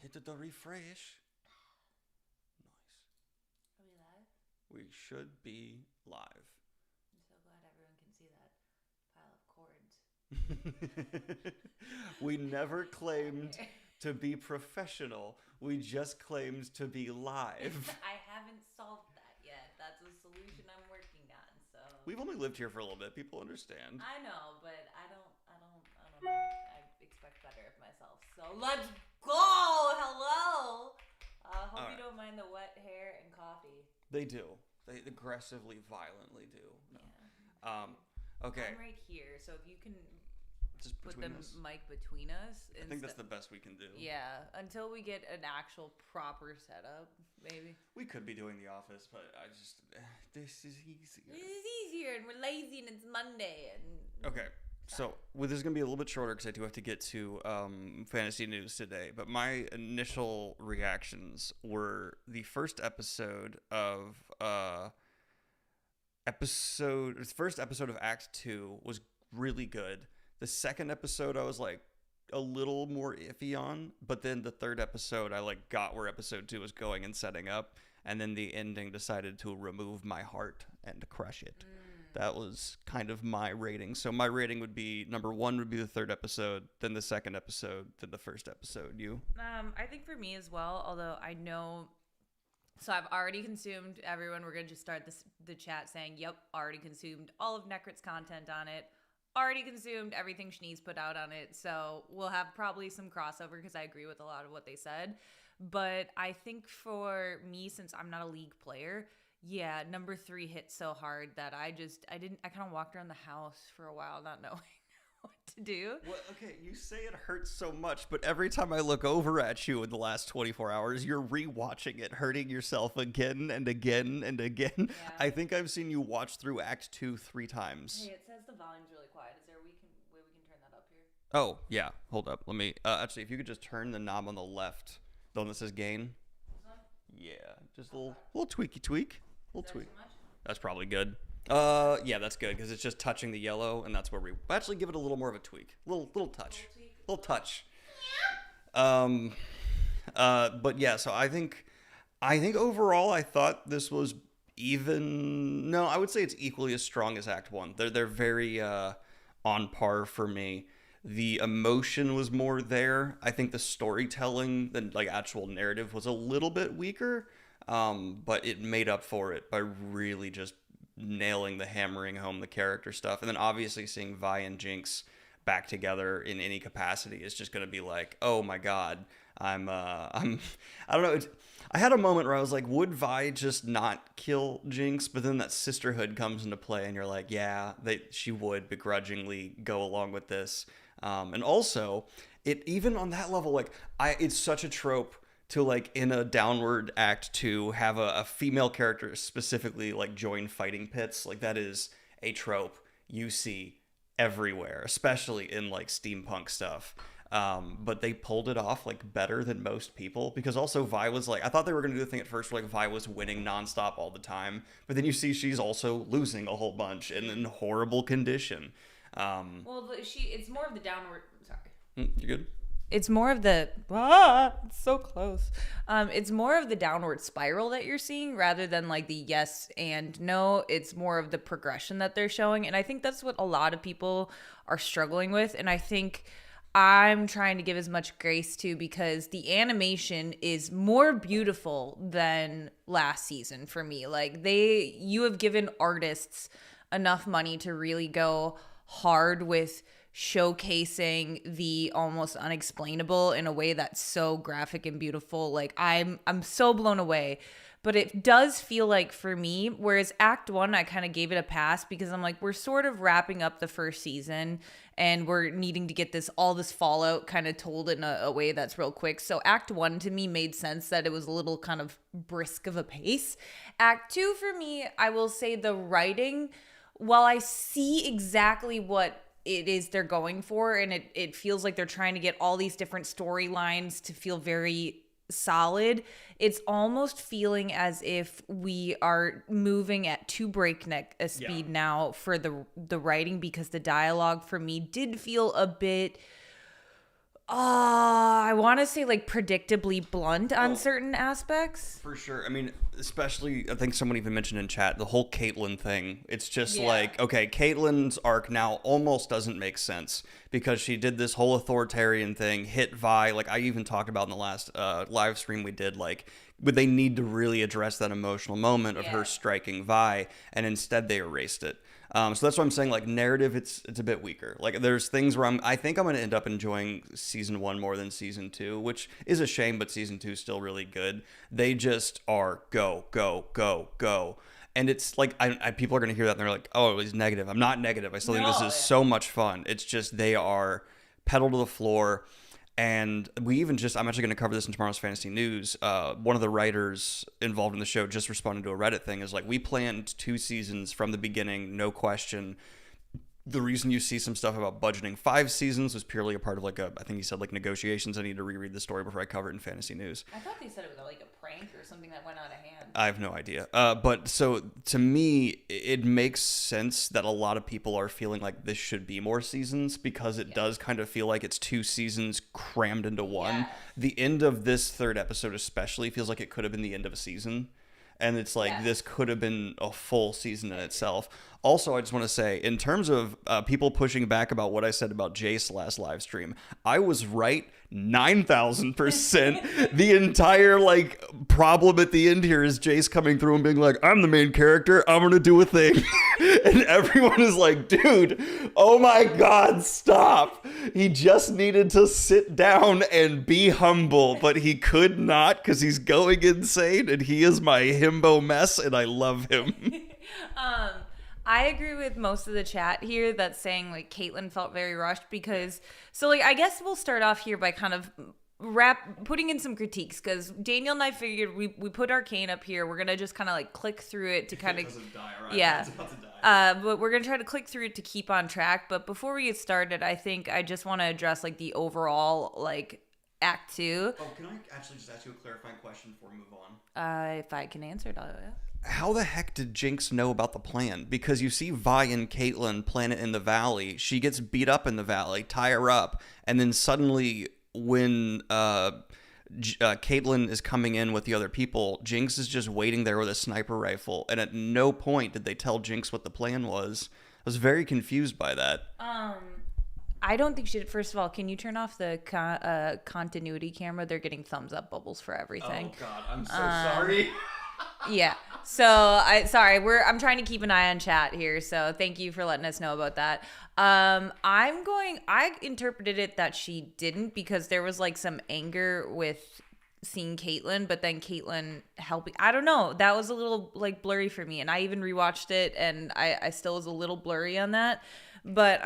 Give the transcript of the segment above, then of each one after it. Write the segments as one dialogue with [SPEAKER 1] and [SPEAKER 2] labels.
[SPEAKER 1] hit the refresh. Nice.
[SPEAKER 2] Are we live?
[SPEAKER 1] We should be live.
[SPEAKER 2] I'm so glad everyone can see that pile of cords.
[SPEAKER 1] We never claimed to be professional. We just claimed to be live.
[SPEAKER 2] I haven't solved that yet. That's a solution I'm working on. So
[SPEAKER 1] We've only lived here for a little bit. People understand.
[SPEAKER 2] I know, but I don't know. I expect better of myself. So let's go. Hello. Hope you don't mind the wet hair and coffee.
[SPEAKER 1] They do. They aggressively, violently do. No.
[SPEAKER 2] Yeah.
[SPEAKER 1] Okay.
[SPEAKER 2] I'm right here, so if you can
[SPEAKER 1] Just
[SPEAKER 2] put the
[SPEAKER 1] between us.
[SPEAKER 2] mic between us.
[SPEAKER 1] I think that's the best we can do.
[SPEAKER 2] Yeah, until we get an actual proper setup, maybe.
[SPEAKER 1] We could be doing The Office, but this is easier.
[SPEAKER 2] This is easier, and we're lazy, and it's Monday. And
[SPEAKER 1] Okay, so this is going to be a little bit shorter because I do have to get to fantasy news today. But my initial reactions were the first episode of Act 2 was really good. The second episode I was like a little more iffy on, but then the third episode I like got where episode 2 was going and setting up, and then the ending decided to remove my heart and crush it. That was kind of my rating. So my rating would be number 1 would be the third episode, then the second episode, then the first episode. You?
[SPEAKER 2] I think for me as well, although I know. So I've already consumed everyone. We're going to just start the chat saying, yep, already consumed all of Necrit's content on it. Already consumed everything Shnee's put out on it. So we'll have probably some crossover because I agree with a lot of what they said. But I think for me, since I'm not a League player, yeah, number 3 hit so hard that I kind of walked around the house for a while not knowing what to do.
[SPEAKER 1] Well, okay, you say it hurts so much, but every time I look over at you in the last 24 hours, you're rewatching it, hurting yourself again and again and again. Yeah. I think I've seen you watch through Act 2 3 times.
[SPEAKER 2] Hey, it says the volume's really quiet. Is there a way we can turn that up here?
[SPEAKER 1] Oh, yeah. Hold up. Let me, actually, if you could just turn the knob on the left, the one that says gain.
[SPEAKER 2] This one?
[SPEAKER 1] Yeah, just a little tweaky tweak. Little tweak.
[SPEAKER 2] Too much?
[SPEAKER 1] That's probably good. Yeah, that's good because it's just touching the yellow, and that's where we actually give it a little more of a tweak, little touch, little touch. But yeah, so I think overall, I thought this was even. No, I would say it's equally as strong as Act 1. They're very on par for me. The emotion was more there. I think the storytelling, the like actual narrative, was a little bit weaker. But it made up for it by really just nailing the hammering home the character stuff. And then obviously seeing Vi and Jinx back together in any capacity is just going to be like, oh my God, I don't know. I had a moment where I was like, would Vi just not kill Jinx? But then that sisterhood comes into play and you're like, yeah, she would begrudgingly go along with this. And also it, even on that level, like it's such a trope to like in a downward Act 2 have a female character specifically like join fighting pits. Like that is a trope you see everywhere, especially in like steampunk stuff. But they pulled it off like better than most people because also Vi was like, I thought they were going to do the thing at first where like Vi was winning nonstop all the time, but then you see she's also losing a whole bunch and in horrible condition.
[SPEAKER 2] Well, it's more of the downward. Sorry.
[SPEAKER 1] You good?
[SPEAKER 2] It's more of the it's so close. It's more of the downward spiral that you're seeing rather than like the yes and no. It's more of the progression that they're showing, and I think that's what a lot of people are struggling with. And I think I'm trying to give as much grace to because the animation is more beautiful than last season for me. Like you have given artists enough money to really go hard with showcasing the almost unexplainable in a way that's so graphic and beautiful. Like I'm so blown away. But it does feel like for me, whereas Act 1, I kind of gave it a pass because I'm like, we're sort of wrapping up the first season and we're needing to get all this fallout kind of told in a way that's real quick. So Act 1 to me made sense that it was a little kind of brisk of a pace. Act 2 for me, I will say the writing, while I see exactly what it is they're going for, and it feels like they're trying to get all these different storylines to feel very solid, it's almost feeling as if we are moving at too breakneck a speed now for the writing, because the dialogue for me did feel a bit I want to say like predictably blunt on certain aspects.
[SPEAKER 1] For sure. I mean, especially, I think someone even mentioned in chat, the whole Caitlyn thing. It's just like, okay, Caitlyn's arc now almost doesn't make sense because she did this whole authoritarian thing, hit Vi. Like I even talked about in the last live stream we did, like, would they need to really address that emotional moment of her striking Vi, and instead they erased it. So that's what I'm saying. Like narrative, it's a bit weaker. Like there's things where I think I'm going to end up enjoying season 1 more than season 2, which is a shame, but season 2 is still really good. They just are go, go, go, go. And it's like, people are going to hear that and they're like, oh, he's negative. I'm not negative. I still think this is so much fun. It's just, they are pedal to the floor. And I'm actually going to cover this in tomorrow's Fantasy News. One of the writers involved in the show just responded to a Reddit thing. Is like, we planned 2 seasons from the beginning, no question. The reason you see some stuff about budgeting 5 seasons was purely a part of like I think he said like negotiations. I need to reread the story before I cover it in Fantasy News.
[SPEAKER 2] I thought they said it was like a prank or something that went out of hand.
[SPEAKER 1] I have no idea. But so to me, it makes sense that a lot of people are feeling like this should be more seasons because it does kind of feel like it's 2 seasons crammed into one.
[SPEAKER 2] Yes.
[SPEAKER 1] The end of this 3rd episode especially feels like it could have been the end of a season. And it's like, this could have been a full season in itself. Also, I just want to say, in terms of people pushing back about what I said about Jayce last live stream, I was right 9,000%. The entire like problem at the end here is Jayce coming through and being like, I'm the main character, I'm gonna do a thing. And everyone is like, dude, oh my god, stop. He just needed to sit down and be humble, but he could not because he's going insane, and he is my himbo mess, and I love him.
[SPEAKER 2] I agree with most of the chat here that's saying like Caitlyn felt very rushed because, so like I guess we'll start off here by kind of putting in some critiques, because Daniel and I figured we put Arcane up here. We're gonna just kind of like click through it to kind of but we're gonna try to click through it to keep on track. But before we get started, I think I just want to address like the overall like Act 2.
[SPEAKER 1] Oh, can I actually just ask you a clarifying question before we move on?
[SPEAKER 2] If I can answer it,
[SPEAKER 1] how the heck did Jinx know about the plan? Because you see Vi and Caitlyn plan it in the valley. She gets beat up in the valley, tie her up, and then suddenly when Caitlyn is coming in with the other people, Jinx is just waiting there with a sniper rifle, and at no point did they tell Jinx what the plan was. I was very confused by that.
[SPEAKER 2] I don't think she did. First of all, can you turn off the continuity camera? They're getting thumbs up bubbles for everything.
[SPEAKER 1] Oh God, I'm so sorry.
[SPEAKER 2] Yeah. So I'm trying to keep an eye on chat here. So thank you for letting us know about that. I interpreted it that she didn't, because there was like some anger with seeing Caitlyn, but then Caitlyn helping. I don't know. That was a little like blurry for me. And I even rewatched it and I still was a little blurry on that. But,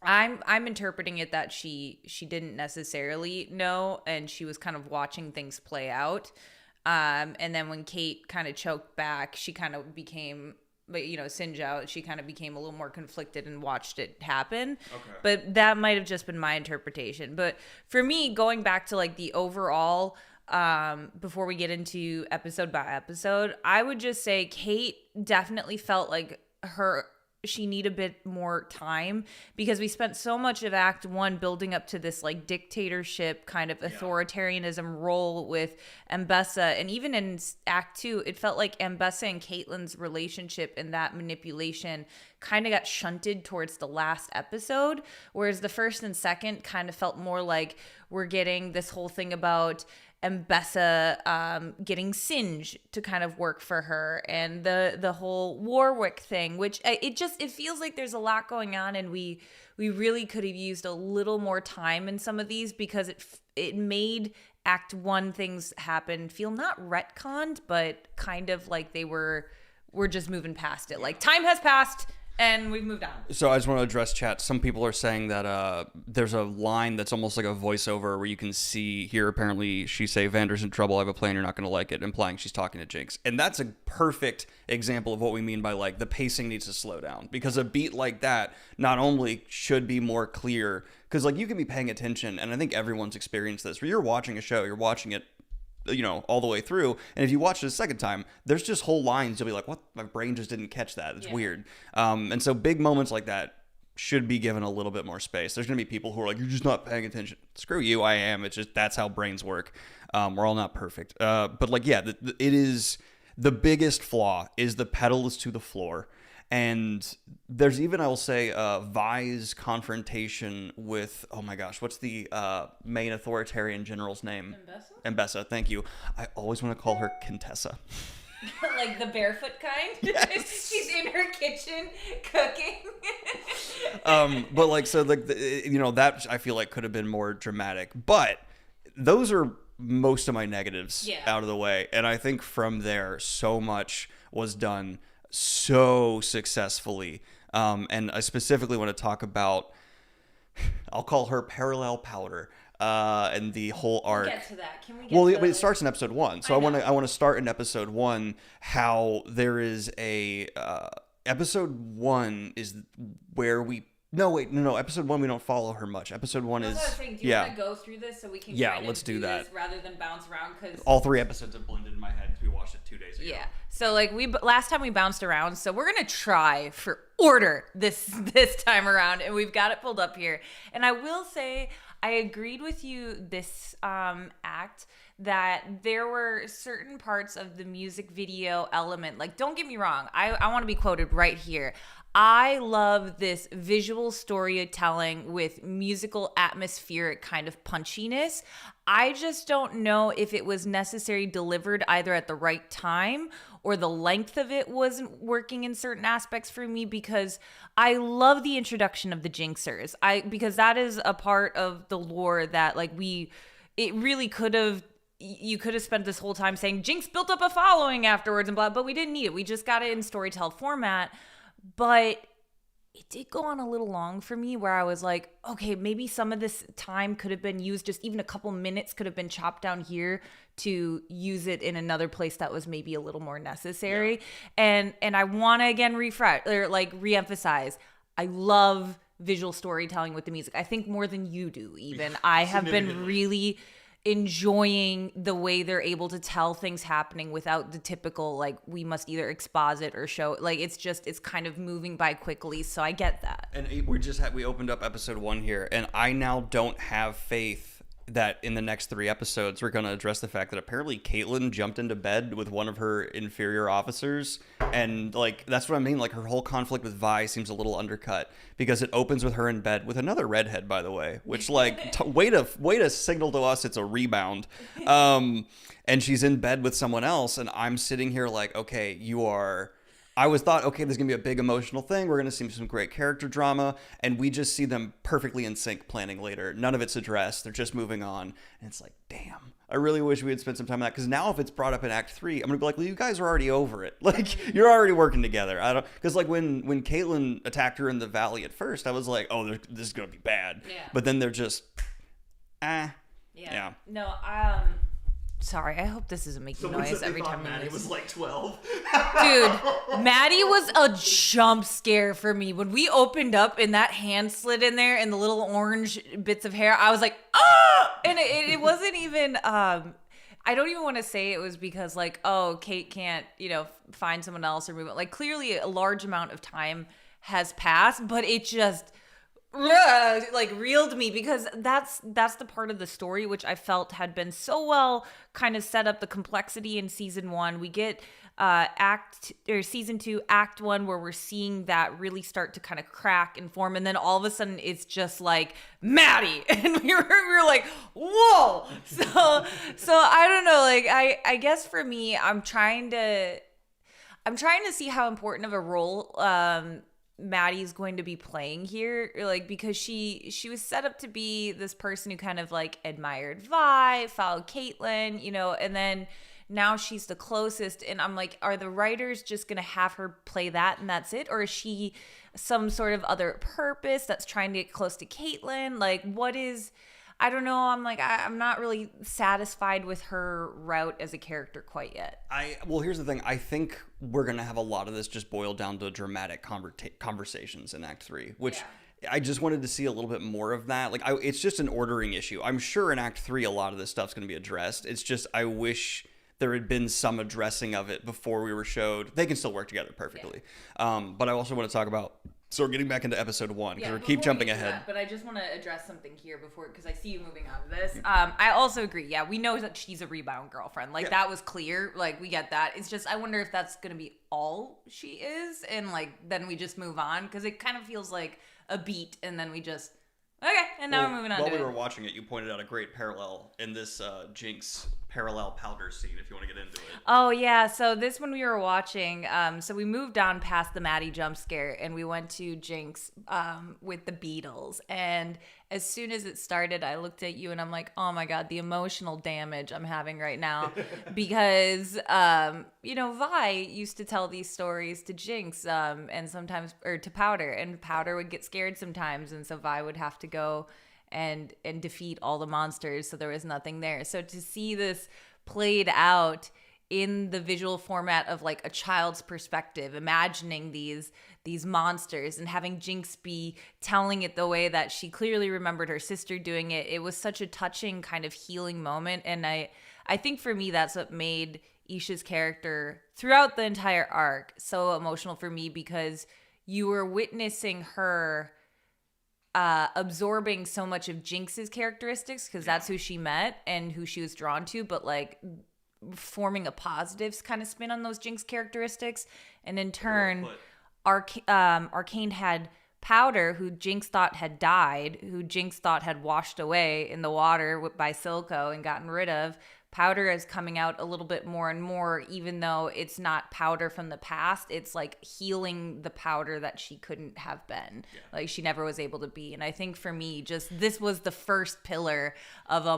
[SPEAKER 2] I'm interpreting it that she didn't necessarily know, and she was kind of watching things play out. And then when Kate kind of choked back, she kind of became, singe out, she kind of became a little more conflicted and watched it happen. Okay. But that might have just been my interpretation. But for me, going back to like the overall, before we get into episode by episode, I would just say Kate definitely felt like she need a bit more time, because we spent so much of Act 1 building up to this like dictatorship kind of authoritarianism role with Ambessa, and even in Act 2 it felt like Ambessa and Caitlyn's relationship and that manipulation kind of got shunted towards the last episode, whereas the first and second kind of felt more like we're getting this whole thing about Ambessa getting Singe to kind of work for her, and the whole Warwick thing, which it feels like there's a lot going on, and we really could have used a little more time in some of these, because it made Act 1 things happen feel not retconned, but kind of like we're just moving past it. Like time has passed and we've moved on. So
[SPEAKER 1] I just want to address chat. Some people are saying that there's a line that's almost like a voiceover where you can see here, apparently she say, Vander's in trouble, I have a plan, you're not going to like it, implying she's talking to Jinx. And that's a perfect example of what we mean by like the pacing needs to slow down, because a beat like that not only should be more clear, because like you can be paying attention, and I think everyone's experienced this, where you're watching a show, you're watching it all the way through, and if you watch it a second time, there's just whole lines you'll be like, what, my brain just didn't catch that, it's weird. And so big moments like that should be given a little bit more space. There's going to be people who are like, you're just not paying attention. Screw you, I am. It's just, that's how brains work. We're all not perfect. But like, yeah, it is, the biggest flaw is the pedal is to the floor. And there's even, I will say, Vi's confrontation with, oh my gosh, what's the main authoritarian general's name? Mbessa, thank you. I always want to call her Contessa.
[SPEAKER 2] Like the barefoot kind?
[SPEAKER 1] Yes.
[SPEAKER 2] She's in her kitchen cooking.
[SPEAKER 1] But like, so like, that I feel like could have been more dramatic. But those are most of my negatives out of the way. And I think from there, so much was done so successfully. And I specifically want to talk about, I'll call her Parallel Powder, and the whole arc.
[SPEAKER 2] We'll get to that. Can we get to
[SPEAKER 1] it starts in episode 1. So I want to start in episode 1 how there is a episode 1 is where we episode 1 we don't follow her much. Episode 1 is
[SPEAKER 2] do you want to go through this so we can
[SPEAKER 1] let's do that
[SPEAKER 2] this rather than bounce around, because
[SPEAKER 1] all 3 episodes have blended in my head because we watched it 2 days ago.
[SPEAKER 2] Yeah. So like last time we bounced around, so we're gonna try for order this time around, and we've got it pulled up here. And I will say I agreed with you this act that there were certain parts of the music video element. Like, don't get me wrong, I want to be quoted right here. I love this visual storytelling with musical atmospheric kind of punchiness. I just don't know if it was necessarily delivered either at the right time or the length of it wasn't working in certain aspects for me, because I love the introduction of the Jinxers. Because that is a part of the lore that like it really could have, you could have spent this whole time saying Jinx built up a following afterwards and blah, but we didn't need it. We just got it in storytell format. But it did go on a little long for me, where I was like, okay, maybe some of this time could have been used, just even a couple minutes could have been chopped down here to use it in another place that was maybe a little more necessary. Yeah. And I want to again reemphasize, I love visual storytelling with the music. I think more than you do even. I have been really enjoying the way they're able to tell things happening without the typical like we must either exposit or show, like it's kind of moving by quickly. So I get that. And
[SPEAKER 1] we opened up episode 1 here, and I now don't have faith that in the next 3 episodes we're going to address the fact that apparently Caitlyn jumped into bed with one of her inferior officers, and like that's what I mean. Like her whole conflict with Vi seems a little undercut because it opens with her in bed with another redhead, by the way, which like way to signal to us it's a rebound. And she's in bed with someone else, and I'm sitting here like, okay, I thought, okay, there's going to be a big emotional thing. We're going to see some great character drama. And we just see them perfectly in sync planning later. None of it's addressed. They're just moving on. And it's like, damn, I really wish we had spent some time on that. Because now if it's brought up in Act 3, I'm going to be like, well, you guys are already over it. Like, you're already working together. Because like when Caitlyn attacked her in the valley at first, I was like, oh, this is going to be bad. Yeah. But then they're just, Yeah.
[SPEAKER 2] No, sorry, I hope this isn't making noise every time
[SPEAKER 1] Maddie was like 12.
[SPEAKER 2] Dude, Maddie was a jump scare for me. When we opened up and that hand slid in there and the little orange bits of hair, I was like, ah! And it wasn't even, I don't even want to say it was because like, oh, Kate can't, find someone else or move it. Like clearly a large amount of time has passed, but it just like reeled me, because that's the part of the story which I felt had been so well kind of set up, the complexity in season 1. We get season 2 act 1 where we're seeing that really start to kind of crack and form, and then all of a sudden it's just like Maddie, and we were like, whoa. So I don't know, like I guess for me, I'm trying to see how important of a role Maddie's going to be playing here, like because she was set up to be this person who kind of like admired Vi, followed Caitlyn, and then now she's the closest, and I'm like, are the writers just gonna have her play that and that's it, or is she some sort of other purpose that's trying to get close to Caitlyn? Like, what is? I don't know. I'm like, I'm not really satisfied with her route as a character quite yet.
[SPEAKER 1] Well, here's the thing. I think we're going to have a lot of this just boil down to dramatic conversations in Act 3, which I just wanted to see a little bit more of that. Like, it's just an ordering issue. I'm sure in Act 3, a lot of this stuff's going to be addressed. It's just, I wish there had been some addressing of it before we were showed. They can still work together perfectly. But I also want to talk about So we're getting back into episode 1 because
[SPEAKER 2] Yeah,
[SPEAKER 1] we keep jumping
[SPEAKER 2] before we do
[SPEAKER 1] ahead.
[SPEAKER 2] that, but I just want to address something here before, because I see you moving on to this. I also agree. Yeah, we know that she's a rebound girlfriend. Like, that was clear. Like, we get that. It's just, I wonder if that's going to be all she is, and, like, then we just move on, because it kind of feels like a beat, and then we just, okay, and now we're moving on to
[SPEAKER 1] While we
[SPEAKER 2] it.
[SPEAKER 1] were watching it, you pointed out a great parallel in this Jinx parallel powder scene, if you want to get into it.
[SPEAKER 2] Oh, yeah. So this when we were watching, so we moved on past the Maddie jump scare, and we went to Jinx with the Beatles. And as soon as it started, I looked at you and I'm like, oh my God, the emotional damage I'm having right now. Because, Vi used to tell these stories to Jinx and sometimes, or to Powder, and Powder would get scared sometimes. And so Vi would have to go and defeat all the monsters, so there was nothing there. So to see this played out in the visual format of like a child's perspective, imagining these monsters and having Jinx be telling it the way that she clearly remembered her sister doing it, it was such a touching kind of healing moment. And I think for me, that's what made Isha's character throughout the entire arc so emotional for me, because you were witnessing her absorbing so much of Jinx's characteristics, because that's who she met and who she was drawn to, but like forming a positive kind of spin on those Jinx characteristics. And in turn, Arcane had Powder, who Jinx thought had died, who Jinx thought had washed away in the water by Silco and gotten rid of. Powder is coming out a little bit more and more, even though it's not Powder from the past. It's like healing the Powder that she couldn't have been. Yeah. Like she never was able to be. And I think for me, just this was the first pillar of a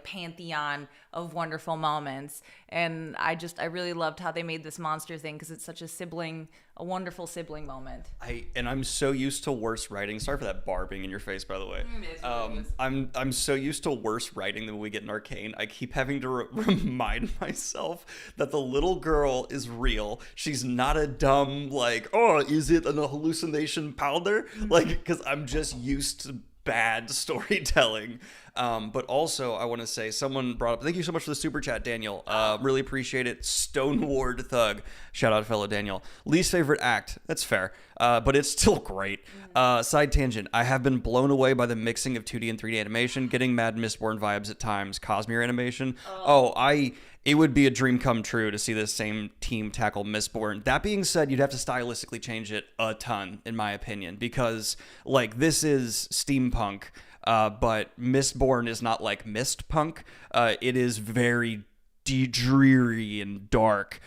[SPEAKER 2] pantheon of wonderful moments. And I really loved how they made this monster thing, because it's such a wonderful sibling moment.
[SPEAKER 1] I'm so used to worse writing. Sorry for that bar being in your face, by the way. I'm so used to worse writing than we get in Arcane. I keep having to remind myself that the little girl is real. She's not a dumb is it a hallucination powder? Because I'm just used to bad storytelling. But also, I want to say, someone brought up, thank you so much for the super chat, Daniel. Really appreciate it. Stoneward Thug. Shout out, fellow Daniel. Least favorite act. That's fair. But it's still great. Side tangent. I have been blown away by the mixing of 2D and 3D animation, getting Mad Mistborn vibes at times. Cosmere animation. It would be a dream come true to see this same team tackle Mistborn. That being said, you'd have to stylistically change it a ton, in my opinion, because this is steampunk. But Mistborn is not like Mistpunk. It is very dreary and dark.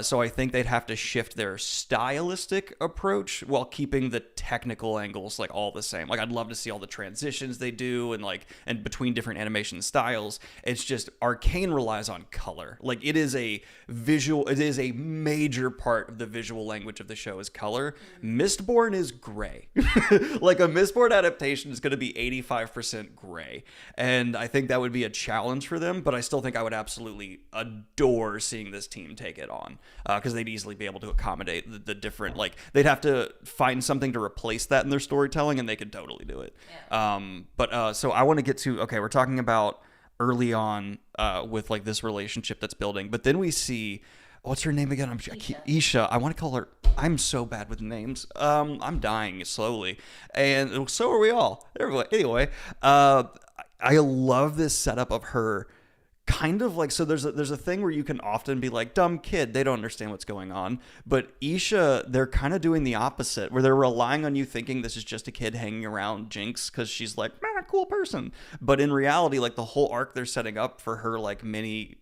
[SPEAKER 1] So I think they'd have to shift their stylistic approach while keeping the technical angles all the same. I'd love to see all the transitions they do and between different animation styles. It's just Arcane relies on color. It is a major part of the visual language of the show is color. Mistborn is gray. A Mistborn adaptation is going to be 85% gray. And I think that would be a challenge for them, but I still think I would absolutely adore seeing this team take it on, because they'd easily be able to accommodate the different, they'd have to find something to replace that in their storytelling, and they could totally do it. Yeah. So I want to get to, we're talking about early on with this relationship that's building, but then we see, what's her name again? Isha. I want to call her, I'm so bad with names. I'm dying slowly, and so are we all. Anyway, I love this setup of her kind of so there's a thing where you can often be dumb kid, they don't understand what's going on, but Isha, they're kind of doing the opposite, where they're relying on you thinking this is just a kid hanging around Jinx because she's cool person, but in reality the whole arc they're setting up for her mini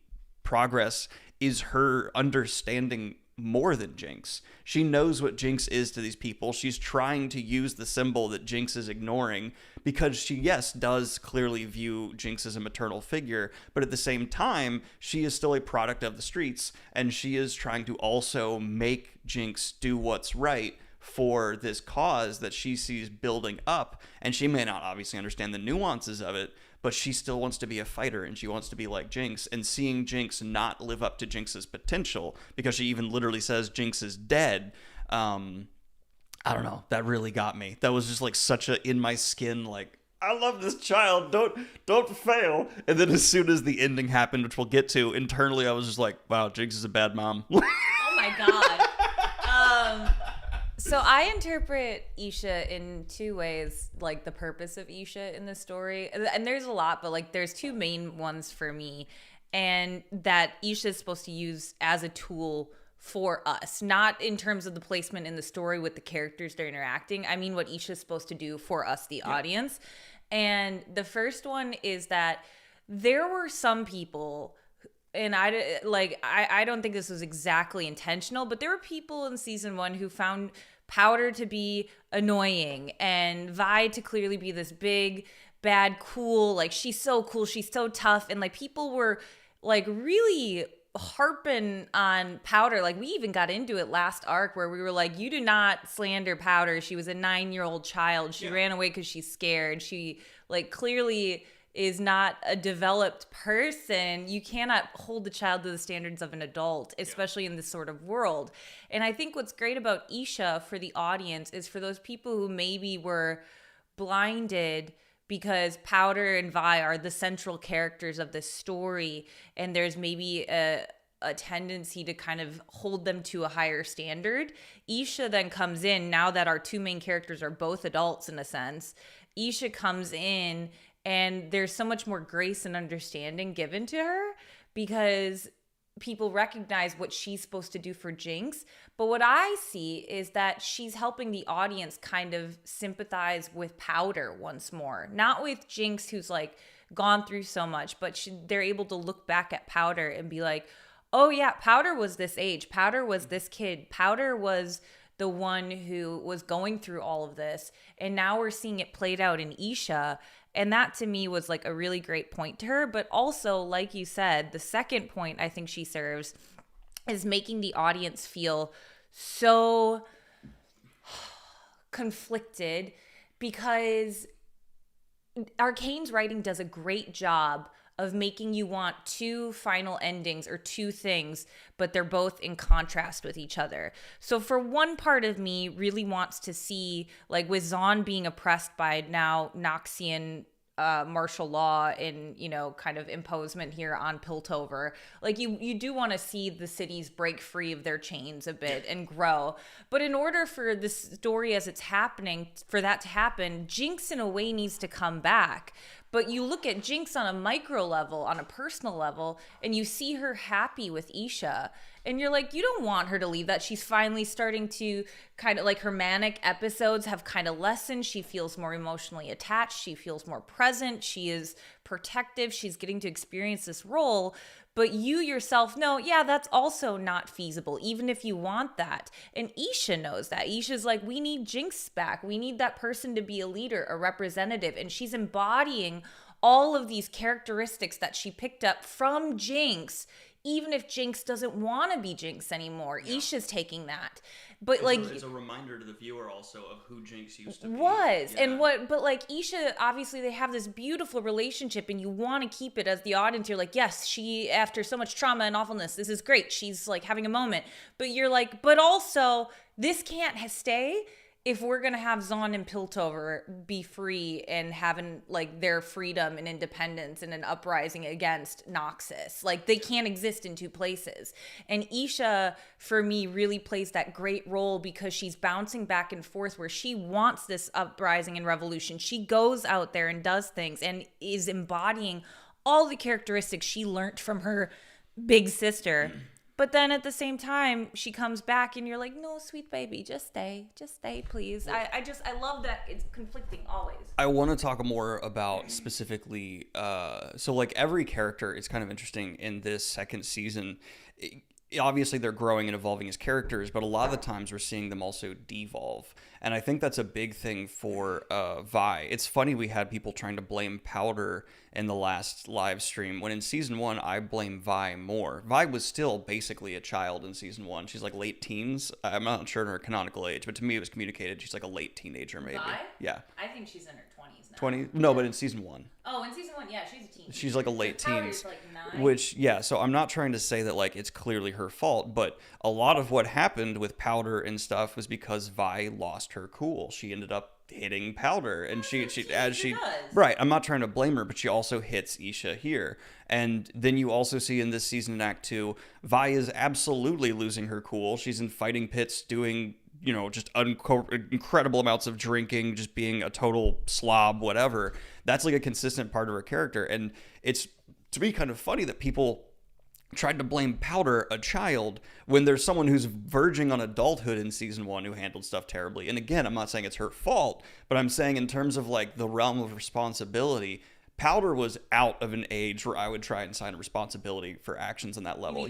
[SPEAKER 1] progress is her understanding more than Jinx. She knows what Jinx is to these people. She's trying to use the symbol that Jinx is ignoring, because she, yes, does clearly view Jinx as a maternal figure, but at the same time, she is still a product of the streets, and she is trying to also make Jinx do what's right for this cause that she sees building up. And she may not obviously understand the nuances of it, but she still wants to be a fighter, and she wants to be like Jinx. And seeing Jinx not live up to Jinx's potential, because she even literally says Jinx is dead, I don't know, that really got me. That was just such a in my skin, I love this child, don't fail. And then as soon as the ending happened, which we'll get to, internally I was just wow, Jinx is a bad mom.
[SPEAKER 2] Oh my God. So I interpret Isha in two ways, like the purpose of Isha in the story. And there's a lot, but like there's two main ones for me. And that Isha is supposed to use as a tool for us, not in terms of the placement in the story with the characters they're interacting. I mean what Isha is supposed to do for us, the audience. And the first one is that there were some people, and I don't think this was exactly intentional, but there were people in season 1 who found Powder to be annoying and Vi to clearly be this big, bad, cool, like she's so cool, she's so tough, and like people were like really harping on Powder. Like we even got into it last arc where we were like, you do not slander Powder. She was a 9-year-old child. She ran away because she's scared. She like clearly is not a developed person. You cannot hold the child to the standards of an adult, especially in this sort of world. And I think what's great about Isha for the audience is for those people who maybe were blinded because Powder and Vi are the central characters of this story, and there's maybe a tendency to kind of hold them to a higher standard. Isha then comes in, now that our two main characters are both adults in a sense. Isha comes in, and there's so much more grace and understanding given to her because people recognize what she's supposed to do for Jinx. But what I see is that she's helping the audience kind of sympathize with Powder once more. Not with Jinx, who's like gone through so much, but they're able to look back at Powder and be like, oh yeah, Powder was this age. Powder was this kid. Powder was the one who was going through all of this. And now we're seeing it played out in Isha. And that to me was like a really great point to her. But also, like you said, the second point I think she serves is making the audience feel so conflicted because Arcane's writing does a great job of making you want two final endings or two things, but they're both in contrast with each other. So for one part of me really wants to see, like with Zaun being oppressed by now Noxian martial law and, you know, kind of imposement here on Piltover. Like you do want to see the cities break free of their chains a bit and grow. But in order for this story as it's happening, for that to happen, Jinx in a way needs to come back. But you look at Jinx on a micro level, on a personal level, and you see her happy with Isha. And you're like, you don't want her to leave that. She's finally starting to kind of like her manic episodes have kind of lessened. She feels more emotionally attached. She feels more present. She is protective. She's getting to experience this role. But you yourself know, yeah, that's also not feasible, even if you want that. And Isha knows that. Isha's like, we need Jinx back. We need that person to be a leader, a representative. And she's embodying all of these characteristics that she picked up from Jinx, even if Jinx doesn't want to be Jinx anymore. Yeah. Isha's taking that. But
[SPEAKER 1] it's a reminder to the viewer also of who Jinx used to be.
[SPEAKER 2] But like Isha, obviously they have this beautiful relationship and you want to keep it as the audience. You're like, yes, she, after so much trauma and awfulness, this is great. She's like having a moment. But you're like, but also this can't stay if we're going to have Zaun and Piltover be free and having like their freedom and independence and an uprising against Noxus. Like they can't exist in two places. And Isha, for me, really plays that great role because she's bouncing back and forth where she wants this uprising and revolution. She goes out there and does things and is embodying all the characteristics she learned from her big sister. But then at the same time, she comes back and you're like, no, sweet baby, just stay, please. I love that it's conflicting always.
[SPEAKER 1] I want to talk more about specifically, so like every character is kind of interesting in this second season. Obviously they're growing and evolving as characters, but a lot of the times we're seeing them also devolve. And I think that's a big thing for Vi. It's funny we had people trying to blame Powder in the last live stream, when in season 1, I blame Vi more. Vi was still basically a child in season 1. She's like late teens. I'm not sure her canonical age, but to me it was communicated she's like a late teenager maybe.
[SPEAKER 2] Vi?
[SPEAKER 1] Yeah.
[SPEAKER 2] I think she's in her 20s now.
[SPEAKER 1] 20? No, but in season 1.
[SPEAKER 2] Oh, in season 1, yeah, she's a teen.
[SPEAKER 1] She's like a late teens.
[SPEAKER 2] Like 9.
[SPEAKER 1] Which, yeah, so I'm not trying to say that like it's clearly her fault, but a lot of what happened with Powder and stuff was because Vi lost her cool. She ended up hitting Powder, and she right, I'm not trying to blame her, but she also hits Isha here. And then you also see in this season in Act 2, Vi is absolutely losing her cool. She's in fighting pits doing just incredible amounts of drinking, just being a total slob, whatever. That's like a consistent part of her character. And it's, to me, kind of funny that people tried to blame Powder, a child, when there's someone who's verging on adulthood in season 1 who handled stuff terribly. And again, I'm not saying it's her fault, but I'm saying in terms of like the realm of responsibility, Powder was out of an age where I would try and assign responsibility for actions on that level.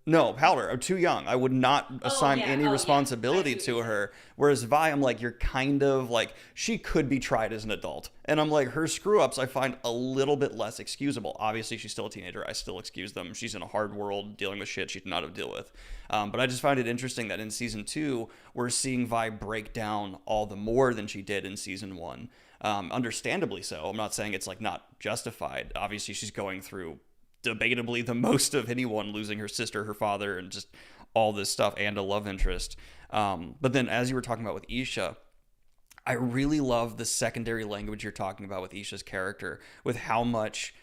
[SPEAKER 1] No, Powder, I'm too young. I would not assign any responsibility to her. Whereas Vi, I'm like, you're kind of like, she could be tried as an adult. And I'm like, her screw-ups I find a little bit less excusable. Obviously, she's still a teenager. I still excuse them. She's in a hard world dealing with shit she did not have to deal with. But I just find it interesting that in season 2, we're seeing Vi break down all the more than she did in season 1. Understandably so. I'm not saying it's like not justified. Obviously, she's going through debatably the most of anyone, losing her sister, her father, and just all this stuff, and a love interest. But then as you were talking about with Isha, I really love the secondary language you're talking about with Isha's character, with how much,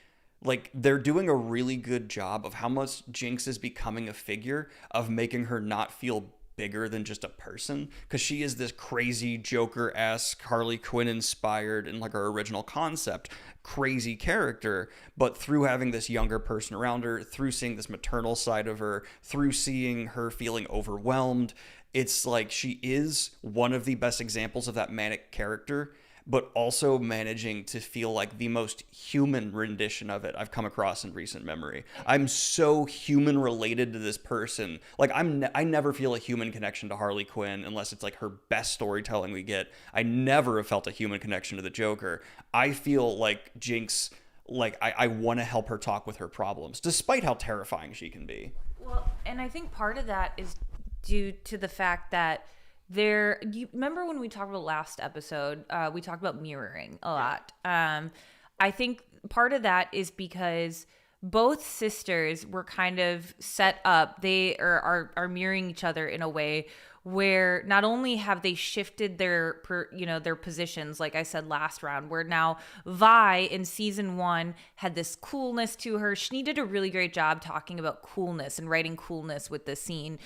[SPEAKER 1] like, they're doing a really good job of how much Jinx is becoming a figure of making her not feel bigger than just a person, because she is this crazy Joker-esque, Harley Quinn inspired, and like her original concept, crazy character. But through having this younger person around her, through seeing this maternal side of her, through seeing her feeling overwhelmed, it's like she is one of the best examples of that manic character, but also managing to feel like the most human rendition of it I've come across in recent memory. I'm so human related to this person. Like, I never feel a human connection to Harley Quinn unless it's like her best storytelling we get. I never have felt a human connection to the Joker. I feel like Jinx, like, I want to help her talk with her problems, despite how terrifying she can be.
[SPEAKER 2] Well, and I think part of that is due to the fact that you remember when we talked about last episode, we talked about mirroring a lot. I think part of that is because both sisters were kind of set up. They are mirroring each other in a way where not only have they shifted their positions, like I said last round, where now Vi in season 1 had this coolness to her. She did a really great job talking about coolness and writing coolness with the scene,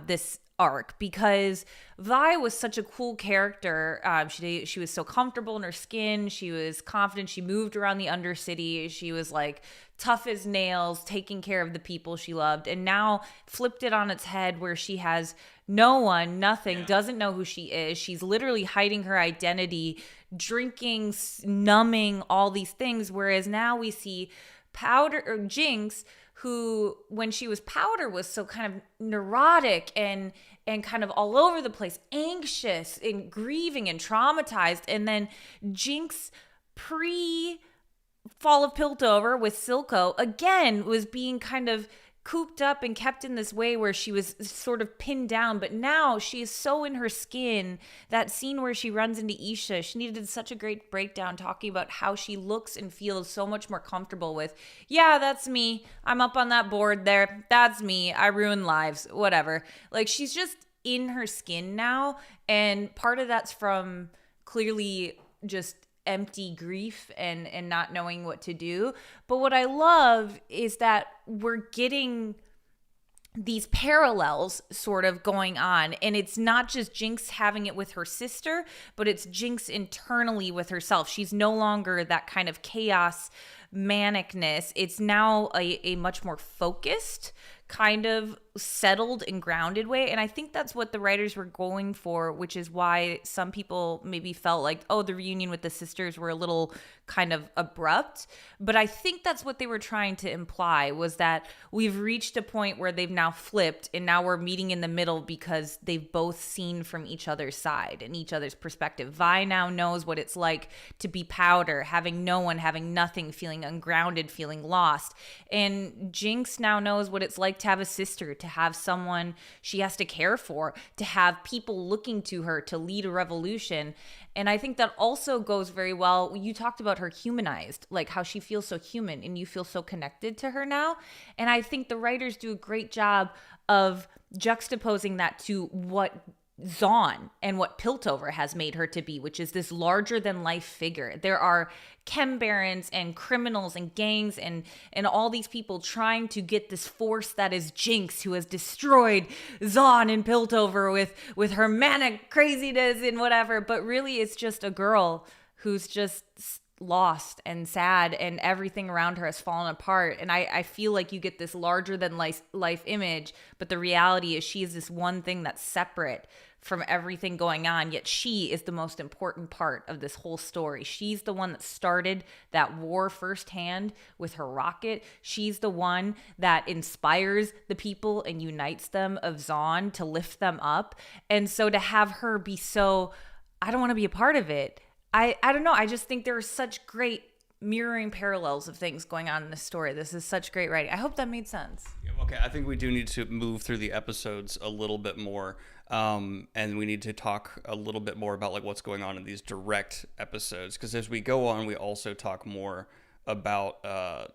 [SPEAKER 2] this arc, because Vi was such a cool character. She was so comfortable in her skin. She was confident. She moved around the Undercity. She was like tough as nails, taking care of the people she loved. And now flipped it on its head, where she has no one, nothing, doesn't know who she is. She's literally hiding her identity, drinking, numbing, all these things. Whereas now we see Powder or Jinx, who when she was Powder was so kind of neurotic and kind of all over the place, anxious and grieving and traumatized. And then Jinx pre Fall of Piltover with Silco again was being kind of cooped up and kept in this way where she was sort of pinned down, but now she is so in her skin. That scene where she runs into Isha, she needed such a great breakdown talking about how she looks and feels so much more comfortable with, yeah, that's me. I'm up on that board there. That's me. I ruin lives, whatever. Like, she's just in her skin now. And part of that's from clearly just empty grief and not knowing what to do. But what I love is that we're getting these parallels sort of going on, and it's not just Jinx having it with her sister, but it's Jinx internally with herself. She's no longer that kind of chaos manicness. It's now a much more focused, kind of settled and grounded way. And I think that's what the writers were going for, which is why some people maybe felt like, oh, the reunion with the sisters were a little kind of abrupt. But I think that's what they were trying to imply, was that we've reached a point where they've now flipped, and now we're meeting in the middle because they've both seen from each other's side and each other's perspective. Vi now knows what it's like to be Powder, having no one, having nothing, feeling ungrounded, feeling lost. And Jinx now knows what it's like to have a sister, to have someone she has to care for, to have people looking to her to lead a revolution. And I think that also goes very well. You talked about her humanized, like how she feels so human and you feel so connected to her now. And I think the writers do a great job of juxtaposing that to what Zaun and what Piltover has made her to be, which is this larger than life figure. There are chem barons and criminals and gangs and all these people trying to get this force that is Jinx, who has destroyed Zaun and Piltover with her manic craziness and whatever. But really, it's just a girl who's just lost and sad, and everything around her has fallen apart. And I feel like you get this larger than life image, but the reality is she is this one thing that's separate from everything going on, yet she is the most important part of this whole story. She's the one that started that war firsthand with her rocket. She's the one that inspires the people and unites them of Zaun to lift them up. And so to have her be so, I don't want to be a part of it. I don't know. I just think there are such great mirroring parallels of things going on in this story. This is such great writing. I hope that made sense.
[SPEAKER 1] Okay, I think we do need to move through the episodes a little bit more, and we need to talk a little bit more about like what's going on in these direct episodes, because as we go on, we also talk more about I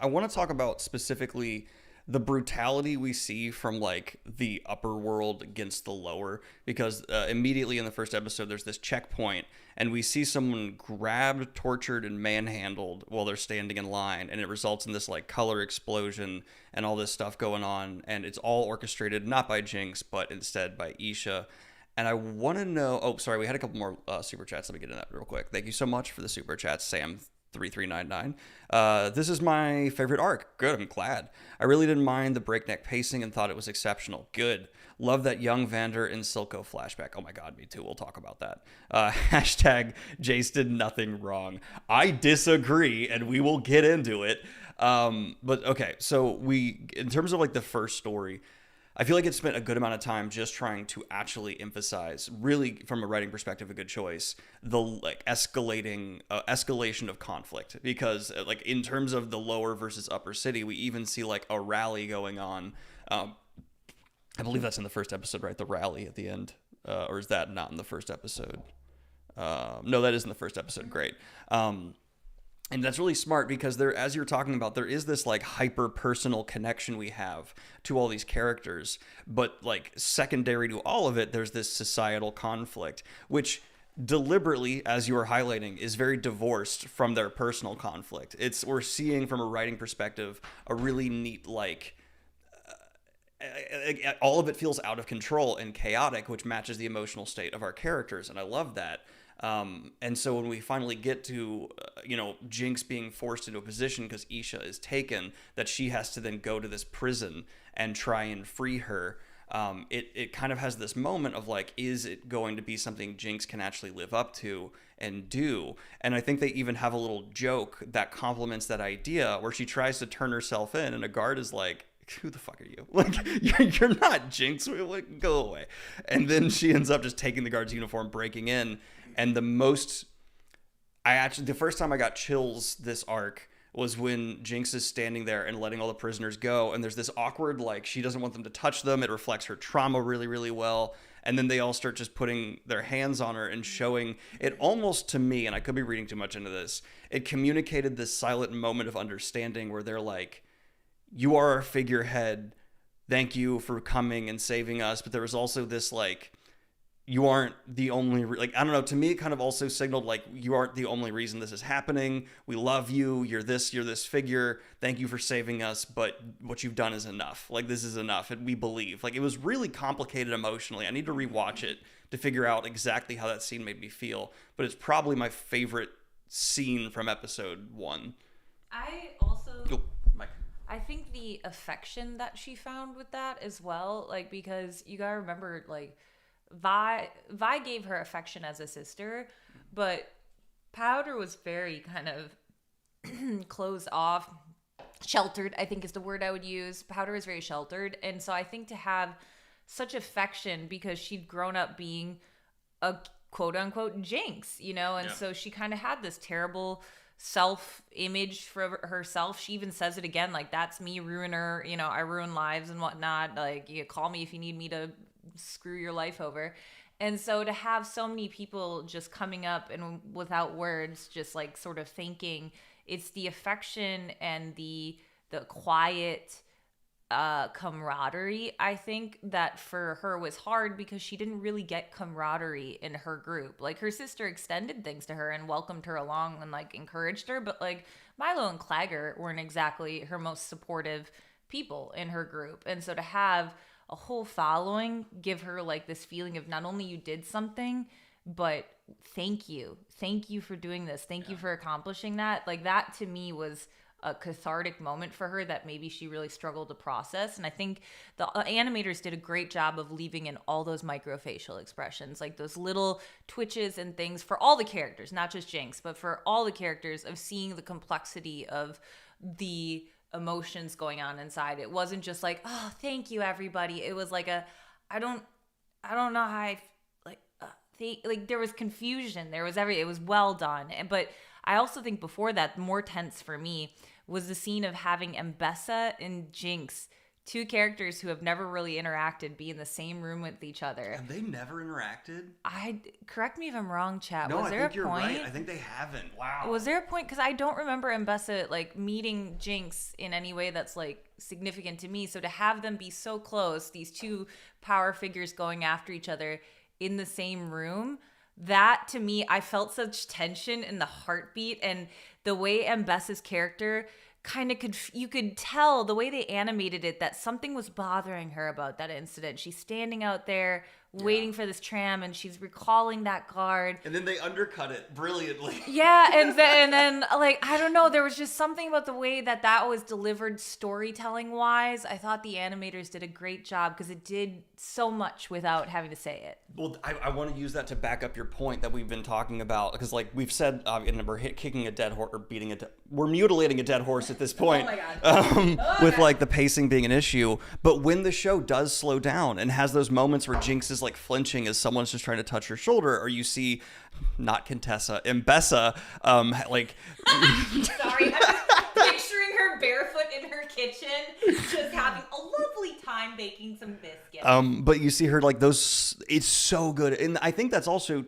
[SPEAKER 1] want to talk about specifically the brutality we see from like the upper world against the lower, because immediately in the first episode there's this checkpoint and we see someone grabbed, tortured, and manhandled while they're standing in line, and it results in this like color explosion and all this stuff going on, and it's all orchestrated not by Jinx but instead by Isha. And I want to know, oh sorry, we had a couple more super chats. Let me get into that real quick. Thank you so much for the super chats, Sam 3399. This is my favorite arc. Good, I'm glad. I really didn't mind the breakneck pacing and thought it was exceptional. Good. Love that young Vander and Silco flashback. Oh my god, me too. We'll talk about that. Hashtag Jayce did nothing wrong. I disagree, and we will get into it. But okay, so in terms of like the first story, I feel like it spent a good amount of time just trying to actually emphasize, really from a writing perspective, a good choice, the like escalation of conflict. Because like in terms of the lower versus upper city, we even see like a rally going on. I believe that's in the first episode, right? The rally at the end, or is that not in the first episode? No, that is in the first episode. Great. And that's really smart because there, as you're talking about, there is this like hyper personal connection we have to all these characters, but like secondary to all of it, there's this societal conflict, which deliberately, as you were highlighting, is very divorced from their personal conflict. We're seeing from a writing perspective a really neat like. All of it feels out of control and chaotic, which matches the emotional state of our characters, and I love that. And so when we finally get to, Jinx being forced into a position because Isha is taken, that she has to then go to this prison and try and free her, it kind of has this moment of like, is it going to be something Jinx can actually live up to and do? And I think they even have a little joke that complements that idea where she tries to turn herself in and a guard is like, who the fuck are you? Like, you're not Jinx. Like, go away. And then she ends up just taking the guard's uniform, breaking in. And the first time I got chills this arc was when Jinx is standing there and letting all the prisoners go. And there's this awkward, like, she doesn't want them to touch them. It reflects her trauma really, really well. And then they all start just putting their hands on her and showing it almost to me, and I could be reading too much into this, it communicated this silent moment of understanding where they're like, you are our figurehead. Thank you for coming and saving us. But there was also this, like, you aren't the only, like, I don't know. To me, it kind of also signaled, like, you aren't the only reason this is happening. We love you. You're this figure. Thank you for saving us. But what you've done is enough. Like, this is enough. And we believe. Like, it was really complicated emotionally. I need to rewatch it to figure out exactly how that scene made me feel. But it's probably my favorite scene from episode 1.
[SPEAKER 2] I also...
[SPEAKER 1] Oh, Mike.
[SPEAKER 2] I think the affection that she found with that as well, like, because you gotta remember, like, Vi gave her affection as a sister, but Powder was very kind of closed off, sheltered, I think is the word I would use. Powder is very sheltered, and so I think to have such affection because she'd grown up being a quote-unquote Jinx, and yeah. So she kind of had this terrible self-image for herself. She even says it again, like, that's me, ruiner, I ruin lives and whatnot, like, you call me if you need me to screw your life over. And so to have so many people just coming up and without words, just like sort of thinking, it's the affection and the quiet camaraderie. I think that for her was hard because she didn't really get camaraderie in her group. Like her sister extended things to her and welcomed her along and like encouraged her, but like Milo and Clagger weren't exactly her most supportive people in her group. And so to have a whole following give her like this feeling of not only you did something, but thank you for doing this, thank you for accomplishing that, like that to me was a cathartic moment for her that maybe she really struggled to process. And I think the animators did a great job of leaving in all those microfacial expressions, like those little twitches and things for all the characters, not just Jinx, but for all the characters, of seeing the complexity of the emotions going on inside. It wasn't just like, oh, thank you everybody. It was like I don't know how like there was confusion, there was it was well done. But I also think before that, more tense for me was the scene of having Mbessa and Jinx, two characters who have never really interacted, be in the same room with each other.
[SPEAKER 1] Have they never interacted?
[SPEAKER 2] Correct me if I'm wrong, chat.
[SPEAKER 1] No,
[SPEAKER 2] was there
[SPEAKER 1] I think
[SPEAKER 2] a
[SPEAKER 1] you're
[SPEAKER 2] point?
[SPEAKER 1] right. I think they haven't. Wow.
[SPEAKER 2] Was there a point? Because I don't remember Mbessa like meeting Jinx in any way that's like significant to me. So to have them be so close, these two power figures going after each other in the same room, that to me, I felt such tension in the heartbeat, and the way Mbessa's character kind of you could tell the way they animated it that something was bothering her about that incident. She's standing out there waiting for this tram, and she's recalling that guard.
[SPEAKER 1] And then they undercut it brilliantly.
[SPEAKER 2] Yeah, and then like, I don't know, there was just something about the way that was delivered storytelling wise. I thought the animators did a great job because it did so much without having to say it.
[SPEAKER 1] Well, I want to use that to back up your point that we've been talking about, because like we've said, we're kicking a dead horse, or we're mutilating a dead horse at this point.
[SPEAKER 2] Oh my God.
[SPEAKER 1] With like the pacing being an issue. But when the show does slow down and has those moments where Jinx is like flinching as someone's just trying to touch her shoulder, or you see, not Contessa, Mbessa, like.
[SPEAKER 2] Sorry, I'm just picturing her barefoot in her kitchen, just having a lovely time baking some biscuits.
[SPEAKER 1] But you see her like those, it's so good. And I think that's also,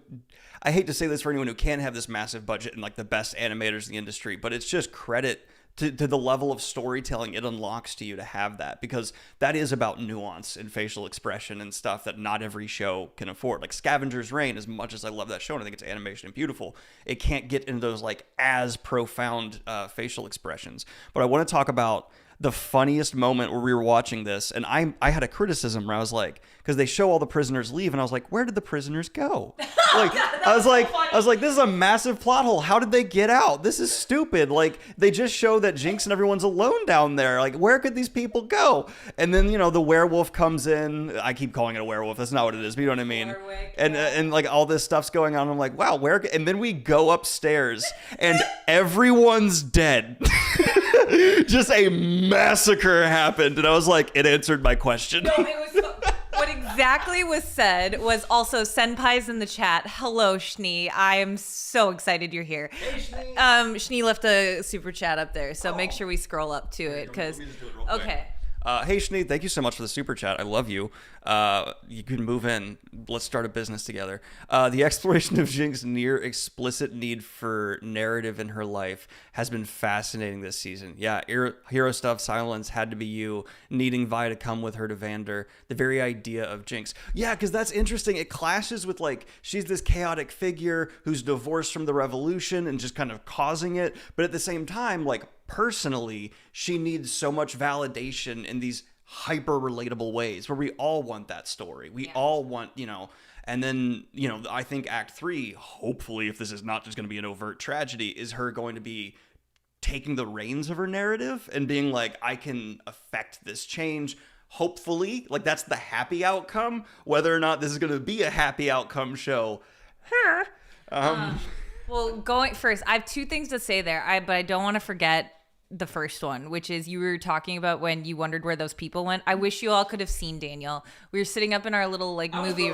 [SPEAKER 1] I hate to say this for anyone who can't have this massive budget and like the best animators in the industry, but it's just credit to the level of storytelling it unlocks to you to have that, because that is about nuance and facial expression and stuff that not every show can afford. Like Scavenger's Reign, as much as I love that show and I think it's animation and beautiful, it can't get into those like as profound facial expressions. But I want to talk about the funniest moment where we were watching this, and I had a criticism where I was like, because they show all the prisoners leave, and I was like, where did the prisoners go? Like, I was like, this is a massive plot hole. How did they get out? This is stupid. Like, they just show that Jinx and everyone's alone down there. Like, where could these people go? And then, you know, the werewolf comes in. I keep calling it a werewolf. That's not what it is, but you know what I mean?
[SPEAKER 2] Warwick,
[SPEAKER 1] and like all this stuff's going on. I'm like, wow, where? And then we go upstairs, and everyone's dead. Just a massacre happened, and I was like, it answered my question.
[SPEAKER 2] No, it was what exactly was said was also Senpai's in the chat. Hello, Schnee. I am so excited you're here.
[SPEAKER 1] Hey, Schnee.
[SPEAKER 2] Schnee left a super chat up there, so make sure we scroll up to it, because okay.
[SPEAKER 1] Hey, Schnee, thank you so much for the super chat. I love you. You can move in. Let's start a business together. The exploration of Jinx's near explicit need for narrative in her life has been fascinating this season. Yeah, hero stuff, Silence, Had to Be You, needing Vi to come with her to Vander, the very idea of Jinx. Yeah, because that's interesting. It clashes with, like, she's this chaotic figure who's divorced from the revolution and just kind of causing it. But at the same time, like, personally, she needs so much validation in these hyper relatable ways where we all want that story. We all want, you know, and then, you know, I think Act 3, hopefully, if this is not just going to be an overt tragedy, is her going to be taking the reins of her narrative and being like, I can affect this change. Hopefully, like, that's the happy outcome. Whether or not this is going to be a happy outcome show.
[SPEAKER 2] Well, going first, I have two things to say there, but I don't want to forget the first one, which is you were talking about when you wondered where those people went. I wish you all could have seen Daniel. We were sitting up in our little like movie.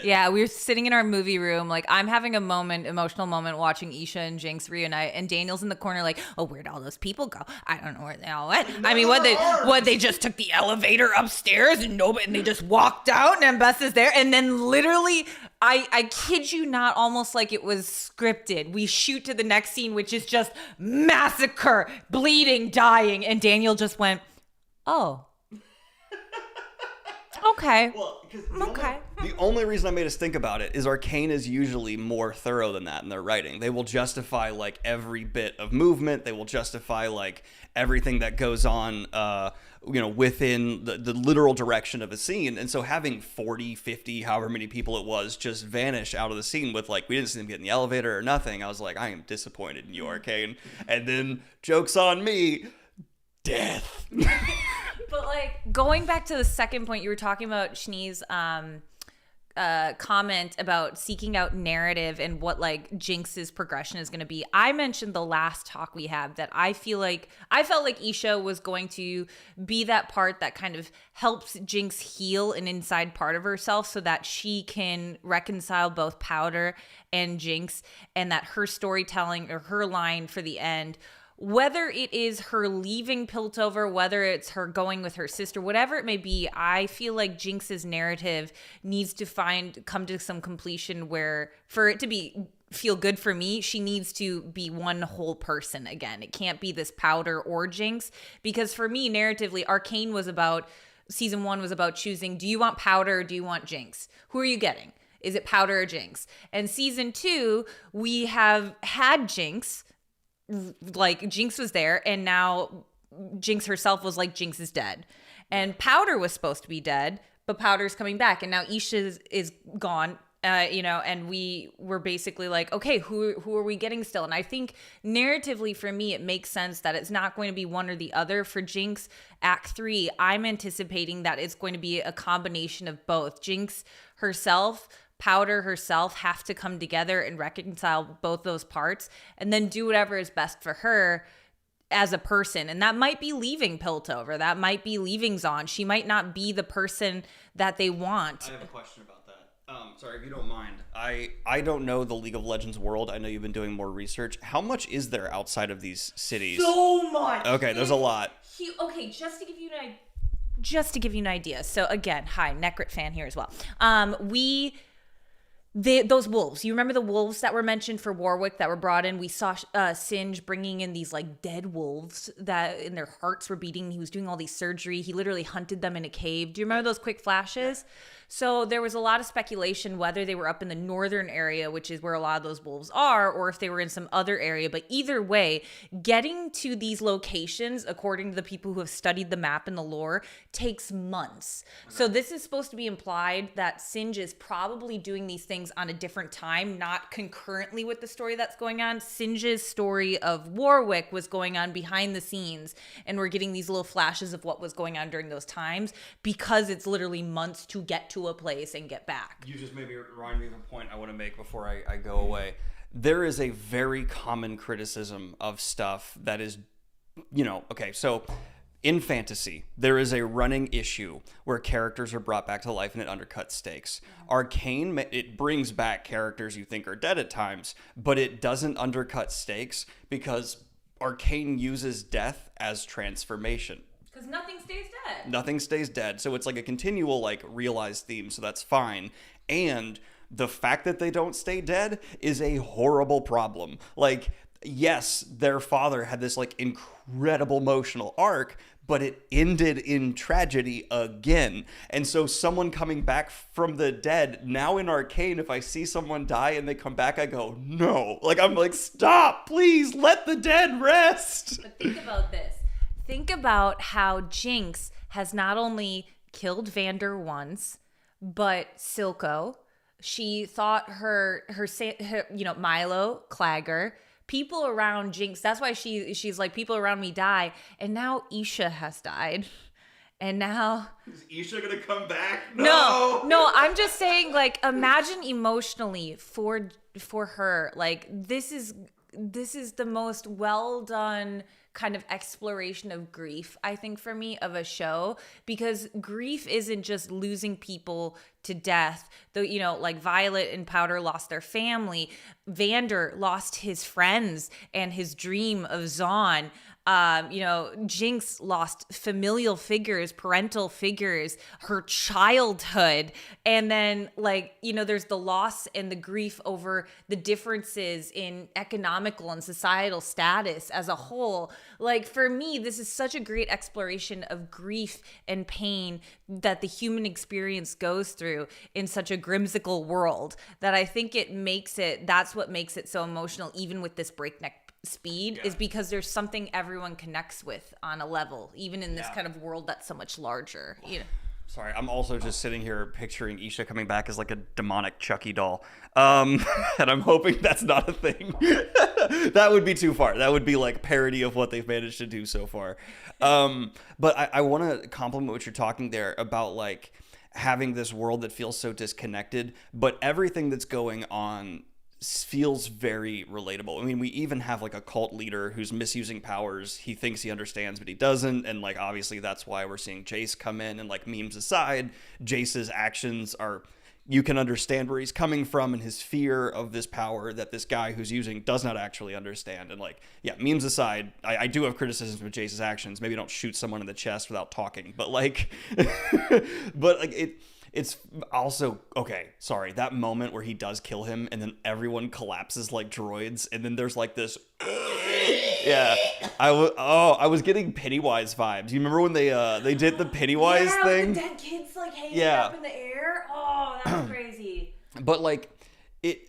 [SPEAKER 2] Yeah, we were sitting in our movie room. Like, I'm having a emotional moment watching Isha and Jinx reunite, and Daniel's in the corner like, oh, where'd all those people go? I don't know where they all went. I mean, they just took the elevator upstairs and they just walked out and Mbessa's there, and then literally, I kid you not, almost like it was scripted. We shoot to the next scene, which is just massacre, bleeding, dying, and Daniel just went, oh. Okay.
[SPEAKER 1] Well, because
[SPEAKER 2] Okay.
[SPEAKER 1] the only reason I made us think about it is Arcane is usually more thorough than that in their writing. They will justify like every bit of movement. They will justify like everything that goes on, within the literal direction of a scene. And so having 40, 50, however many people it was, just vanish out of the scene with like, we didn't see them get in the elevator or nothing. I was like, I am disappointed in you, Arcane. And then joke's on me, death.
[SPEAKER 2] But like going back to the second point you were talking about, Shnee's comment about seeking out narrative and what like Jinx's progression is going to be. I mentioned the last talk we had that I felt like Isha was going to be that part that kind of helps Jinx heal an inside part of herself so that she can reconcile both Powder and Jinx, and that her storytelling or her line for the end, whether it is her leaving Piltover, whether it's her going with her sister, whatever it may be, I feel like Jinx's narrative needs to come to some completion where, for it to feel good for me, she needs to be one whole person again. It can't be this Powder or Jinx, because for me, narratively, Arcane season 1 was about choosing, do you want Powder or do you want Jinx? Who are you getting? Is it Powder or Jinx? And season 2, we have had Jinx. Like Jinx was there, and now Jinx herself was like, Jinx is dead, and Powder was supposed to be dead, but Powder's coming back, and now Isha is gone, and we were basically like, okay, who are we getting still? And I think narratively for me, it makes sense that it's not going to be one or the other. For Jinx Act 3, I'm anticipating that it's going to be a combination of both. Jinx herself, Powder herself have to come together and reconcile both those parts and then do whatever is best for her as a person. And that might be leaving Piltover. That might be leaving Zaun. She might not be the person that they want.
[SPEAKER 1] I have a question about that. Sorry, if you don't mind. I don't know the League of Legends world. I know you've been doing more research. How much is there outside of these cities?
[SPEAKER 2] So much.
[SPEAKER 1] Okay, there's a lot.
[SPEAKER 2] Just to give you an idea. So again, hi, Necrit fan here as well. Those wolves, you remember the wolves that were mentioned for Warwick that were brought in? We saw Singe bringing in these like dead wolves that in their hearts were beating. He was doing all these surgery. He literally hunted them in a cave. Do you remember those quick flashes? So there was a lot of speculation whether they were up in the northern area, which is where a lot of those wolves are, or if they were in some other area. But either way, getting to these locations, according to the people who have studied the map and the lore, takes months. Okay. So this is supposed to be implied that Singe is probably doing these things on a different time, not concurrently with the story that's going on. Singe's story of Warwick was going on behind the scenes, and we're getting these little flashes of what was going on during those times because it's literally months to get to a place and get back.
[SPEAKER 1] You just maybe remind me of a point I want to make before I go away. There is a very common criticism of stuff that is, okay, so in fantasy, there is a running issue where characters are brought back to life and it undercuts stakes. Arcane, it brings back characters you think are dead at times, but it doesn't undercut stakes because Arcane uses death as transformation.
[SPEAKER 2] Because nothing stays dead.
[SPEAKER 1] Nothing stays dead. So it's like a continual, like, realized theme. So that's fine. And the fact that they don't stay dead is a horrible problem. Like, yes, their father had this, like, incredible emotional arc, but it ended in tragedy again. And so someone coming back from the dead, now in Arcane, if I see someone die and they come back, I go, no. Like, I'm like, stop, please, let the dead rest.
[SPEAKER 2] But think about this. Think about how Jinx has not only killed Vander once, but Silco. She thought her Milo, Clagger, people around Jinx. That's why she's like, people around me die. And now Isha has died. And now...
[SPEAKER 1] Is Isha gonna come back?
[SPEAKER 2] No, I'm just saying, like, imagine emotionally for her. Like, this is the most well done kind of exploration of grief, I think, for me, of a show, because grief isn't just losing people to death. Though, like Violet and Powder lost their family, Vander lost his friends and his dream of Zaun. Jinx lost familial figures, parental figures, her childhood. And then there's the loss and the grief over the differences in economical and societal status as a whole. Like, for me, this is such a great exploration of grief and pain that the human experience goes through in such a grimsicle world, that I think that's what makes it so emotional, even with this breakneck speed, is because there's something everyone connects with on a level, even in this kind of world that's so much larger.
[SPEAKER 1] Sorry, I'm also just sitting here picturing Isha coming back as like a demonic Chucky doll. And I'm hoping that's not a thing. That would be too far. That would be like parody of what they've managed to do so far. But I want to compliment what you're talking there about, like, having this world that feels so disconnected, but everything that's going on feels very relatable. I mean, we even have like a cult leader who's misusing powers. He thinks he understands, but he doesn't. And like, obviously that's why we're seeing Jayce come in, and like, memes aside, Jayce's actions are, you can understand where he's coming from and his fear of this power that this guy who's using does not actually understand. And like, yeah, memes aside, I do have criticisms of Jayce's actions. Maybe don't shoot someone in the chest without talking, but like, it's also, okay, sorry, that moment where he does kill him and then everyone collapses like droids, and then there's like this, yeah, I was getting Pennywise vibes. You remember when they did the Pennywise thing?
[SPEAKER 2] With the dead kids like hanging up in the air? Oh, that was crazy.
[SPEAKER 1] But like,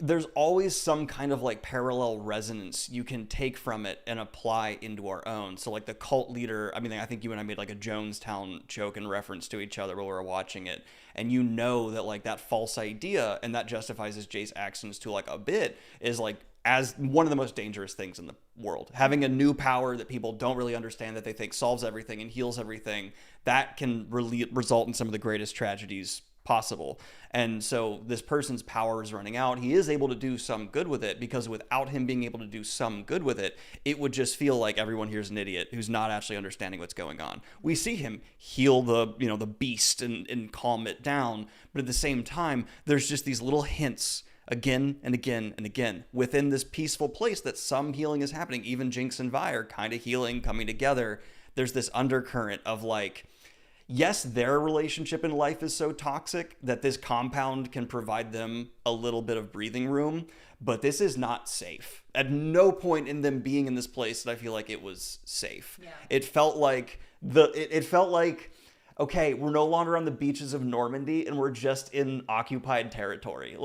[SPEAKER 1] there's always some kind of like parallel resonance you can take from it and apply into our own. So like the cult leader, I mean, I think you and I made like a Jonestown joke in reference to each other while we were watching it. And you know that like that false idea, and that justifies his Jayce actions to like a bit, is like as one of the most dangerous things in the world. Having a new power that people don't really understand, that they think solves everything and heals everything, that can really result in some of the greatest tragedies possible. And so this person's power is running out. He is able to do some good with it, because without him being able to do some good with it, it would just feel like everyone here's an idiot who's not actually understanding what's going on. We see him heal the beast and calm it down, but at the same time, there's just these little hints again and again and again within this peaceful place that some healing is happening. Even Jinx and Vi are kind of healing, coming together. There's this undercurrent of like, yes, their relationship in life is so toxic that this compound can provide them a little bit of breathing room, but this is not safe. At no point in them being in this place did I feel like it was safe. Yeah. It felt like okay, we're no longer on the beaches of Normandy and we're just in occupied territory.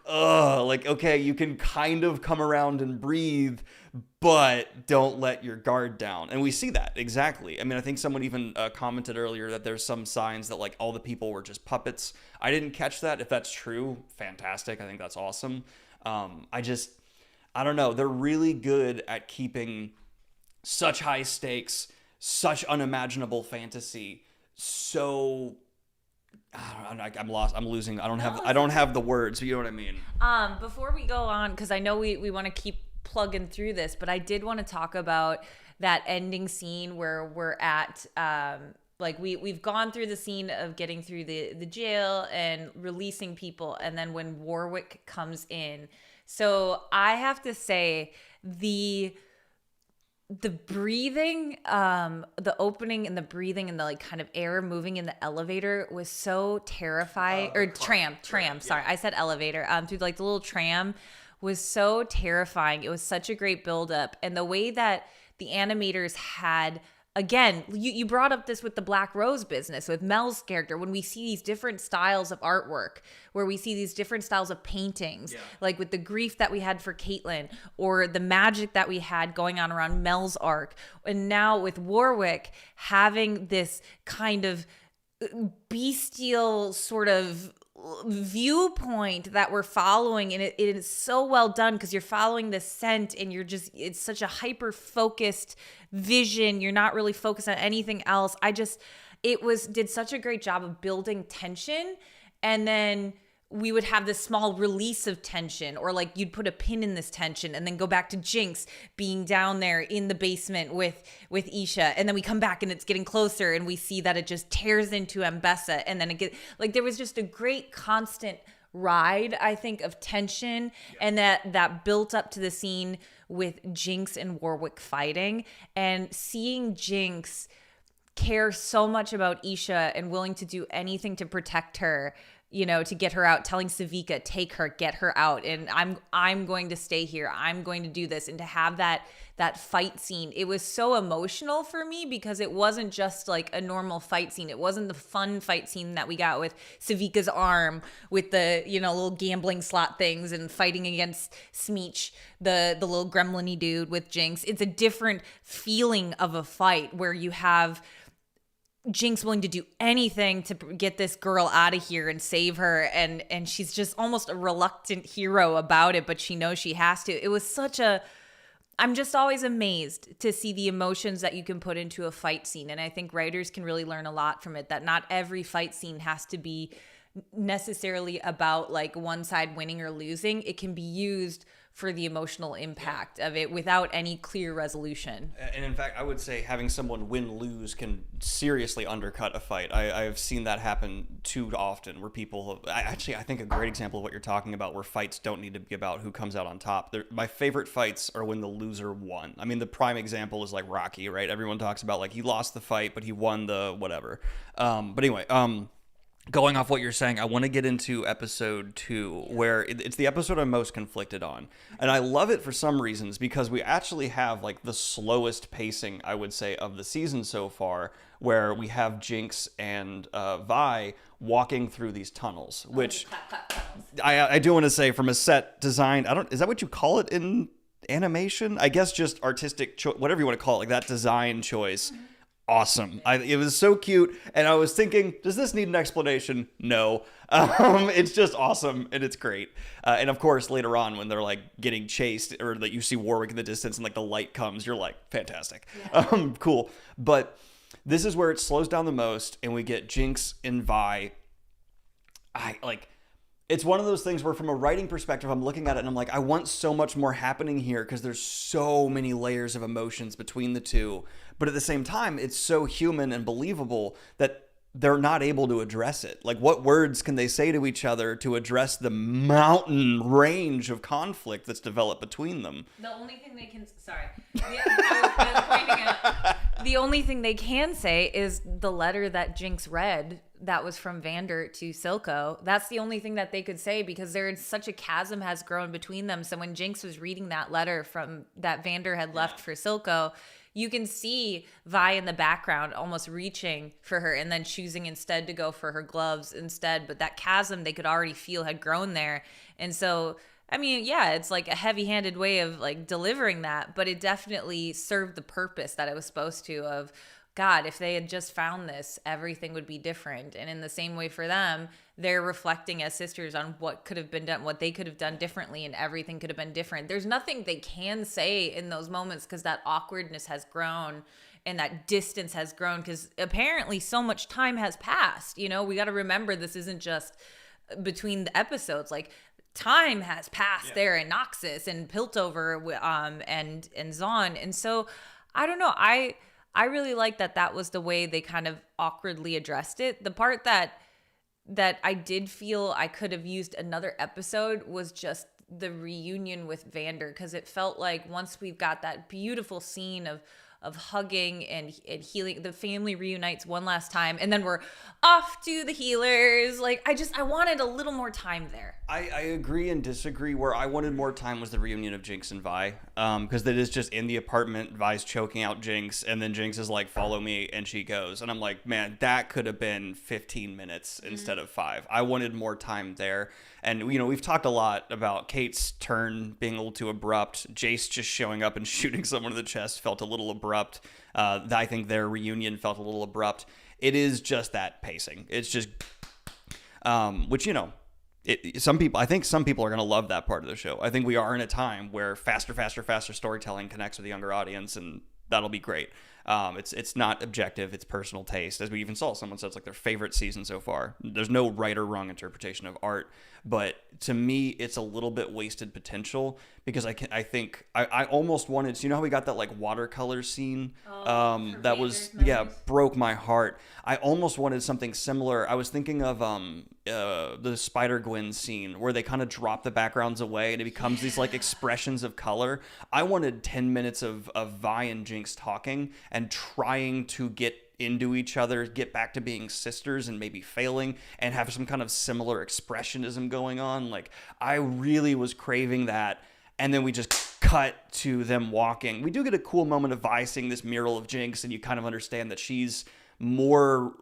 [SPEAKER 1] Okay, you can kind of come around and breathe, but don't let your guard down. And we see that exactly. I mean, I think someone even commented earlier that there's some signs that like all the people were just puppets. I didn't catch that. If that's true, fantastic. I think that's awesome. I don't know. They're really good at keeping such high stakes, such unimaginable fantasy. So I'm lost. I'm losing. I don't have the words. You know what I mean?
[SPEAKER 2] Before we go on, because I know we want to keep plugging through this, but I did want to talk about that ending scene where we're at we've gone through the scene of getting through the jail and releasing people, and then when Warwick comes in. So I have to say the breathing, the opening and the breathing and the like kind of air moving in the elevator was so terrifying. Or tram. Sorry, I said elevator. Through like the little tram was so terrifying. It was such a great buildup, and the way that the animators had. Again, you brought up this with the Black Rose business, with Mel's character, when we see these different styles of artwork, where we see these different styles of paintings, like with the grief that we had for Caitlyn, or the magic that we had going on around Mel's arc. And now with Warwick having this kind of bestial sort of viewpoint that we're following, and it is so well done because you're following the scent and it's such a hyper focused vision. You're not really focused on anything else. Did such a great job of building tension, and then we would have this small release of tension, or like you'd put a pin in this tension and then go back to Jinx being down there in the basement with Isha, and then we come back and it's getting closer and we see that it just tears into Mbessa, and then there was just a great constant ride, I think, of tension, and that built up to the scene with Jinx and Warwick fighting, and seeing Jinx care so much about Isha and willing to do anything to protect her, you know, to get her out, telling Savika, take her, get her out, and I'm going to stay here, I'm going to do this. And to have that fight scene, it was so emotional for me because it wasn't just like a normal fight scene. It wasn't the fun fight scene that we got with Savika's arm with the, you know, little gambling slot things and fighting against Smeech, the little gremlin-y dude with Jinx. It's a different feeling of a fight where you have Jinx willing to do anything to get this girl out of here and save her, and she's just almost a reluctant hero about it, but she knows she has to. It was such a I'm just always amazed to see the emotions that you can put into a fight scene, and I think writers can really learn a lot from it, that not every fight scene has to be necessarily about like one side winning or losing. It can be used for the emotional impact of it without any clear resolution.
[SPEAKER 1] And in fact, I would say having someone win-lose can seriously undercut a fight. I have seen that happen too often where people I think a great example of what you're talking about, where fights don't need to be about who comes out on top. My favorite fights are when the loser won. I mean, the prime example is like Rocky, right? Everyone talks about like he lost the fight, but he won the whatever. But anyway, going off what you're saying, I want to get into episode 2, where it's the episode I'm most conflicted on. And I love it for some reasons because we actually have like the slowest pacing, I would say, of the season so far, where we have Jinx and Vi walking through these tunnels, which I do want to say from a set design, is that what you call it in animation? I guess just artistic, whatever you want to call it, like that design choice. Awesome. It was so cute, and I was thinking, does this need an explanation? No. It's just awesome, and it's great. And of course, later on, when they're like getting chased, or that you see Warwick in the distance, and like the light comes, you're like, fantastic, yeah. Cool. But this is where it slows down the most, and we get Jinx and Vi. It's one of those things where from a writing perspective, I'm looking at it and I'm like, I want so much more happening here because there's so many layers of emotions between the two. But at the same time, it's so human and believable that they're not able to address it. Like, what words can they say to each other to address the mountain range of conflict that's developed between them?
[SPEAKER 2] The only thing they can... Sorry. I was pointing at... The only thing they can say is the letter that Jinx read that was from Vander to Silco. That's the only thing that they could say because such a chasm has grown between them. So when Jinx was reading that letter from that Vander had left for Silco, you can see Vi in the background almost reaching for her and then choosing instead to go for her gloves instead. But that chasm they could already feel had grown there. And so, I mean, yeah, it's like a heavy-handed way of like delivering that, but it definitely served the purpose that it was supposed to of, God, if they had just found this, everything would be different. And in the same way for them, they're reflecting as sisters on what could have been done, what they could have done differently, and everything could have been different. There's nothing they can say in those moments because that awkwardness has grown and that distance has grown because apparently so much time has passed. You know, we got to remember this isn't just between the episodes. Like, time has passed there in Noxus and Piltover and Zaun. And so, I don't know. I really like that was the way they kind of awkwardly addressed it. The part that I did feel I could have used another episode was just the reunion with Vander, because it felt like once we've got that beautiful scene of hugging and healing, the family reunites one last time, and then we're off to the healers. Like, I wanted a little more time there.
[SPEAKER 1] I agree and disagree. Where I wanted more time was the reunion of Jinx and Vi, because that is just in the apartment, Vi's choking out Jinx, and then Jinx is like, follow me, and she goes, and I'm like, man, that could have been 15 minutes instead of 5. I wanted more time there. And, you know, we've talked a lot about Kate's turn being a little too abrupt. Jayce just showing up and shooting someone in the chest felt a little abrupt. I think their reunion felt a little abrupt. It is just that pacing. It's just, which, you know, I think some people are going to love that part of the show. I think we are in a time where faster storytelling connects with the younger audience, and that'll be great. It's not objective, it's personal taste. As we even saw, someone said it's like their favorite season so far. There's no right or wrong interpretation of art, but to me it's a little bit wasted potential, because I almost wanted to, you know how we got that like watercolor scene that was broke my heart. I almost wanted something similar. I was thinking of the Spider-Gwen scene where they kind of drop the backgrounds away and it becomes these like expressions of color. I wanted 10 minutes of Vi and Jinx talking and trying to get into each other, get back to being sisters and maybe failing, and have some kind of similar expressionism going on. Like, I really was craving that. And then we just cut to them walking. We do get a cool moment of Vi seeing this mural of Jinx, and you kind of understand that she's more...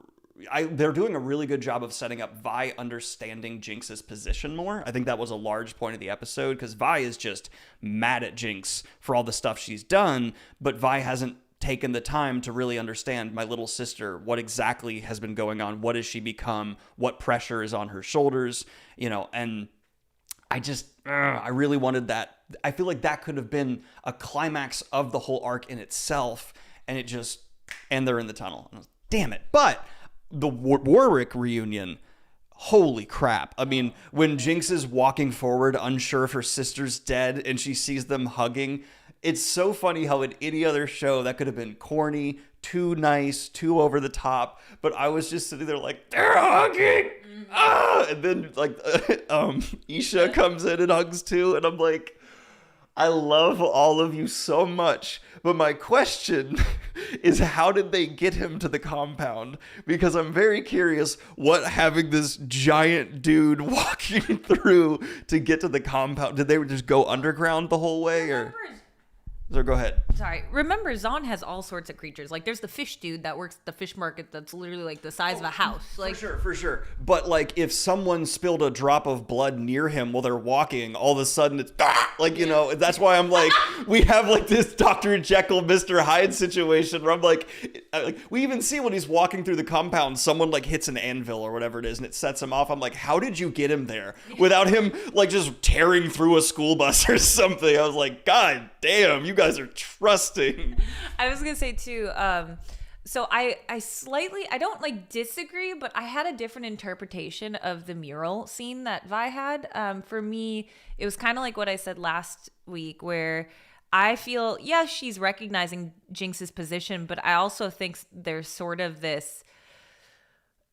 [SPEAKER 1] they're doing a really good job of setting up Vi understanding Jinx's position more. I think that was a large point of the episode, because Vi is just mad at Jinx for all the stuff she's done, but Vi hasn't taken the time to really understand my little sister, what exactly has been going on, what has she become, what pressure is on her shoulders, you know. And I really wanted that. I feel like that could have been a climax of the whole arc in itself, and they're in the tunnel. Damn it. But the Warwick reunion, holy crap. I mean, when Jinx is walking forward, unsure if her sister's dead, and she sees them hugging, it's so funny how in any other show that could have been corny, too nice, too over the top, but I was just sitting there like, they're hugging! Ah! And then like Isha comes in and hugs too, and I'm like, I love all of you so much, but my question is, how did they get him to the compound? Because I'm very curious what having this giant dude walking through to get to the compound, did they just go underground the whole way, or... So go ahead.
[SPEAKER 2] Sorry. Remember, Zaun has all sorts of creatures. Like, there's the fish dude that works at the fish market that's literally, like, the size of a house. Like,
[SPEAKER 1] For sure. But, like, if someone spilled a drop of blood near him while they're walking, all of a sudden it's... Like, you know, that's why I'm like, we have, like, this Dr. Jekyll, Mr. Hyde situation where I'm like, we even see when he's walking through the compound, someone, like, hits an anvil or whatever it is, and it sets him off. I'm like, how did you get him there? Without him, like, just tearing through a school bus or something. I was like, God damn, you guys are trusting.
[SPEAKER 2] I was gonna say too, so I don't like disagree, but I had a different interpretation of the mural scene that Vi had. For me, it was kind of like what I said last week, where I feel, she's recognizing Jinx's position, but I also think there's sort of this,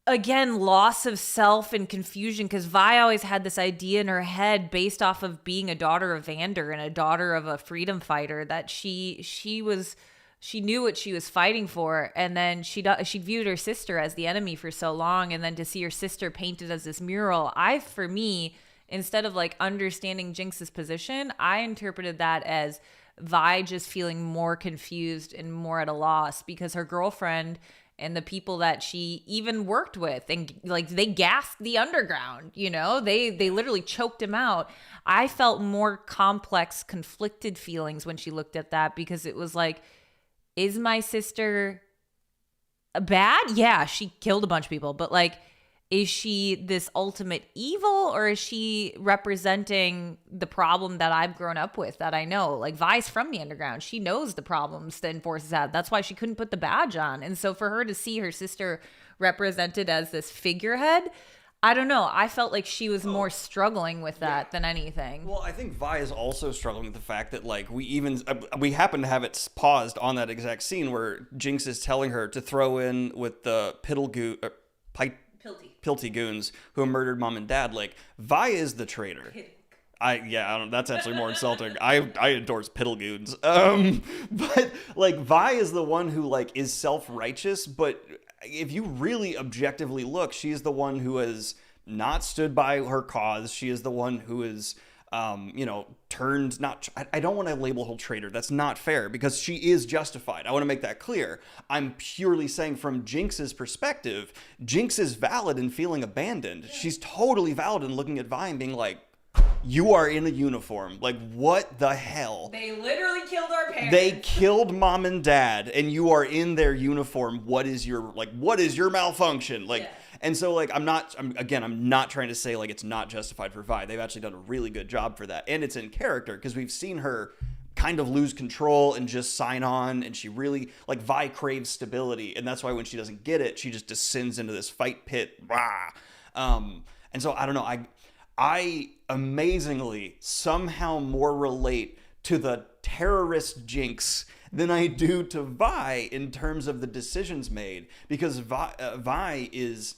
[SPEAKER 2] again, loss of self and confusion, because Vi always had this idea in her head based off of being a daughter of Vander and a daughter of a freedom fighter, that she knew what she was fighting for, and then she viewed her sister as the enemy for so long, and then to see her sister painted as this mural, for me, instead of like understanding Jinx's position, I interpreted that as Vi just feeling more confused and more at a loss, because her girlfriend and the people that she even worked with, and like, they gassed the underground, you know, they literally choked him out. I felt more complex, conflicted feelings when she looked at that, because it was like, is my sister bad? Yeah, she killed a bunch of people, but like, is she this ultimate evil, or is she representing the problem that I've grown up with, that I know? Like, Vi's from the underground. She knows the problems the Enforcers have. That's why she couldn't put the badge on. And so for her to see her sister represented as this figurehead, I don't know. I felt like she was more struggling with that than anything.
[SPEAKER 1] Well, I think Vi is also struggling with the fact that, like, we happen to have it paused on that exact scene where Jinx is telling her to throw in with the Pilty goons who murdered mom and dad. Like, Vi is the traitor. I don't, that's actually more insulting. I endorse piddle goons. But like, Vi is the one who like is self-righteous, but if you really objectively look, she's the one who has not stood by her cause. She is the one who is turned, not, I don't want to label her traitor. That's not fair, because she is justified. I want to make that clear. I'm purely saying from Jinx's perspective, Jinx is valid in feeling abandoned. She's totally valid in looking at Vi and being like, you are in a uniform. Like, what the hell?
[SPEAKER 2] They literally killed our parents.
[SPEAKER 1] They killed mom and dad, and you are in their uniform. What is your malfunction? Like, and so, like, I'm not trying to say, like, it's not justified for Vi. They've actually done a really good job for that. And it's in character, because we've seen her kind of lose control and just sign on, and she really, like, Vi craves stability, and that's why when she doesn't get it, she just descends into this fight pit. And so I don't know, I amazingly somehow more relate to the terrorist Jinx than I do to Vi in terms of the decisions made, because Vi is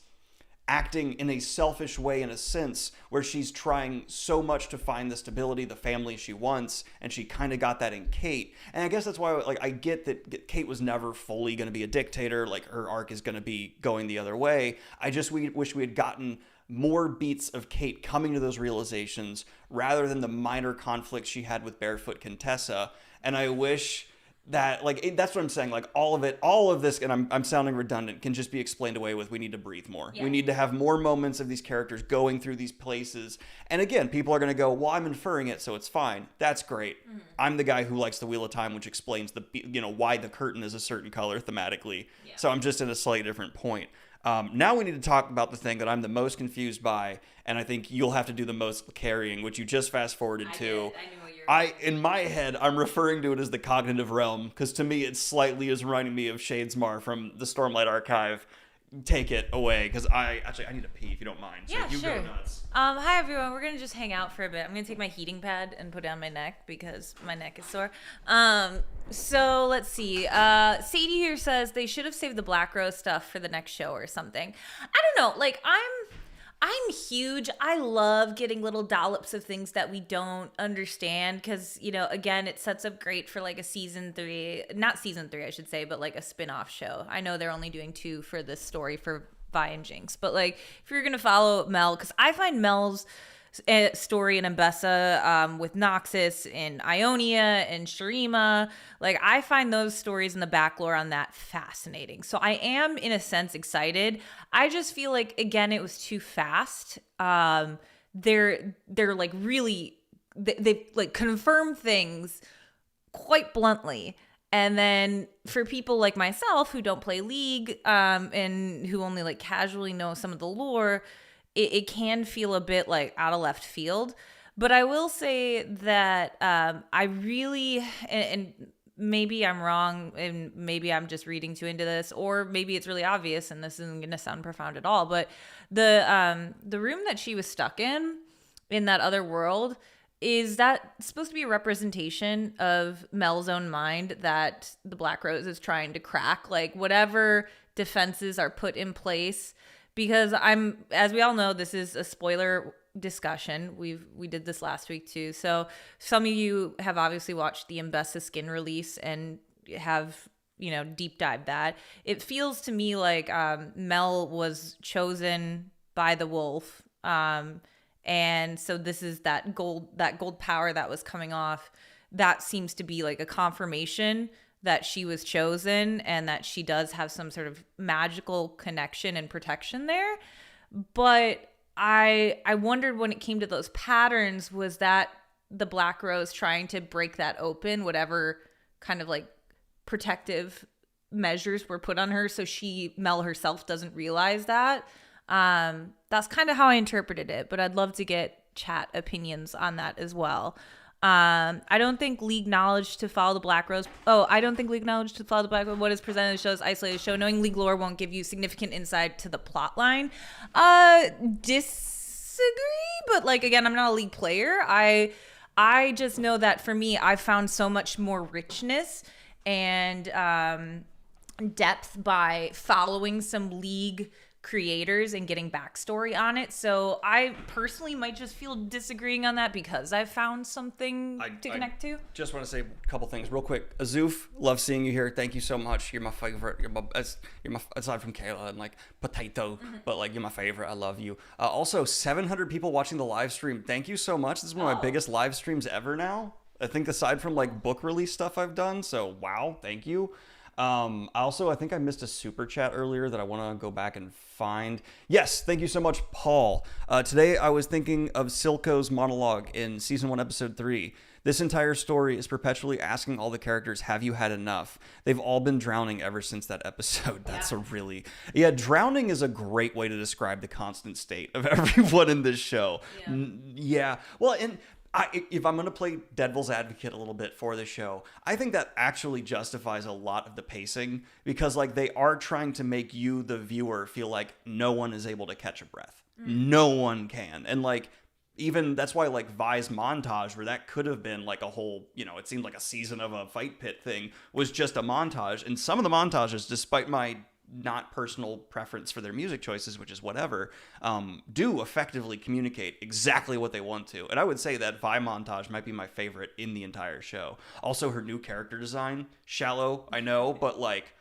[SPEAKER 1] acting in a selfish way, in a sense, where she's trying so much to find the stability, the family she wants, and she kind of got that in Kate. And I guess that's why, like, I get that Kate was never fully going to be a dictator, like, her arc is going to be going the other way. I just wish we had gotten more beats of Kate coming to those realizations rather than the minor conflicts she had with Barefoot Contessa. And I wish that, like, that's what I'm saying, like, all of this, and I'm sounding redundant, can just be explained away with, we need to breathe more. Yeah. We need to have more moments of these characters going through these places. And again, people are going to go, well, I'm inferring it, so it's fine. That's great. Mm-hmm. I'm the guy who likes the Wheel of Time, which explains why the curtain is a certain color thematically. Yeah. So I'm just in a slightly different point. Now we need to talk about the thing that I'm the most confused by, and I think you'll have to do the most carrying, which you just fast forwarded to.
[SPEAKER 2] I knew what you were
[SPEAKER 1] in my head, I'm referring to it as the cognitive realm, because to me it slightly is reminding me of Shadesmar from the Stormlight Archive. Take it away, because I need to pee if you don't mind. So
[SPEAKER 2] yeah,
[SPEAKER 1] you
[SPEAKER 2] sure.
[SPEAKER 1] Go nuts.
[SPEAKER 2] Hi everyone. We're gonna just hang out for a bit. I'm gonna take my heating pad and put it on my neck because my neck is sore. So let's see. Sadie here says they should have saved the Black Rose stuff for the next show or something. I don't know. Like, I'm huge. I love getting little dollops of things that we don't understand because, again, it sets up great for like a not season 3, I should say, but like a spin-off show. I know they're only doing 2 for this story for Vi and Jinx, but like if you're going to follow Mel, because I find Mel's story in Ambessa with Noxus and Ionia and Shurima, like I find those stories in the back lore on that fascinating. So I am in a sense excited. I just feel like, again, it was too fast. They're like really they've like confirmed things quite bluntly. And then for people like myself who don't play League and who only like casually know some of the lore, it can feel a bit like out of left field. But I will say that I really, and maybe I'm wrong, and maybe I'm just reading too into this, or maybe it's really obvious and this isn't going to sound profound at all, but the room that she was stuck in that other world, is that supposed to be a representation of Mel's own mind that the Black Rose is trying to crack? Like, whatever defenses are put in place, because as we all know, this is a spoiler discussion. We did this last week too. So some of you have obviously watched the Ambessa skin release and have, deep dived that. It feels to me like Mel was chosen by the wolf. And so this is that gold power that was coming off. That seems to be like a confirmation that she was chosen and that she does have some sort of magical connection and protection there. But I wondered when it came to those patterns, was that the Black Rose trying to break that open, whatever kind of like protective measures were put on her, so Mel herself doesn't realize that. That's kind of how I interpreted it, but I'd love to get chat opinions on that as well. I don't think League knowledge to follow the Black Rose. I don't think League knowledge to follow the Black Rose. What is presented in the show is isolated show. Knowing League lore won't give you significant insight to the plot line. Disagree, but like, again, I'm not a League player. I just know that for me, I found so much more richness and depth by following some League creators and getting backstory on it. So I personally might just feel disagreeing on that because I found something to connect to.
[SPEAKER 1] Just want to say a couple things real quick. Azuf, love seeing you here. Thank you so much. You're my favorite. You're my aside from Kayla and like Potato, but like you're my favorite. I love you. Also, 700 people watching the live stream. Thank you so much. This is one of my biggest live streams ever now. I think aside from like book release stuff I've done. So wow, thank you. I think I missed a super chat earlier that I want to go back and find. Yes, thank you so much, Paul. Today I was thinking of Silco's monologue in season 1, episode 3. This entire story is perpetually asking all the characters, have you had enough? They've all been drowning ever since that episode. That's drowning is a great way to describe the constant state of everyone in this show. Yeah. Well, and If I'm going to play devil's advocate a little bit for the show, I think that actually justifies a lot of the pacing because like they are trying to make you, the viewer, feel like no one is able to catch a breath. No one can. And like, even that's why like Vi's montage, where that could have been like a whole, it seemed like a season of a fight pit thing, was just a montage. And some of the montages, despite my not personal preference for their music choices, which is whatever, do effectively communicate exactly what they want to. And I would say that Vi montage might be my favorite in the entire show. Also, her new character design, shallow, I know, but like,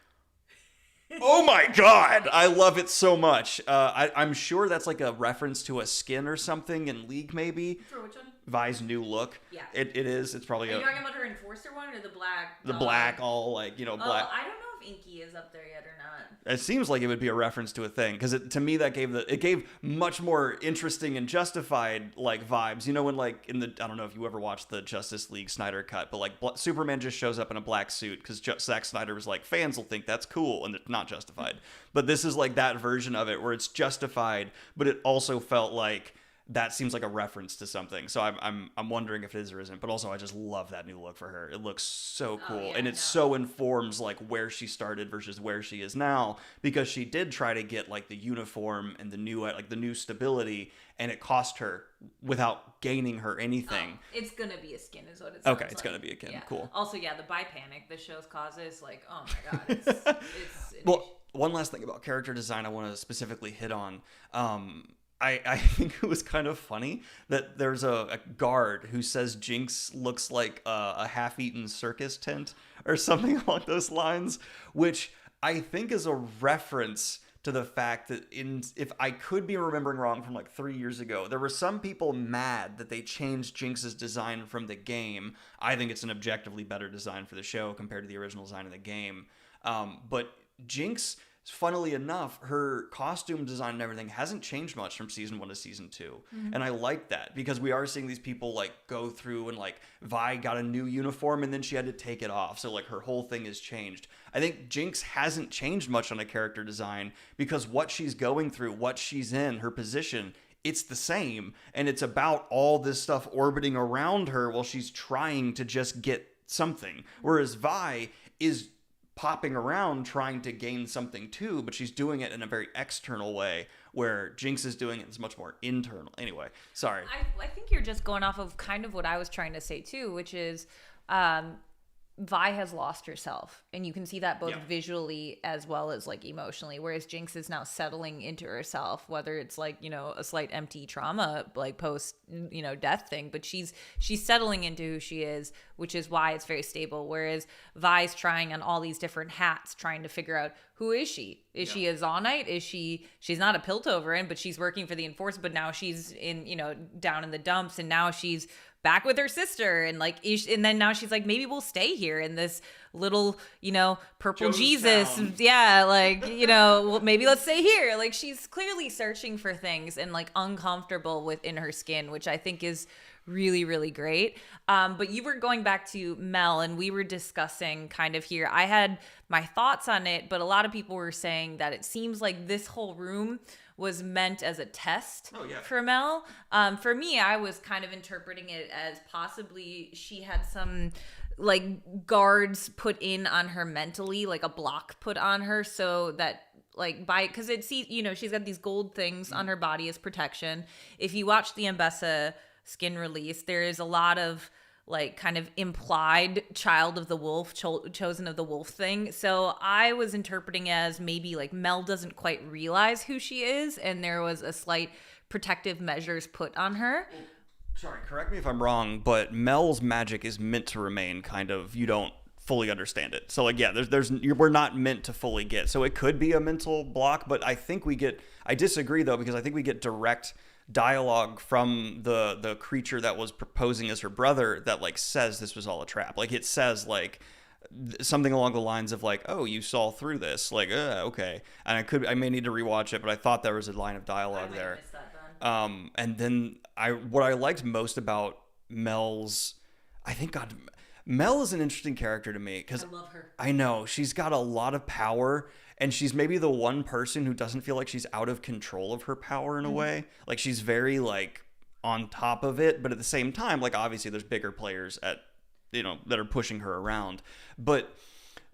[SPEAKER 1] oh my god, I love it so much. I'm sure that's like a reference to a skin or something in League, maybe.
[SPEAKER 2] For which one?
[SPEAKER 1] Vi's new look.
[SPEAKER 2] Yeah.
[SPEAKER 1] It is. It's probably
[SPEAKER 2] Are you talking about her Enforcer one or the black?
[SPEAKER 1] The black, all like, black.
[SPEAKER 2] I don't know if Inky is up there yet or not.
[SPEAKER 1] It seems like it would be a reference to a thing, because to me that gave much more interesting and justified like vibes. When like I don't know if you ever watched the Justice League Snyder cut, but like Superman just shows up in a black suit because Zack Snyder was like, fans will think that's cool, and it's not justified. But this is like that version of it where it's justified, but it also felt like that seems like a reference to something. So I'm wondering if it is or isn't. But also, I just love that new look for her. It looks so cool, and it so informs like where she started versus where she is now, because she did try to get like the uniform and the new stability, and it cost her without gaining her anything.
[SPEAKER 2] It's gonna be a skin, is what it sounds
[SPEAKER 1] Okay, it's gonna be a skin.
[SPEAKER 2] Yeah.
[SPEAKER 1] Cool.
[SPEAKER 2] Also, the bi panic the show's causes, like, oh my god, it's
[SPEAKER 1] well. One last thing about character design I want to specifically hit on. I think it was kind of funny that there's a guard who says Jinx looks like a half-eaten circus tent or something along those lines, which I think is a reference to the fact that if I could be remembering wrong from like 3 years ago, there were some people mad that they changed Jinx's design from the game. I think it's an objectively better design for the show compared to the original design of the game. But Jinx, funnily enough, her costume design and everything hasn't changed much from season 1 to season 2. Mm-hmm. And I like that because we are seeing these people like go through and like Vi got a new uniform and then she had to take it off. So like her whole thing has changed. I think Jinx hasn't changed much on a character design because what she's going through, what she's in, her position, it's the same. And it's about all this stuff orbiting around her while she's trying to just get something. Whereas Vi is popping around trying to gain something too, but she's doing it in a very external way, where Jinx is doing it as much more internal. Anyway, sorry.
[SPEAKER 2] I think you're just going off of kind of what I was trying to say too, which is Vi has lost herself, and you can see that both visually as well as like emotionally, whereas Jinx is now settling into herself, whether it's like, a slight empty trauma like post death thing, but she's settling into who she is, which is why it's very stable, whereas Vi's trying on all these different hats, trying to figure out who is she. Is she a Zaunite? She's not a Piltoverin, but she's working for the Enforcer, but now she's in down in the dumps, and now she's back with her sister, and like and then now she's like, maybe we'll stay here in this little purple
[SPEAKER 1] Jonestown.
[SPEAKER 2] Jesus, well, maybe let's stay here. Like, she's clearly searching for things and like uncomfortable within her skin, which I think is really, really great. But you were going back to Mel, and we were discussing kind of here, I had my thoughts on it, but a lot of people were saying that it seems like this whole room was meant as a test for Mel. For me, I was kind of interpreting it as possibly she had some like guards put in on her mentally, like a block put on her, so that like because it's she's got these gold things on her body as protection. If you watch the Ambessa skin release, there is a lot of like kind of implied child of the wolf, chosen of the wolf thing. So I was interpreting as maybe like Mel doesn't quite realize who she is, and there was a slight protective measures put on her.
[SPEAKER 1] Sorry, correct me if I'm wrong, but Mel's magic is meant to remain kind of, you don't fully understand it. So like, we're not meant to fully get. So it could be a mental block, but I think I disagree though, because I think we get direct dialogue from the creature that was proposing as her brother that like says this was all a trap. Like, it says like something along the lines of like, oh, you saw through this, like, okay. And I may need to rewatch it, but I thought there was a line of dialogue there. And then what I liked most about Mel's, Mel is an interesting character to me because
[SPEAKER 2] I love her.
[SPEAKER 1] I know she's got a lot of power, and she's maybe the one person who doesn't feel like she's out of control of her power in a way. Like, she's very like, on top of it, but at the same time, like obviously there's bigger players at that are pushing her around, but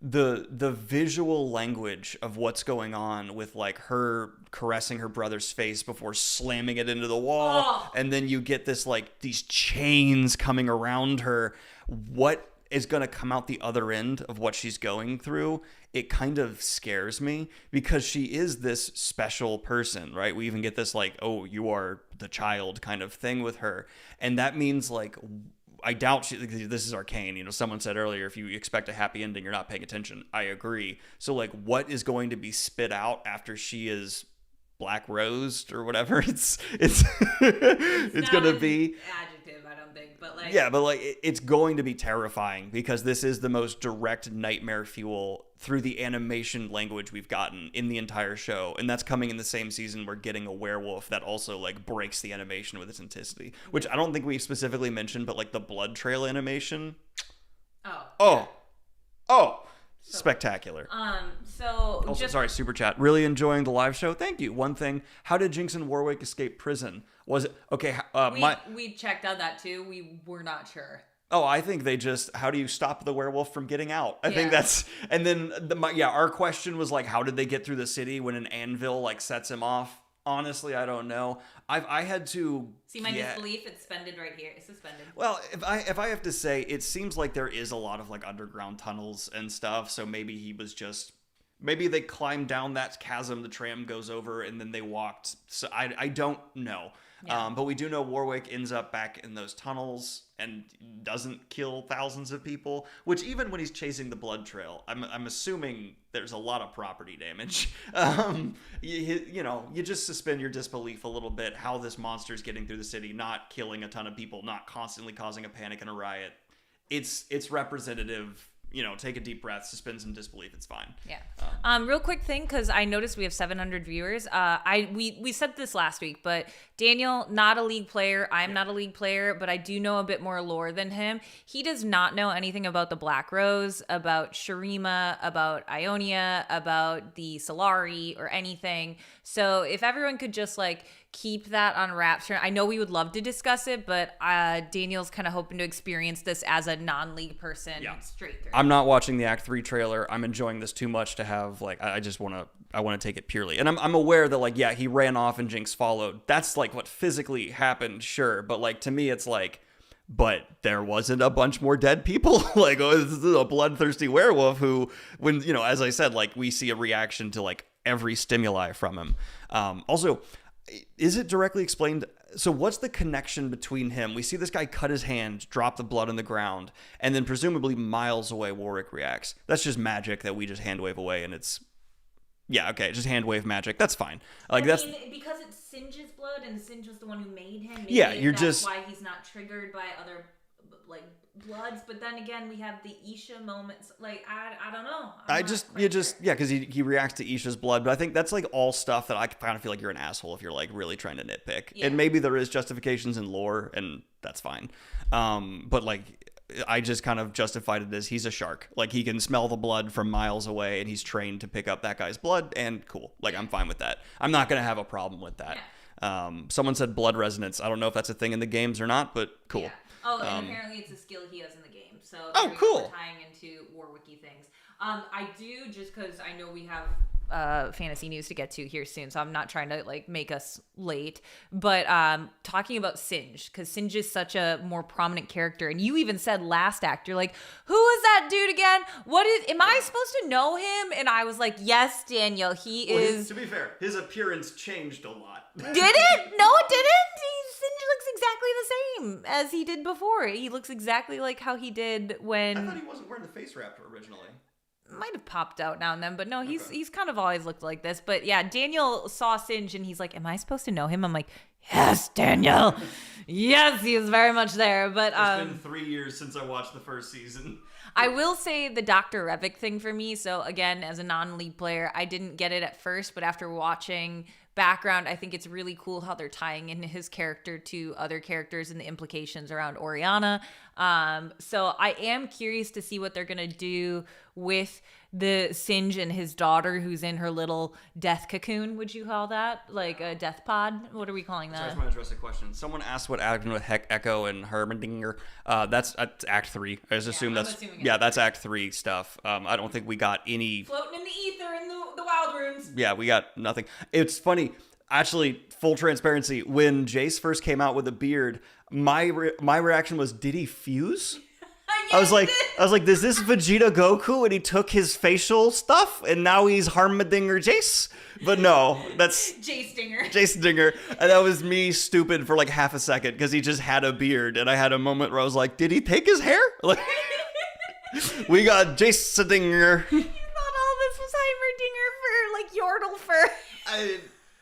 [SPEAKER 1] the visual language of what's going on with like her caressing her brother's face before slamming it into the wall, and then you get this like these chains coming around her, what is going to come out the other end of what she's going through, it kind of scares me, because she is this special person, right? We even get this like, oh, you are the child kind of thing with her, and that means like, I doubt this is Arcane. Someone said earlier, if you expect a happy ending, you're not paying attention. I agree. So like, what is going to be spit out after she is black rosed or whatever it's gonna be
[SPEAKER 2] adjective, I don't think, but like,
[SPEAKER 1] yeah, but like it's going to be terrifying, because this is the most direct nightmare fuel through the animation language we've gotten in the entire show, and that's coming in the same season we're getting a werewolf that also like breaks the animation with its intensity, which I don't think we specifically mentioned, but like the blood trail animation, spectacular.
[SPEAKER 2] So
[SPEAKER 1] also, sorry, super chat. Really enjoying the live show. Thank you. One thing: how did Jinx and Warwick escape prison? Was it okay?
[SPEAKER 2] We checked out that too. We were not sure.
[SPEAKER 1] Oh, I think they just, how do you stop the werewolf from getting out? I think that's, and then our question was like, how did they get through the city when an anvil like sets him off? Honestly, I don't know. I had to
[SPEAKER 2] see my disbelief. It's suspended right here. It's suspended.
[SPEAKER 1] Well, if I have to say, it seems like there is a lot of like underground tunnels and stuff. So maybe maybe they climbed down that chasm the tram goes over, and then they walked. So I don't know. Yeah. But we do know Warwick ends up back in those tunnels and doesn't kill thousands of people, which even when he's chasing the blood trail, I'm assuming there's a lot of property damage. You just suspend your disbelief a little bit, how this monster's getting through the city, not killing a ton of people, not constantly causing a panic and a riot. It's representative. Take a deep breath, suspend some disbelief. It's fine.
[SPEAKER 2] Yeah. Real quick thing, because I noticed we have 700 viewers. We said this last week, but Daniel, not a League player. I'm not a League player, but I do know a bit more lore than him. He does not know anything about the Black Rose, about Shurima, about Ionia, about the Solari, or anything. So if everyone could just like keep that on wraps. I know we would love to discuss it, but Daniel's kind of hoping to experience this as a non-League person straight through.
[SPEAKER 1] I'm not watching the Act 3 trailer. I'm enjoying this too much to have like, I want to take it purely. And I'm aware that like, yeah, he ran off and Jinx followed. That's like what physically happened, sure. But like, to me, it's like, but there wasn't a bunch more dead people. Like, oh, this is a bloodthirsty werewolf who, when, as I said, like we see a reaction to like every stimuli from him. Also, is it directly explained? So what's the connection between him? We see this guy cut his hand, drop the blood on the ground, and then presumably miles away Warwick reacts. That's just magic that we just hand wave away, and it's just hand wave magic. That's fine. Like because
[SPEAKER 2] it's Singe's blood, and Singe was the one who made him.
[SPEAKER 1] That's
[SPEAKER 2] why he's not triggered by other like bloods. But then again, we have the Isha moments. Like I don't know. Because
[SPEAKER 1] he reacts to Isha's blood. But I think that's like all stuff that I kind of feel like you're an asshole if you're like really trying to nitpick. Yeah. And maybe there is justifications in lore, and that's fine. But like, I just kind of justified it as he's a shark. Like, he can smell the blood from miles away, and he's trained to pick up that guy's blood, and cool. Like, I'm fine with that. I'm not going to have a problem with that. Yeah. Someone said blood resonance. I don't know if that's a thing in the games or not, but cool.
[SPEAKER 2] Yeah. Oh, and apparently it's a skill he has in the game. So
[SPEAKER 1] cool.
[SPEAKER 2] We're tying into Warwicky things. I do, just because I know we have fantasy news to get to here soon, so I'm not trying to like make us late, but talking about Singe, because Singe is such a more prominent character, and you even said last act, you're like, who is that dude again? Am I supposed to know him? And I was like, yes, Daniel, he is.
[SPEAKER 1] To be fair, his appearance changed a lot.
[SPEAKER 2] Did it? No, it didn't. Singe looks exactly the same as he did before. He looks exactly like how he did when.
[SPEAKER 1] I thought he wasn't wearing the face wrap originally.
[SPEAKER 2] Might have popped out now and then, but no, he's kind of always looked like this. But yeah, Daniel saw Singe and he's like, am I supposed to know him? I'm like, yes, Daniel. Yes, he is very much there. But
[SPEAKER 1] it's been 3 years since I watched the first season.
[SPEAKER 2] I will say the Dr. Revic thing for me. So again, as a non-league player, I didn't get it at first, but after watching background. I think it's really cool how they're tying in his character to other characters and the implications around Oriana. So I am curious to see what they're going to do with the Singe and his daughter, who's in her little death cocoon. Would you call that like a death pod? What are we calling that?
[SPEAKER 1] So I just want to address a question. Someone asked what happened with Echo and Hermandinger. That's Act 3. I just assume that's Act 3 stuff. I don't think we got any
[SPEAKER 2] floating in the ether in the wild rooms.
[SPEAKER 1] Yeah, we got nothing. It's funny. Actually, full transparency, when Jayce first came out with a beard, my reaction was, did he fuse? I was like, is this Vegeta Goku and he took his facial stuff and now he's Harmadinger Jayce? But no, that's Jayce Dinger. And that was me stupid for like half a second because he just had a beard, and I had a moment where I was like, did he take his hair? Like, we got Jayce Dinger.
[SPEAKER 2] You thought all this was Heimerdinger fur, like Yordle fur.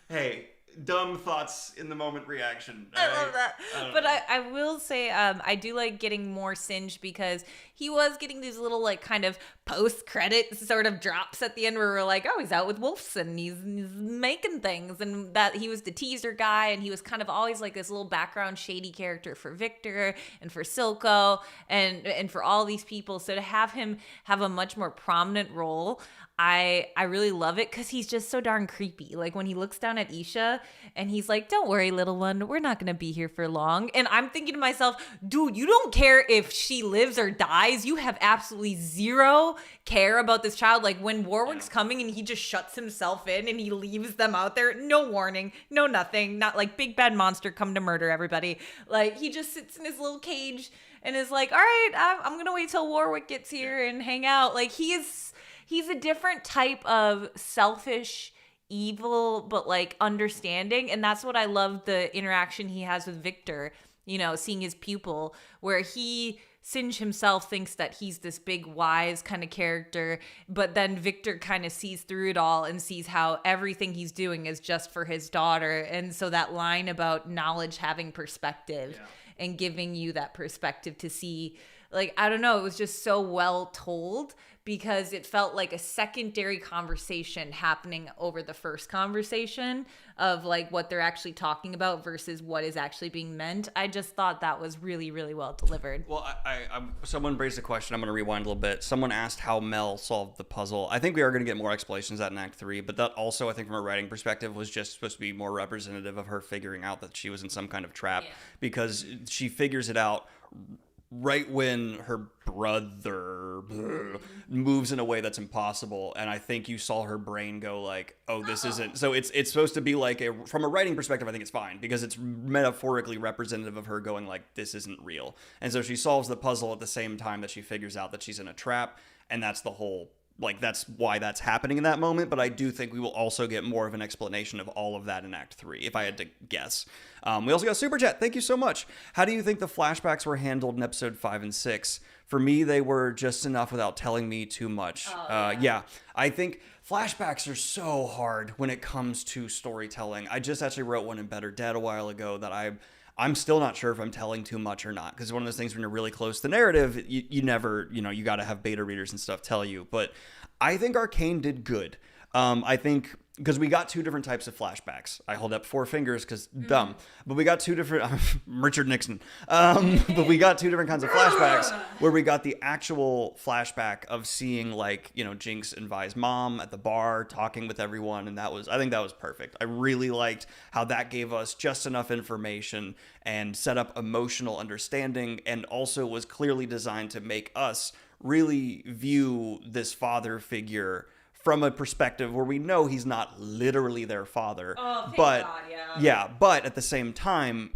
[SPEAKER 1] Hey, dumb thoughts in the moment reaction.
[SPEAKER 2] I love that. But I will say I do like getting more Singe because he was getting these little like kind of post-credit sort of drops at the end where we're like, oh, he's out with Wolfson and he's making things, and that he was the teaser guy, and he was kind of always like this little background shady character for Victor and for Silco and for all these people. So to have him have a much more prominent role, I really love it because he's just so darn creepy. Like when he looks down at Isha and he's like, don't worry, little one, we're not going to be here for long. And I'm thinking to myself, dude, you don't care if she lives or dies. You have absolutely zero care about this child. Like when Warwick's coming and he just shuts himself in and he leaves them out there, no warning, no nothing, not like big bad monster come to murder everybody. Like he just sits in his little cage and is like, all right, I'm going to wait till Warwick gets here and hang out. Like he's a different type of selfish evil, but like understanding. And that's what I love, the interaction he has with Victor, you know, seeing his pupil, where Singe himself thinks that he's this big wise kind of character, but then Victor kind of sees through it all and sees how everything he's doing is just for his daughter. And so that line about knowledge having perspective and giving you that perspective to see, like, I don't know, it was just so well told because it felt like a secondary conversation happening over the first conversation of like what they're actually talking about versus what is actually being meant. I just thought that was really, really well delivered.
[SPEAKER 1] Well, someone raised a question. I'm going to rewind a little bit. Someone asked how Mel solved the puzzle. I think we are going to get more explanations of that in Act 3, but that also, I think from a writing perspective, was just supposed to be more representative of her figuring out that she was in some kind of trap because she figures it out right when her brother moves in a way that's impossible, and I think you saw her brain go like, oh, this isn't. So it's supposed to be like from a writing perspective, I think it's fine because it's metaphorically representative of her going like, this isn't real. And so she solves the puzzle at the same time that she figures out that she's in a trap, and that's the whole, like, that's why that's happening in that moment. But I do think we will also get more of an explanation of all of that in Act 3, if I had to guess. We also got Super Chat. Thank you so much. How do you think the flashbacks were handled in episode 5 and 6? For me, they were just enough without telling me too much. I think flashbacks are so hard when it comes to storytelling. I just actually wrote one in Better Dead a while ago that I'm still not sure if I'm telling too much or not, because it's one of those things when you're really close to the narrative, you never, you got to have beta readers and stuff tell you. But I think Arcane did good. I think because we got two different types of flashbacks. I hold up 4 fingers because dumb, but we got two different Richard Nixon. But we got two different kinds of flashbacks where we got the actual flashback of seeing like, Jinx and Vi's mom at the bar talking with everyone. And I think that was perfect. I really liked how that gave us just enough information and set up emotional understanding, and also was clearly designed to make us really view this father figure from a perspective where we know he's not literally their father.
[SPEAKER 2] Oh, thank
[SPEAKER 1] but
[SPEAKER 2] God,
[SPEAKER 1] yeah, but at the same time,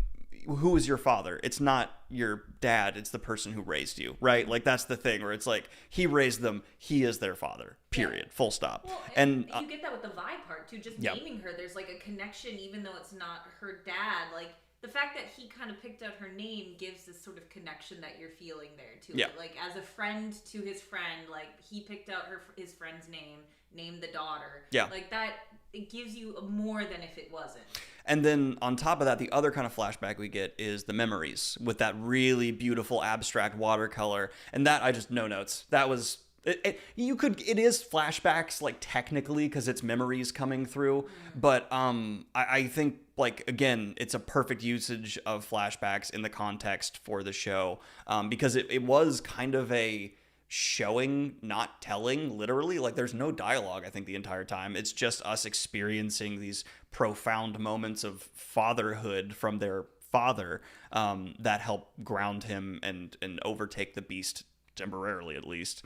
[SPEAKER 1] who is your father? It's not your dad, it's the person who raised you, right? Like that's the thing where it's like he raised them, he is their father. Period. Full stop.
[SPEAKER 2] Well, and you get that with the Vi part too, just naming her, there's like a connection even though it's not her dad. Like the fact that he kind of picked out her name gives this sort of connection that you're feeling there too.
[SPEAKER 1] Yeah.
[SPEAKER 2] Like as a friend to his friend, like he picked out his friend's name, named the daughter.
[SPEAKER 1] Yeah.
[SPEAKER 2] Like that, it gives you more than if it wasn't.
[SPEAKER 1] And then on top of that, the other kind of flashback we get is the memories with that really beautiful abstract watercolor. And that, I just, no notes. That was It is flashbacks, like, technically, because it's memories coming through, but I think, like, again, it's a perfect usage of flashbacks in the context for the show, because it was kind of a showing, not telling, literally. Like, there's no dialogue, I think, the entire time. It's just us experiencing these profound moments of fatherhood from their father, that help ground him and overtake the beast temporarily, at least.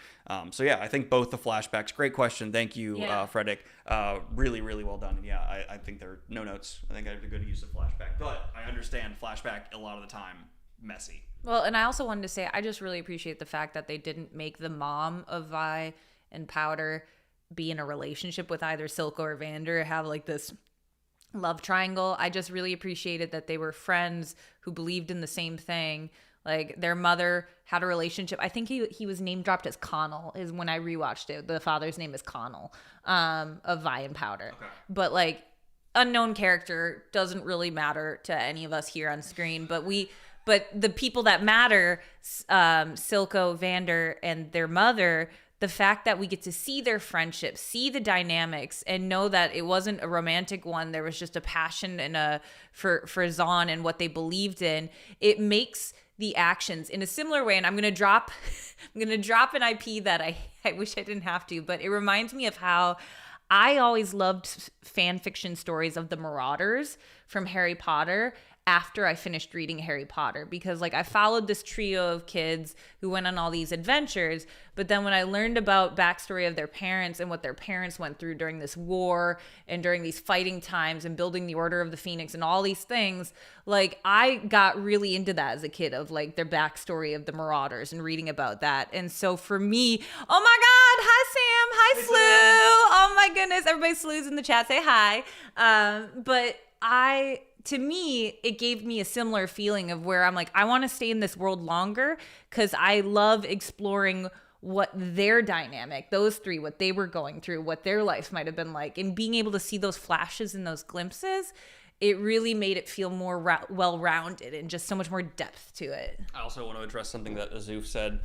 [SPEAKER 1] So yeah, I think both the flashbacks. Great question. Thank you, Frederick. Really, really well done. And yeah, I think there are no notes. I think I have a good use of flashback, but I understand flashback a lot of the time messy.
[SPEAKER 2] Well, and I also wanted to say I just really appreciate the fact that they didn't make the mom of Vi and Powder be in a relationship with either Silco or Vander, have like this love triangle. I just really appreciated that they were friends who believed in the same thing. Like, their mother had a relationship. I think he was name dropped as Connell, is when I rewatched it. The father's name is Connell, of Vi and Powder. Okay. But, like, unknown character, doesn't really matter to any of us here on screen. But the people that matter, Silco, Vander, and their mother, the fact that we get to see their friendship, see the dynamics, and know that it wasn't a romantic one. There was just a passion and for Zaun and what they believed in. It makes the actions in a similar way. And I'm going to drop an IP that I wish I didn't have to, but it reminds me of how I always loved fan fiction stories of the Marauders from Harry Potter after I finished reading Harry Potter, because like I followed this trio of kids who went on all these adventures, but then when I learned about backstory of their parents and what their parents went through during this war and during these fighting times and building the Order of the Phoenix and all these things, like I got really into that as a kid, of like their backstory of the Marauders and reading about that. And so for me, oh my God, hi Sam, hi Slew, oh my goodness, everybody Slew's in the chat, say hi. To me, it gave me a similar feeling of where I'm like, I want to stay in this world longer because I love exploring what their dynamic, those three, what they were going through, what their life might have been like. And being able to see those flashes and those glimpses, it really made it feel more well-rounded and just so much more depth to it.
[SPEAKER 1] I also want to address something that Azuf said.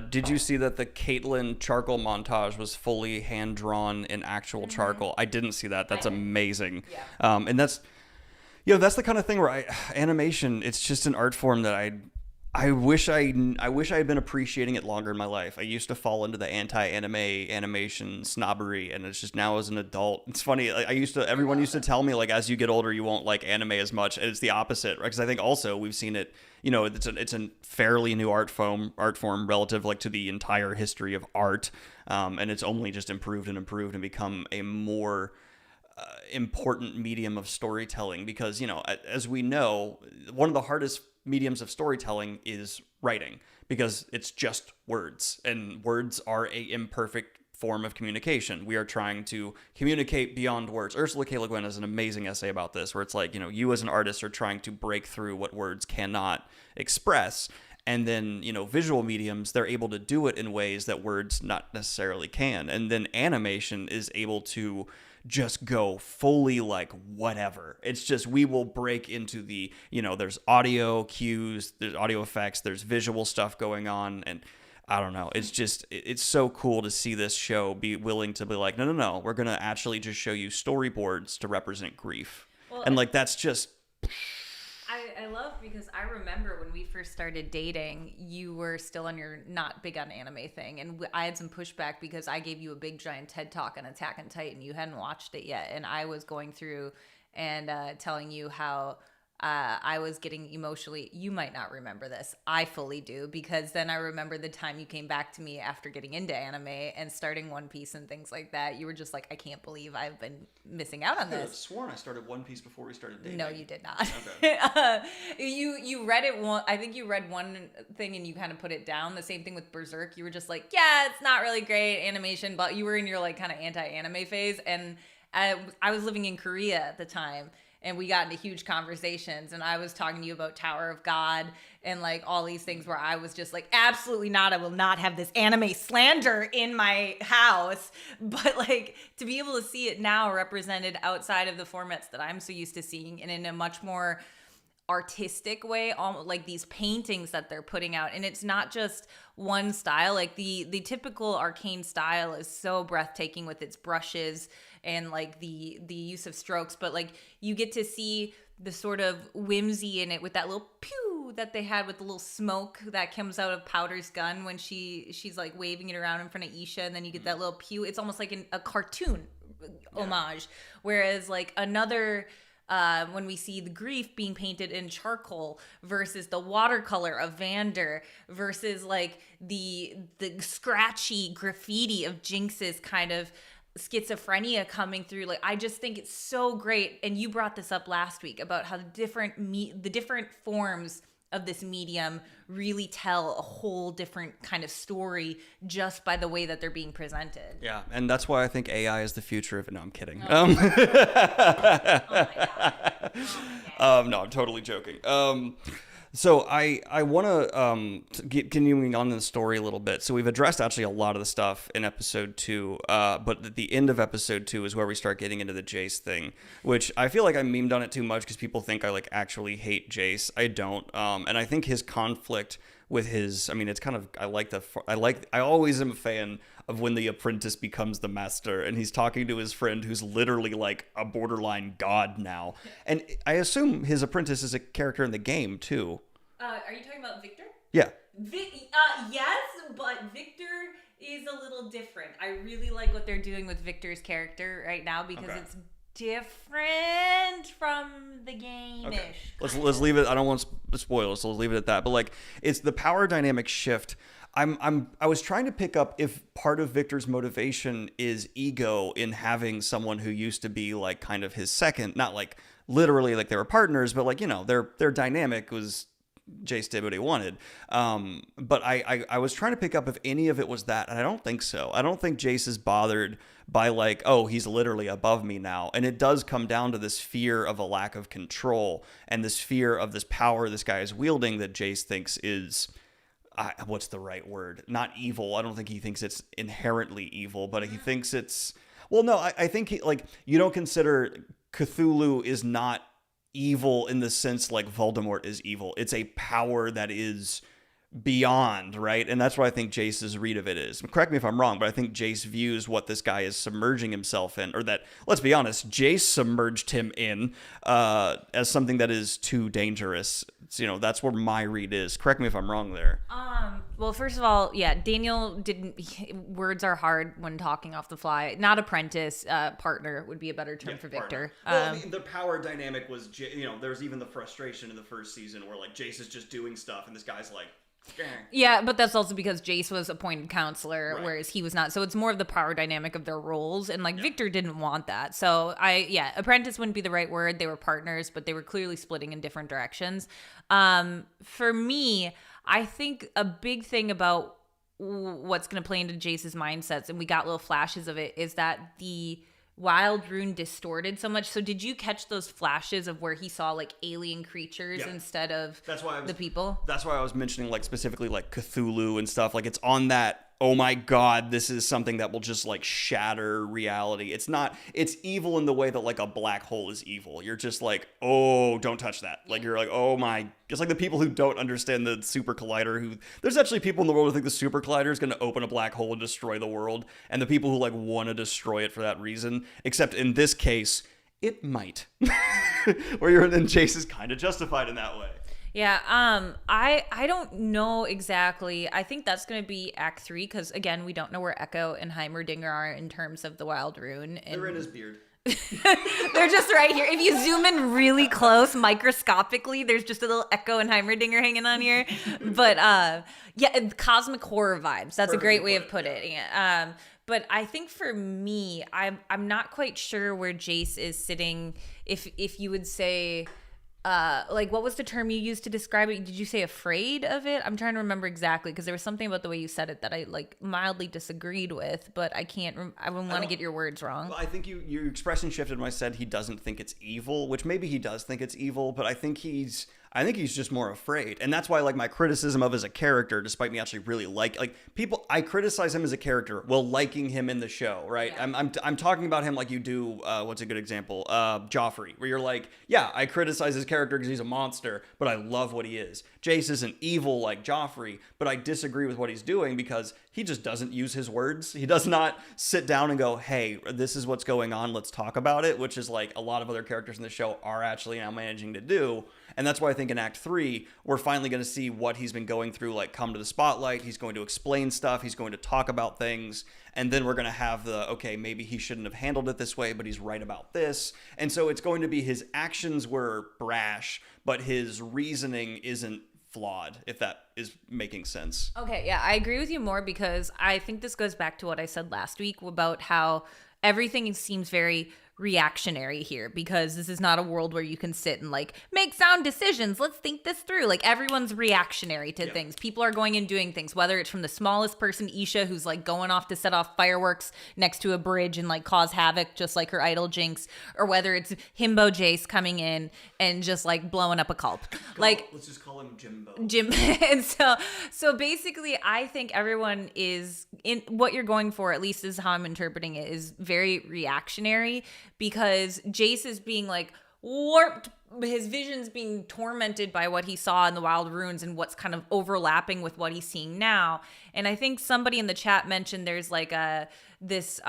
[SPEAKER 1] Did you see that the Caitlyn charcoal montage was fully hand-drawn in actual charcoal? I didn't see that. That's amazing. Yeah. And that's... that's the kind of thing where animation, it's just an art form that I wish I had been appreciating it longer in my life. I used to fall into the anti-anime animation snobbery, and it's just now as an adult. It's funny. Like, everyone used to tell me, like, as you get older, you won't like anime as much, and it's the opposite, right? Because I think also we've seen it. It's a fairly new art form relative like to the entire history of art, and it's only just improved and become a more important medium of storytelling, because as we know, one of the hardest mediums of storytelling is writing, because it's just words, and words are a imperfect form of communication. We are trying to communicate beyond words. Ursula K. Le Guin has an amazing essay about this, where it's like, you as an artist are trying to break through what words cannot express. And then, visual mediums, they're able to do it in ways that words not necessarily can. And then animation is able to just go fully like whatever. It's just, we will break into the, there's audio cues, there's audio effects, there's visual stuff going on. And I don't know. It's just, it's so cool to see this show be willing to be like, no, we're going to actually just show you storyboards to represent grief. Well, and like, that's just...
[SPEAKER 2] I love, because I remember when we first started dating, you were still on your not big on anime thing. And I had some pushback because I gave you a big giant TED talk on Attack on Titan. You hadn't watched it yet. And I was going through and telling you how I was getting emotionally. You might not remember this. I fully do, because then I remember the time you came back to me after getting into anime and starting One Piece and things like that. You were just like, I can't believe I've been missing out on this. I could have
[SPEAKER 1] sworn I started One Piece before we started dating.
[SPEAKER 2] No, you did not. Okay. You read it one. I think you read one thing and you kind of put it down. The same thing with Berserk. You were just like, yeah, it's not really great animation, but you were in your like kind of anti-anime phase. And I was living in Korea at the time. And we got into huge conversations, and I was talking to you about Tower of God and like all these things where I was just like, absolutely not. I will not have this anime slander in my house. But like, to be able to see it now represented outside of the formats that I'm so used to seeing, and in a much more artistic way, like these paintings that they're putting out, and it's not just one style. Like the typical Arcane style is so breathtaking with its brushes and like the use of strokes, but like you get to see the sort of whimsy in it with that little pew that they had with the little smoke that comes out of Powder's gun when she's like waving it around in front of Isha, and then you get that little pew. It's almost like a cartoon homage, whereas like another when we see the grief being painted in charcoal versus the watercolor of Vander versus like the scratchy graffiti of Jinx's kind of schizophrenia coming through. Like, I just think it's so great. And you brought this up last week about how the different forms of this medium really tell a whole different kind of story just by the way that they're being presented.
[SPEAKER 1] Yeah, and that's why I think AI is the future of it. No, I'm kidding.
[SPEAKER 2] Oh. Oh my God.
[SPEAKER 1] No, I'm totally joking. So I want to continuing on the story a little bit. So we've addressed actually a lot of the stuff in episode 2, but at the end of episode 2 is where we start getting into the Jayce thing, which I feel like I memed on it too much because people think I like actually hate Jayce. I don't, and I think his conflict with his, I mean, it's kind of, I always am a fan of when the apprentice becomes the master and he's talking to his friend who's literally like a borderline god now. And I assume his apprentice is a character in the game too.
[SPEAKER 2] Are you talking about Victor?
[SPEAKER 1] Yeah.
[SPEAKER 2] Yes, but Victor is a little different. I really like what they're doing with Victor's character right now because it's different from the game-ish.
[SPEAKER 1] Okay. Let's leave it. I don't want to spoil it, so let's leave it at that. But like, it's the power dynamic shift. I was trying to pick up if part of Victor's motivation is ego in having someone who used to be like kind of his second, not like literally like they were partners, but like, you know, their dynamic was Jayce did what he wanted. But I was trying to pick up if any of it was that, and I don't think so. I don't think Jayce is bothered by like, oh, he's literally above me now. And it does come down to this fear of a lack of control and this fear of this power this guy is wielding that Jayce thinks is, what's the right word? Not evil. I don't think he thinks it's inherently evil, but he thinks it's, well, no, I think you don't consider Cthulhu is not evil in the sense like Voldemort is evil. It's a power that is beyond, right? And that's what I think Jayce's read of it is. Correct me if I'm wrong, but I think Jayce views what this guy is submerging himself in, or that, let's be honest, Jayce submerged him in as something that is too dangerous. So, you know, that's where my read is. Correct me if I'm wrong there.
[SPEAKER 2] Well, first of all, yeah, Daniel words are hard when talking off the fly. Not apprentice, partner would be a better term for Victor.
[SPEAKER 1] Well, I mean, the power dynamic was, you know, there's even the frustration in the first season where like Jayce is just doing stuff and this guy's like,
[SPEAKER 2] yeah, but that's also because Jayce was appointed counselor, whereas he was not. So it's more of the power dynamic of their roles. And like Victor didn't want that. So apprentice wouldn't be the right word. They were partners, but they were clearly splitting in different directions. For me, I think a big thing about what's going to play into Jayce's mindsets, and we got little flashes of it, is that the Wild Rune distorted so much. So did you catch those flashes of where he saw like alien creatures instead of the people? That's
[SPEAKER 1] why I was mentioning like specifically like Cthulhu and stuff. Like it's on that, oh my God, this is something that will just like shatter reality. It's evil in the way that like a black hole is evil. You're just like, oh, don't touch that. Like you're like, oh my, just like the people who don't understand the super collider, there's actually people in the world who think the super collider is going to open a black hole and destroy the world. And the people who like want to destroy it for that reason, except in this case, it might. Where you're in Jayce is kind of justified in that way.
[SPEAKER 2] Yeah, I don't know exactly. I think that's going to be Act 3 because, again, we don't know where Echo and Heimerdinger are in terms of the Wild Rune. And
[SPEAKER 1] they're in his beard.
[SPEAKER 2] They're just right here. If you zoom in really close, microscopically, there's just a little Echo and Heimerdinger hanging on here. But, yeah, cosmic horror vibes. That's a great way of putting it. Yeah. But I think for me, I'm not quite sure where Jayce is sitting. If you would say... like what was the term you used to describe it? Did you say afraid of it? I'm trying to remember exactly because there was something about the way you said it that I like mildly disagreed with, but I can't. I wouldn't want to get your words wrong.
[SPEAKER 1] Well, I think your expression shifted when I said he doesn't think it's evil, which maybe he does think it's evil, but I think I think he's just more afraid. And that's why, like, my criticism of as a character, despite me actually really like people, I criticize him as a character while liking him in the show, right? Yeah. I'm talking about him like you do, what's a good example? Joffrey, where you're like, yeah, I criticize his character because he's a monster, but I love what he is. Jace isn't evil like Joffrey, but I disagree with what he's doing because he just doesn't use his words. He does not sit down and go, hey, this is what's going on, let's talk about it, which is like a lot of other characters in the show are actually now managing to do. And that's why I think in Act 3, we're finally going to see what he's been going through, like, come to the spotlight. He's going to explain stuff. He's going to talk about things. And then we're going to have the, okay, maybe he shouldn't have handled it this way, but he's right about this. And so it's going to be his actions were brash, but his reasoning isn't flawed, if that is making sense.
[SPEAKER 2] Okay, yeah, I agree with you more because I think this goes back to what I said last week about how everything seems very reactionary here, because this is not a world where you can sit and like make sound decisions. Let's think this through. Like, everyone's reactionary to things. People are going and doing things, whether it's from the smallest person, Isha, who's like going off to set off fireworks next to a bridge and like cause havoc just like her idol Jinx, or whether it's Himbo Jayce coming in and just like blowing up a cult.
[SPEAKER 1] Let's just call him Jimbo.
[SPEAKER 2] And so basically I think everyone is in what you're going for, at least is how I'm interpreting it, is very reactionary, because Jayce is being like warped, his vision's being tormented by what he saw in the Wild Runes and what's kind of overlapping with what he's seeing now. And I think somebody in the chat mentioned there's like this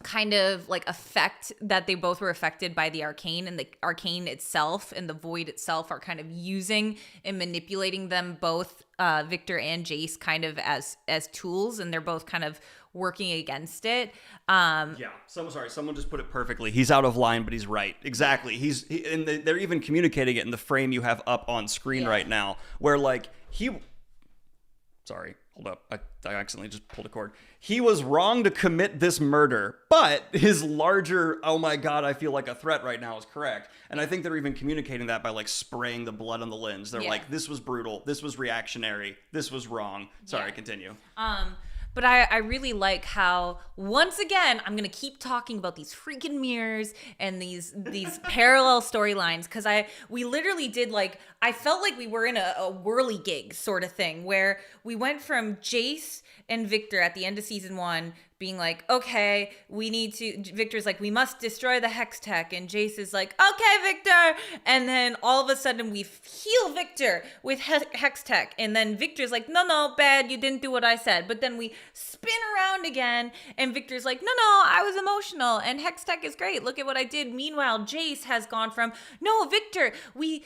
[SPEAKER 2] kind of like effect that they both were affected by the Arcane, and the Arcane itself and the Void itself are kind of using and manipulating them both, Victor and Jayce, kind of as tools, and they're both kind of working against it.
[SPEAKER 1] Someone just put it perfectly. He's out of line, but he's right. Exactly. And they're even communicating it in the frame you have up on screen right now, where like sorry, hold up. I accidentally just pulled a cord. He was wrong to commit this murder, but his larger, oh my God, I feel like a threat right now, is correct. And I think they're even communicating that by like spraying the blood on the lens. They're like, this was brutal. This was reactionary. This was wrong. Sorry, continue.
[SPEAKER 2] But I really like how, once again, I'm going to keep talking about these freaking mirrors and these parallel storylines, because we literally did, like, I felt like we were in a whirly gig sort of thing, where we went from Jayce and Victor at the end of season 1 being like, okay, Victor's like, we must destroy the Hex Tech, and Jayce is like, okay, Victor, and then all of a sudden we heal Victor with Hex Tech, and then Victor's like, no, bad, you didn't do what I said, but then we spin around again, and Victor's like, no, I was emotional, and Hex Tech is great, look at what I did. Meanwhile, Jayce has gone from, no, Victor, the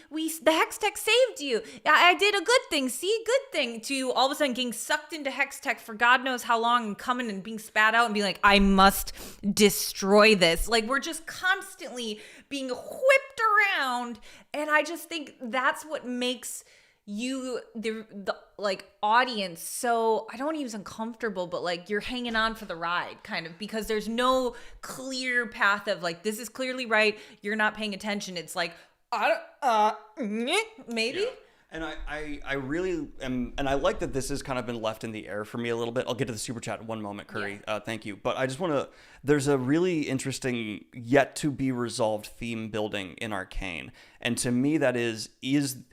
[SPEAKER 2] Hex Tech saved you, I did a good thing, to all of a sudden getting sucked into Hex Tech for God knows how long, and coming and being spat out and being like, I must destroy this. Like, we're just constantly being whipped around, and I just think that's what makes you, the like audience, so I don't want to use uncomfortable, but like you're hanging on for the ride, kind of, because there's no clear path of like, this is clearly right, you're not paying attention. It's like, maybe.
[SPEAKER 1] Yeah. And I really am, and I like that this has kind of been left in the air for me a little bit. I'll get to the super chat in one moment, Curry. Yeah. Thank you. But I just want to, there's a really interesting, yet to be resolved theme building in Arcane. And to me, that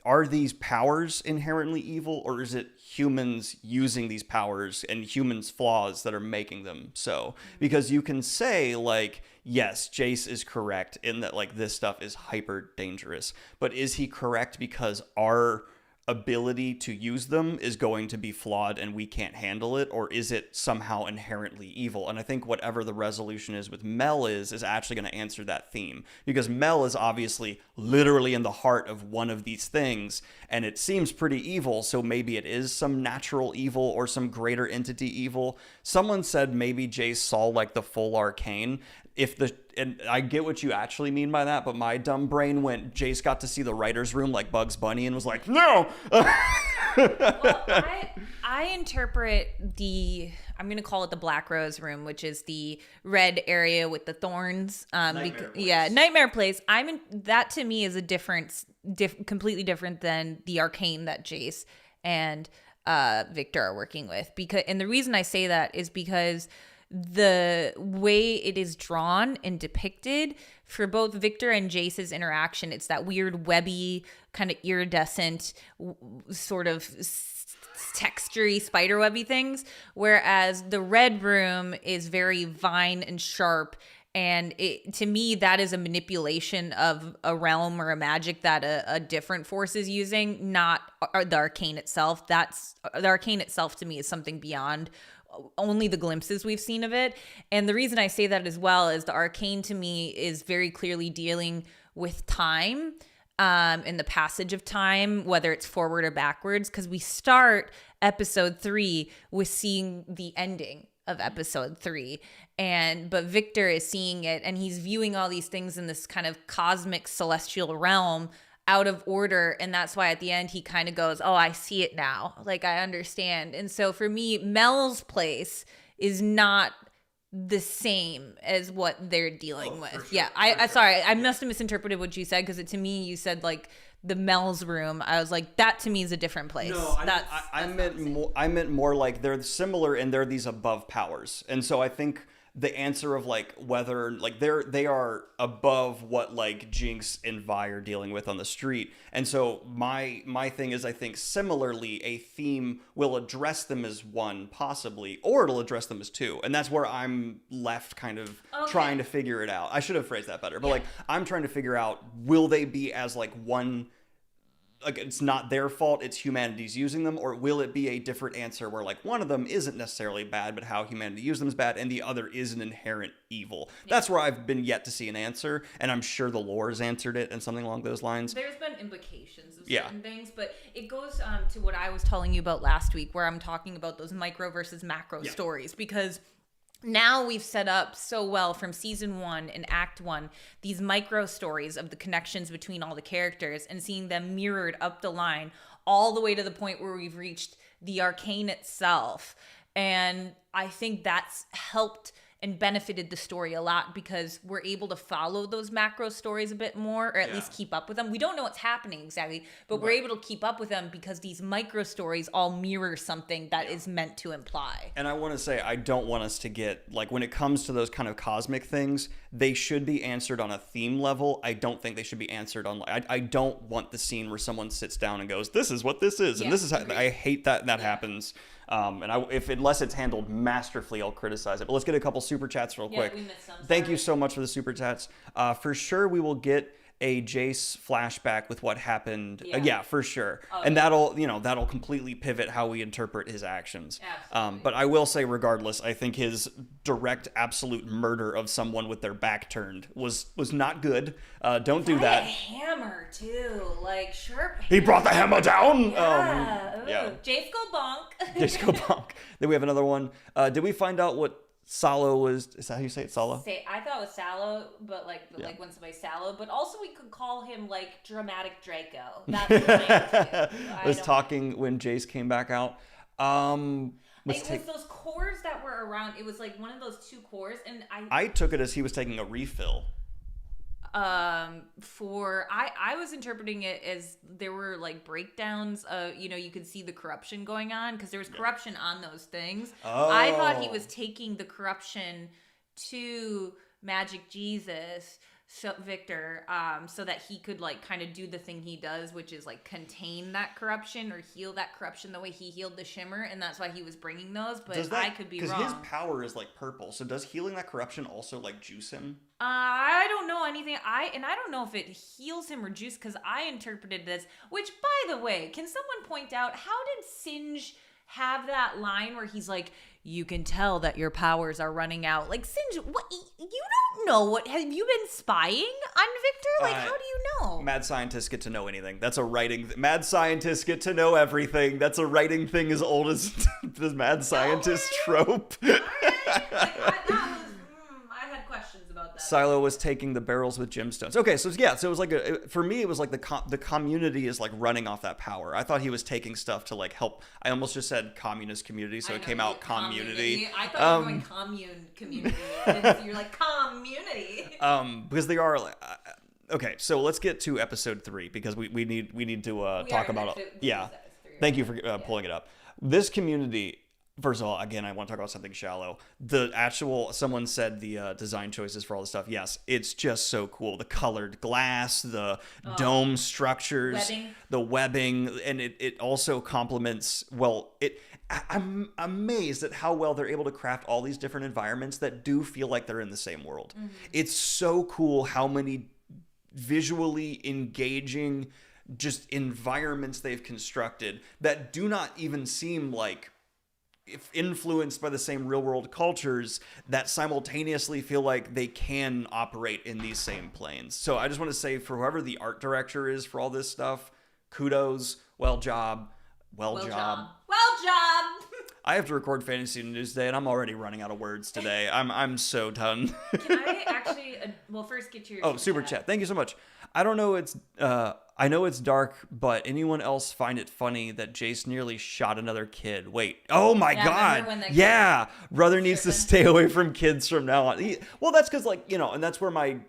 [SPEAKER 1] are these powers inherently evil, or is it humans using these powers and humans' flaws that are making them so? Because you can say, like, yes, Jayce is correct in that, like, this stuff is hyper dangerous. But is he correct because our ability to use them is going to be flawed and we can't handle it, or is it somehow inherently evil? And I think whatever the resolution is with Mel is actually going to answer that theme, because Mel is obviously literally in the heart of one of these things, and it seems pretty evil, so maybe it is some natural evil or some greater entity evil. Someone said maybe Jayce saw like the full Arcane. And I get what you actually mean by that, but my dumb brain went, Jayce got to see the writer's room like Bugs Bunny and was like, no!
[SPEAKER 2] Well, I interpret I'm going to call it the Black Rose room, which is the red area with the thorns. Nightmare Place. That to me is a completely different than the Arcane that Jayce and Victor are working with. And the reason I say that is because the way it is drawn and depicted for both Victor and Jayce's interaction, it's that weird webby, kind of iridescent, sort of textury spiderwebby things, whereas the red room is very vine and sharp. And to me, that is a manipulation of a realm or a magic that a different force is using, not the arcane itself. The arcane itself to me is something beyond only the glimpses we've seen of it. And the reason I say that as well is the arcane to me is very clearly dealing with time, in the passage of time, whether it's forward or backwards, because we start episode 3 with seeing the ending of episode 3, but Victor is seeing it and he's viewing all these things in this kind of cosmic celestial realm out of order, and that's why at the end he kind of goes, oh, I see it now, like I understand. And so for me, Mel's place is not the same as what they're dealing with. Sure, yeah, I sorry, I must have misinterpreted what you said, because to me you said like the Mel's room. I was like, that to me is a different place.
[SPEAKER 1] No, I meant more like they're similar and they're these above powers. And so I think the answer of like whether like they are above what like Jinx and Vi are dealing with on the street. And so my thing is, I think similarly a theme will address them as one possibly, or it'll address them as two. And that's where I'm left kind of trying to figure it out. I should have phrased that better. But like I'm trying to figure out, will they be as like one, like it's not their fault, it's humanity's using them, or will it be a different answer where like one of them isn't necessarily bad, but how humanity used them is bad, and the other is an inherent evil? That's where I've been yet to see an answer, and I'm sure the lore has answered it and something along those lines.
[SPEAKER 2] There's been implications of certain things, but it goes to what I was telling you about last week, where I'm talking about those micro versus macro stories, because now we've set up so well from season 1 and act 1 these micro stories of the connections between all the characters, and seeing them mirrored up the line all the way to the point where we've reached the arcane itself. And I think that's helped and benefited the story a lot, because we're able to follow those macro stories a bit more, or at least keep up with them. We don't know what's happening exactly, but we're able to keep up with them because these micro stories all mirror something that is meant to imply.
[SPEAKER 1] And I want to say, I don't want us to get, like, when it comes to those kind of cosmic things, they should be answered on a theme level. I don't think they should be answered on, I don't want the scene where someone sits down and goes, this is what this is, and this is how, I hate that happens. Unless it's handled masterfully, I'll criticize it. But let's get a couple super chats real quick.
[SPEAKER 2] We missed some.
[SPEAKER 1] Thank you so much for the super chats. For sure, we will get a Jayce flashback with what happened. For sure. And that'll completely pivot how we interpret his actions. But I will say, regardless, I think his direct, absolute murder of someone with their back turned was not good. Don't do that.
[SPEAKER 2] A hammer too, like sharp.
[SPEAKER 1] He brought the hammer down.
[SPEAKER 2] Jayce go bonk.
[SPEAKER 1] Jayce go bonk. Then we have another one. Did we find out what Salo was? Is that how you say it? Salo?
[SPEAKER 2] I thought it was Salo, but like when somebody's Salo. But also we could call him like Dramatic Draco. That's what I
[SPEAKER 1] was talking when Jayce came back out.
[SPEAKER 2] It was those cores that were around. It was like one of those two cores, and
[SPEAKER 1] I took it as he was taking a refill.
[SPEAKER 2] I was interpreting it as there were like breakdowns of, you could see the corruption going on, because there was corruption on those things. I thought he was taking the corruption to Magic Jesus, Victor, so that he could like kind of do the thing he does, which is like contain that corruption or heal that corruption the way he healed the Shimmer, and that's why he was bringing those. But I could be wrong.
[SPEAKER 1] Because his power is like purple, so does healing that corruption also like juice him?
[SPEAKER 2] I don't know anything. I don't know if it heals him or juice, because I interpreted this. Which, by the way, can someone point out, how did Singe have that line where he's like, you can tell that your powers are running out? Like, Singe, what? You don't know what? Have you been spying on Victor? Like, how do you know?
[SPEAKER 1] Mad scientists get to know anything. That's a writing. Mad scientists get to know everything. That's a writing thing as old as the mad scientist trope. Silo was taking the barrels with gemstones. Okay, so it was like for me it was like the community is like running off that power. I thought he was taking stuff to like help. I almost just said communist community, so it came out community.
[SPEAKER 2] I thought you were going commune community. You're like community.
[SPEAKER 1] Because they are like. Okay, so let's get to episode 3, because we need to talk about it. Yeah, thank you for pulling it up. This community, First of all, again, I want to talk about something shallow. The actual, someone said the design choices for all the stuff. Yes, it's just so cool. The colored glass, the dome structures, the webbing, and it also complements, I'm amazed at how well they're able to craft all these different environments that do feel like they're in the same world. Mm-hmm. It's so cool how many visually engaging just environments they've constructed that do not even seem like if influenced by the same real world cultures that simultaneously feel like they can operate in these same planes. So I just want to say, for whoever the art director is for all this stuff, kudos, well job. I have to record Fantasy News Day, and I'm already running out of words today. I'm so done.
[SPEAKER 2] Can I actually, first get to your
[SPEAKER 1] super chat. Thank you so much. I don't know, I know it's dark, but anyone else find it funny that Jayce nearly shot another kid? Wait. Oh my God. Yeah. Brother needs to stay away from kids from now on. That's because, and that's where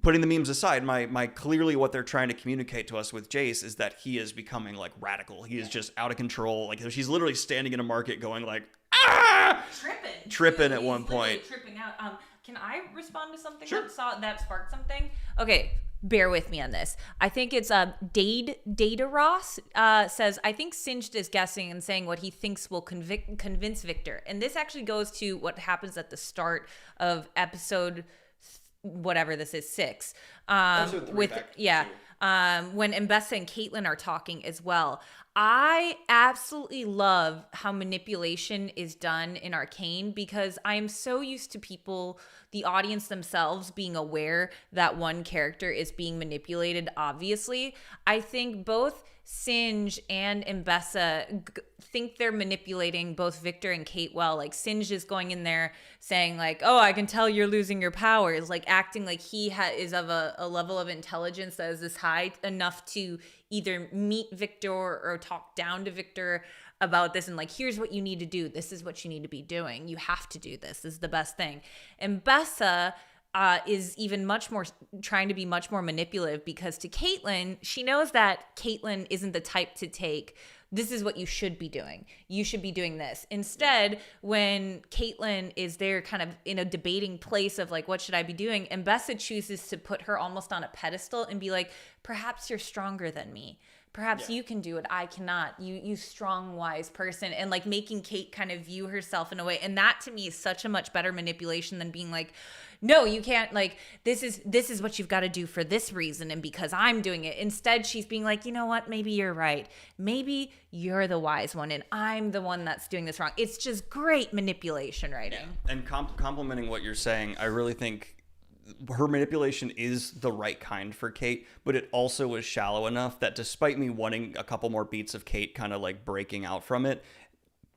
[SPEAKER 1] putting the memes aside, my clearly what they're trying to communicate to us with Jayce is that he is becoming radical. He is just out of control. He's literally standing in a market going tripping at one point.
[SPEAKER 2] Tripping out. Can I respond to something
[SPEAKER 1] Sure.
[SPEAKER 2] that sparked something? Okay. Bear with me on this. I think it's Data Ross says, I think Singed is guessing and saying what he thinks will convince Victor. And this actually goes to what happens at the start of episode whatever this is, 6.
[SPEAKER 1] Episode 3
[SPEAKER 2] with when Mbessa and Caitlyn are talking as well. I absolutely love how manipulation is done in Arcane, because I am so used to people, the audience themselves, being aware that one character is being manipulated, obviously. I think both Singe and Mbessa think they're manipulating both Victor and Kate well. Singe is going in there saying oh, I can tell you're losing your powers, acting like he is of a level of intelligence that is this high enough to either meet Victor or talk down to Victor about this, and here's what you need to do. This is what you need to be doing. You have to do this. This is the best thing. And Mbessa is even much more trying to be much more manipulative, because to Caitlyn, she knows that Caitlyn isn't the type to take, this is what you should be doing. You should be doing this. Instead, when Caitlyn is there kind of in a debating place of what should I be doing, and Mbessa chooses to put her almost on a pedestal and be perhaps you're stronger than me. Perhaps you can do what I cannot. You strong, wise person. And making Kate kind of view herself in a way. And that to me is such a much better manipulation than being no, you can't, this is what you've got to do for this reason and because I'm doing it. Instead, she's being you know what, maybe you're right. Maybe you're the wise one and I'm the one that's doing this wrong. It's just great manipulation writing.
[SPEAKER 1] Yeah. And complimenting what you're saying, I really think her manipulation is the right kind for Kate, but it also was shallow enough that despite me wanting a couple more beats of Kate kind of breaking out from it,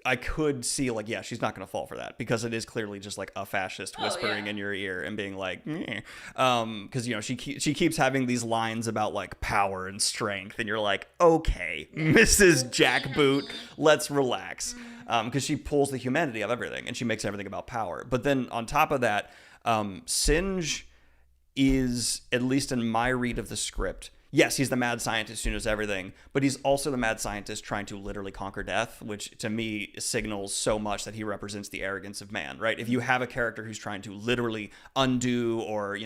[SPEAKER 1] I could see she's not going to fall for that, because it is clearly just a fascist whispering in your ear and being because she keeps having these lines about power and strength, and you're okay, Mrs. Jackboot, let's relax, because she pulls the humanity of everything and she makes everything about power. But then on top of that, Singe is, at least in my read of the script, yes, he's the mad scientist who knows everything, but he's also the mad scientist trying to literally conquer death, which to me signals so much that he represents the arrogance of man, right? If you have a character who's trying to literally undo or,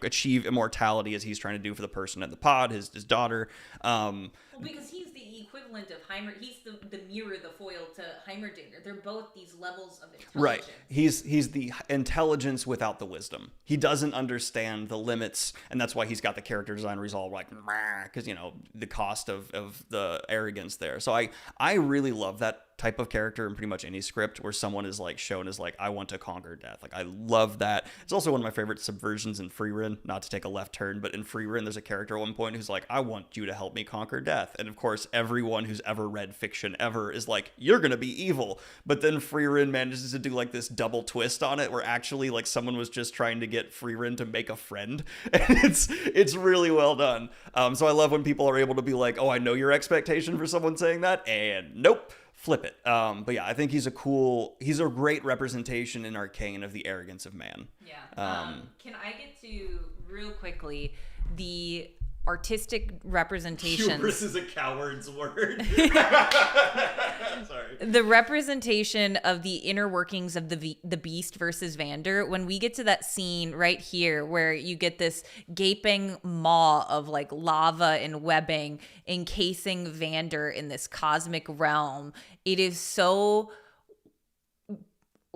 [SPEAKER 1] achieve immortality, as he's trying to do for the person at the pod, his daughter.
[SPEAKER 2] Because he's the equivalent of he's the mirror, the foil to Heimerdinger. They're both these levels of intelligence.
[SPEAKER 1] Right. He's the intelligence without the wisdom. He doesn't understand the limits, and that's why he's got the character design resolved because the cost of the arrogance there. So I really love that type of character in pretty much any script where someone is shown as I want to conquer death. I love that. It's also one of my favorite subversions in Freerin, not to take a left turn, but in Freerin there's a character at one point who's I want you to help me conquer death. And of course everyone who's ever read fiction ever is you're gonna be evil. But then Freerin manages to do this double twist on it, where actually someone was just trying to get Freerin to make a friend. And it's really well done. So I love when people are able to be oh, I know your expectation for someone saying that, and nope, flip it. But yeah, I think he's a great representation in Arcane of the arrogance of man.
[SPEAKER 2] Yeah. Can I get to real quickly the artistic representations.
[SPEAKER 1] Hubris is a coward's word. Sorry.
[SPEAKER 2] The representation of the inner workings of the Beast versus Vander, when we get to that scene right here where you get this gaping maw of like lava and webbing encasing Vander in this cosmic realm, it is so...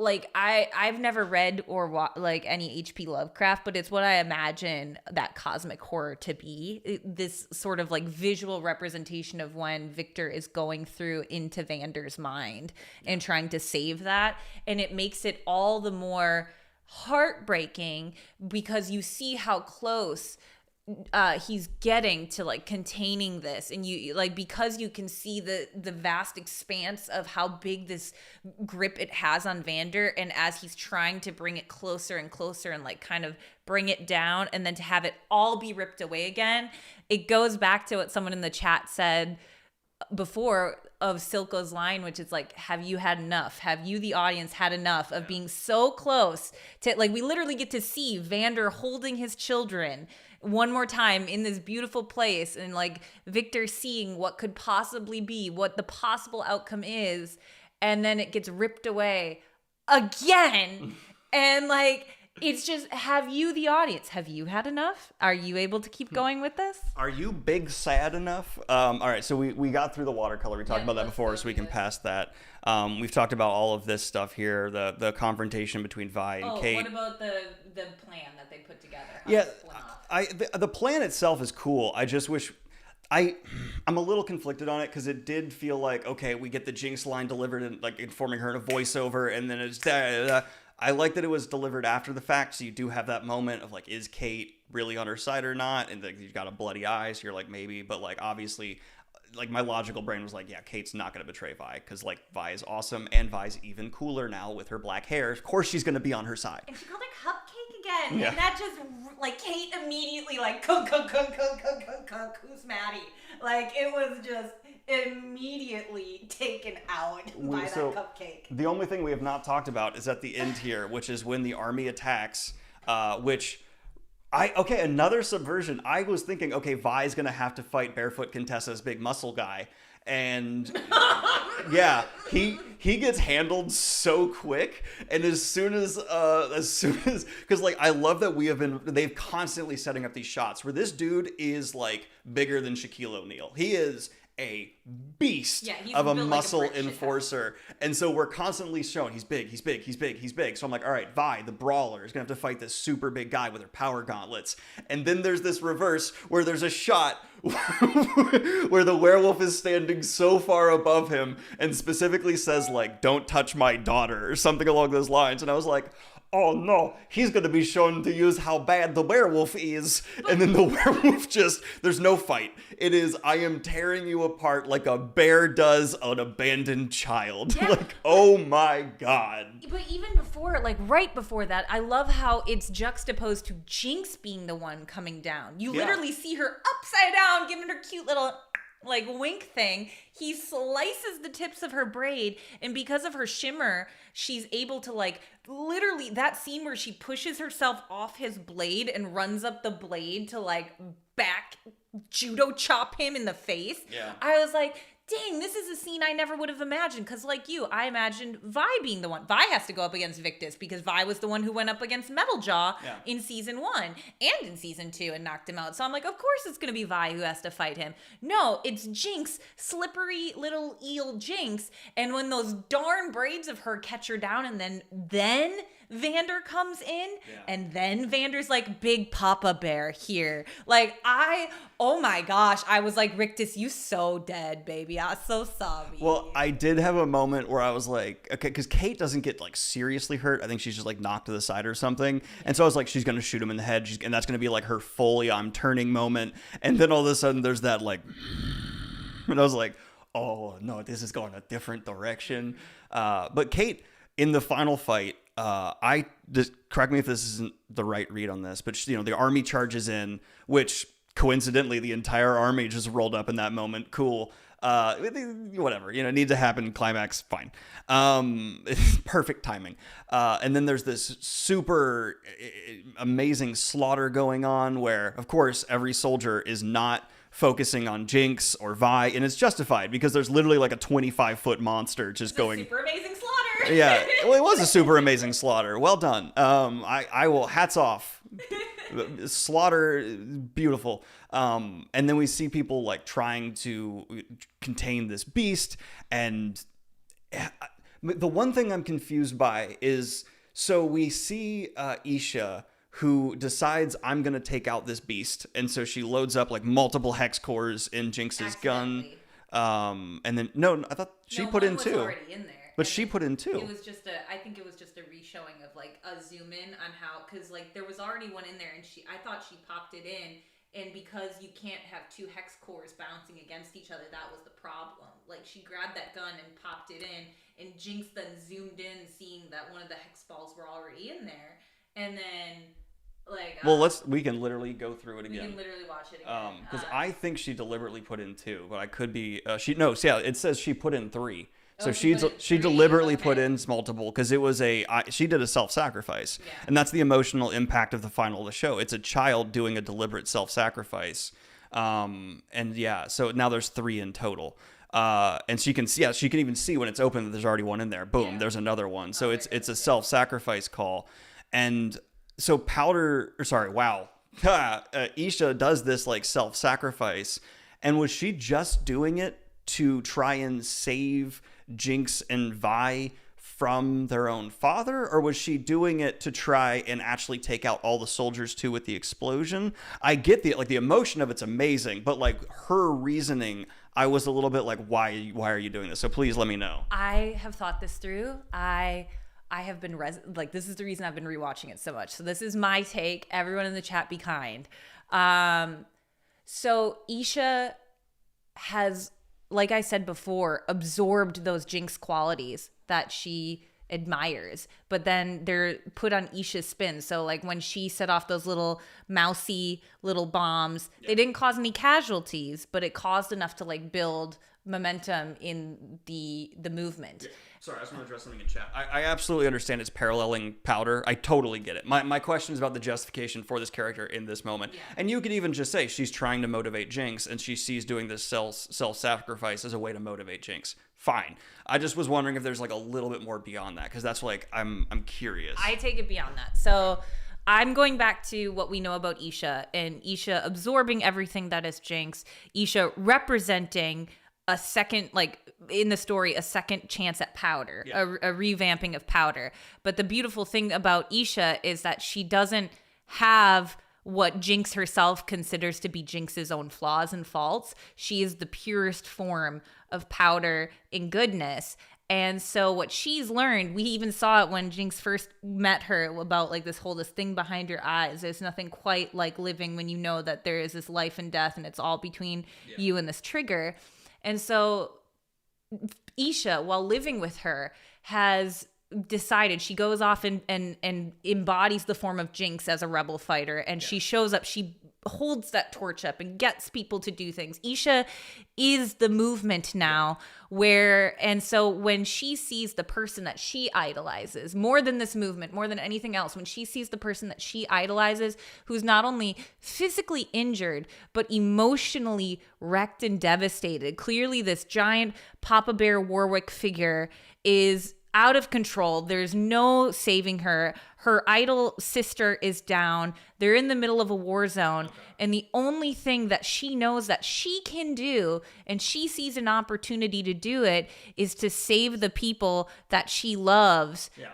[SPEAKER 2] Like, I've never read or like any H.P. Lovecraft, but it's what I imagine that cosmic horror to be. This sort of like visual representation of when Victor is going through into Vander's mind and trying to save that. And it makes it all the more heartbreaking because you see how close he's getting to like containing this, and you like, because you can see the vast expanse of how big this grip it has on Vander, and as he's trying to bring it closer and closer and like kind of bring it down, and then to have it all be ripped away again, it goes back to what someone in the chat said before of Silco's line, which is like, have you had enough? Have you, the audience, had enough of being so close to, like, we literally get to see Vander holding his children one more time in this beautiful place, and like Victor seeing what could possibly be, what the possible outcome is, and then it gets ripped away again. And like, it's just, have you, the audience, have you had enough? Are you able to keep going with this?
[SPEAKER 1] Are you big sad enough? All right, so we got through the watercolor. We talked about that before, so we can pass that. We've talked about all of this stuff here, the confrontation between Vi and Kate.
[SPEAKER 2] What about the plan that they put together?
[SPEAKER 1] The plan itself is cool. I just wish... I'm a little conflicted on it because it did feel like, okay, we get the Jinx line delivered and like informing her in a voiceover, and then it's... I like that it was delivered after the fact, so you do have that moment of like, is Kate really on her side or not? And like, you've got a bloody eye, so you're like, maybe. But like, obviously, like my logical brain was like, yeah, Kate's not going to betray Vi, because like Vi is awesome, and Vi's even cooler now with her black hair. Of course she's going to be on her side.
[SPEAKER 2] And she called her Cupcake again.
[SPEAKER 1] Yeah.
[SPEAKER 2] And that just, like, Kate immediately like, who's Maddie? Like, it was just immediatally taken out by that cupcake.
[SPEAKER 1] The only thing we have not talked about is at the end here, which is when the army attacks, another subversion. I was thinking, okay, Vi's gonna have to fight Barefoot Contessa's big muscle guy, and yeah, he gets handled so quick. And as soon as because like, I love that they've constantly setting up these shots where this dude is like bigger than Shaquille O'Neal. He is a beast of a muscle enforcer. And so we're constantly showing he's big. So I'm like, all right, Vi, the brawler, is going to have to fight this super big guy with her power gauntlets. And then there's this reverse where there's a shot where the werewolf is standing so far above him and specifically says like, don't touch my daughter, or something along those lines. And I was like, oh no, he's going to be shown to use how bad the werewolf is. And then the werewolf there's no fight. It is, I am tearing you apart like a bear does an abandoned child.
[SPEAKER 2] Yeah.
[SPEAKER 1] Like, oh my God.
[SPEAKER 2] But even before, like right before that, I love how it's juxtaposed to Jinx being the one coming down. You literally see her upside down, giving her cute little like wink thing. He slices the tips of her braid, and because of her shimmer, she's able to like literally, that scene where she pushes herself off his blade and runs up the blade to like back judo chop him in the face.
[SPEAKER 1] Yeah.
[SPEAKER 2] I was like, dang, this is a scene I never would have imagined, because like you, I imagined Vi being the one. Vi has to go up against Victus because Vi was the one who went up against Metaljaw in season 1 and in season 2 and knocked him out. So I'm like, of course it's going to be Vi who has to fight him. No, it's Jinx, slippery little eel Jinx. And when those darn braids of her catch her down, and then Vander comes in, and then Vander's like, big Papa Bear here. Like, oh my gosh, I was like, Rictus, you so dead, baby. I'm so sorry.
[SPEAKER 1] Well, I did have a moment where I was like, okay, because Kate doesn't get like seriously hurt. I think she's just like knocked to the side or something. And so I was like, she's going to shoot him in the head. And that's going to be like her fully I'm turning moment. And then all of a sudden there's that like, and I was like, oh no, this is going a different direction. But Kate, in the final fight, I just, correct me if this isn't the right read on this, but the army charges in, which coincidentally the entire army just rolled up in that moment. Cool. Whatever, needs to happen. Climax, fine. Perfect timing. And then there's this super amazing slaughter going on where, of course, every soldier is not focusing on Jinx or Vi, and it's justified because there's literally like a 25-foot monster just going.
[SPEAKER 2] Super amazing slaughter.
[SPEAKER 1] Yeah, well, it was a super amazing slaughter. Well done. I will. Hats off. Slaughter, beautiful. And then we see people like trying to contain this beast, and the one thing I'm confused by is, so we see Isha, who decides, I'm going to take out this beast. And so she loads up like multiple hex cores in Jinx's gun. And then, no, I thought she put in two.
[SPEAKER 2] Already in there.
[SPEAKER 1] But she put in two.
[SPEAKER 2] I think it was just a reshowing of like a zoom in on how, because like there was already one in there and I thought she popped it in. And because you can't have two hex cores bouncing against each other, that was the problem. Like she grabbed that gun and popped it in, and Jinx then zoomed in, seeing that one of the hex balls were already in there. And then, we can literally go through it again. We can literally watch it again.
[SPEAKER 1] Because I think she deliberately put in two, but I could be. It says she put in three. So she deliberately put in multiple because it was she did a self-sacrifice. Yeah. And that's the emotional impact of the final of the show. It's a child doing a deliberate self-sacrifice. So now there's three in total. And she can even see when it's open that there's already one in there. Boom, there's another one. So it's a self-sacrifice call. And so Isha does this like self-sacrifice. And was she just doing it to try and save Jinx and Vi from their own father, or was she doing it to try and actually take out all the soldiers too with the explosion? I get the emotion of it's amazing, but like her reasoning, I was a little bit like, why are you doing this? So please let me know.
[SPEAKER 2] I have thought this through. I have been this is the reason I've been rewatching it so much. So this is my take. Everyone in the chat, be kind. So Isha has, like I said before, absorbed those Jinx qualities that she admires, but then they're put on Isha's spin. So like when she set off those little mousy little bombs, they didn't cause any casualties, but it caused enough to like build momentum in the movement.
[SPEAKER 1] Yeah. Sorry, I just want to address something in chat. I absolutely understand it's paralleling Powder. I totally get it. My question is about the justification for this character in this moment. Yeah. And you could even just say she's trying to motivate Jinx, and she sees doing this self-sacrifice as a way to motivate Jinx. Fine. I just was wondering if there's like a little bit more beyond that, because that's like, I'm curious.
[SPEAKER 2] I take it beyond that. So I'm going back to what we know about Isha, and Isha absorbing everything that is Jinx, Isha representing a second, like in the story, a second chance at Powder, a revamping of Powder. But the beautiful thing about Isha is that she doesn't have what Jinx herself considers to be Jinx's own flaws and faults. She is the purest form of Powder in goodness. And so what she's learned, we even saw it when Jinx first met her about like this thing behind your eyes. There's nothing quite like living when you know that there is this life and death and it's all between you and this trigger. And so Isha, while living with her, has decided, she goes off and embodies the form of Jinx as a rebel fighter, and she shows up, she holds that torch up and gets people to do things. Isha is the movement now, and so when she sees the person that she idolizes, more than this movement, more than anything else, when she sees the person that she idolizes, who's not only physically injured, but emotionally wrecked and devastated, clearly this giant Papa Bear Warwick figure is out of control. There's no saving her. Her idol sister is down. They're in the middle of a war zone. And the only thing that she knows that she can do, and she sees an opportunity to do it, is to save the people that she loves. Yeah.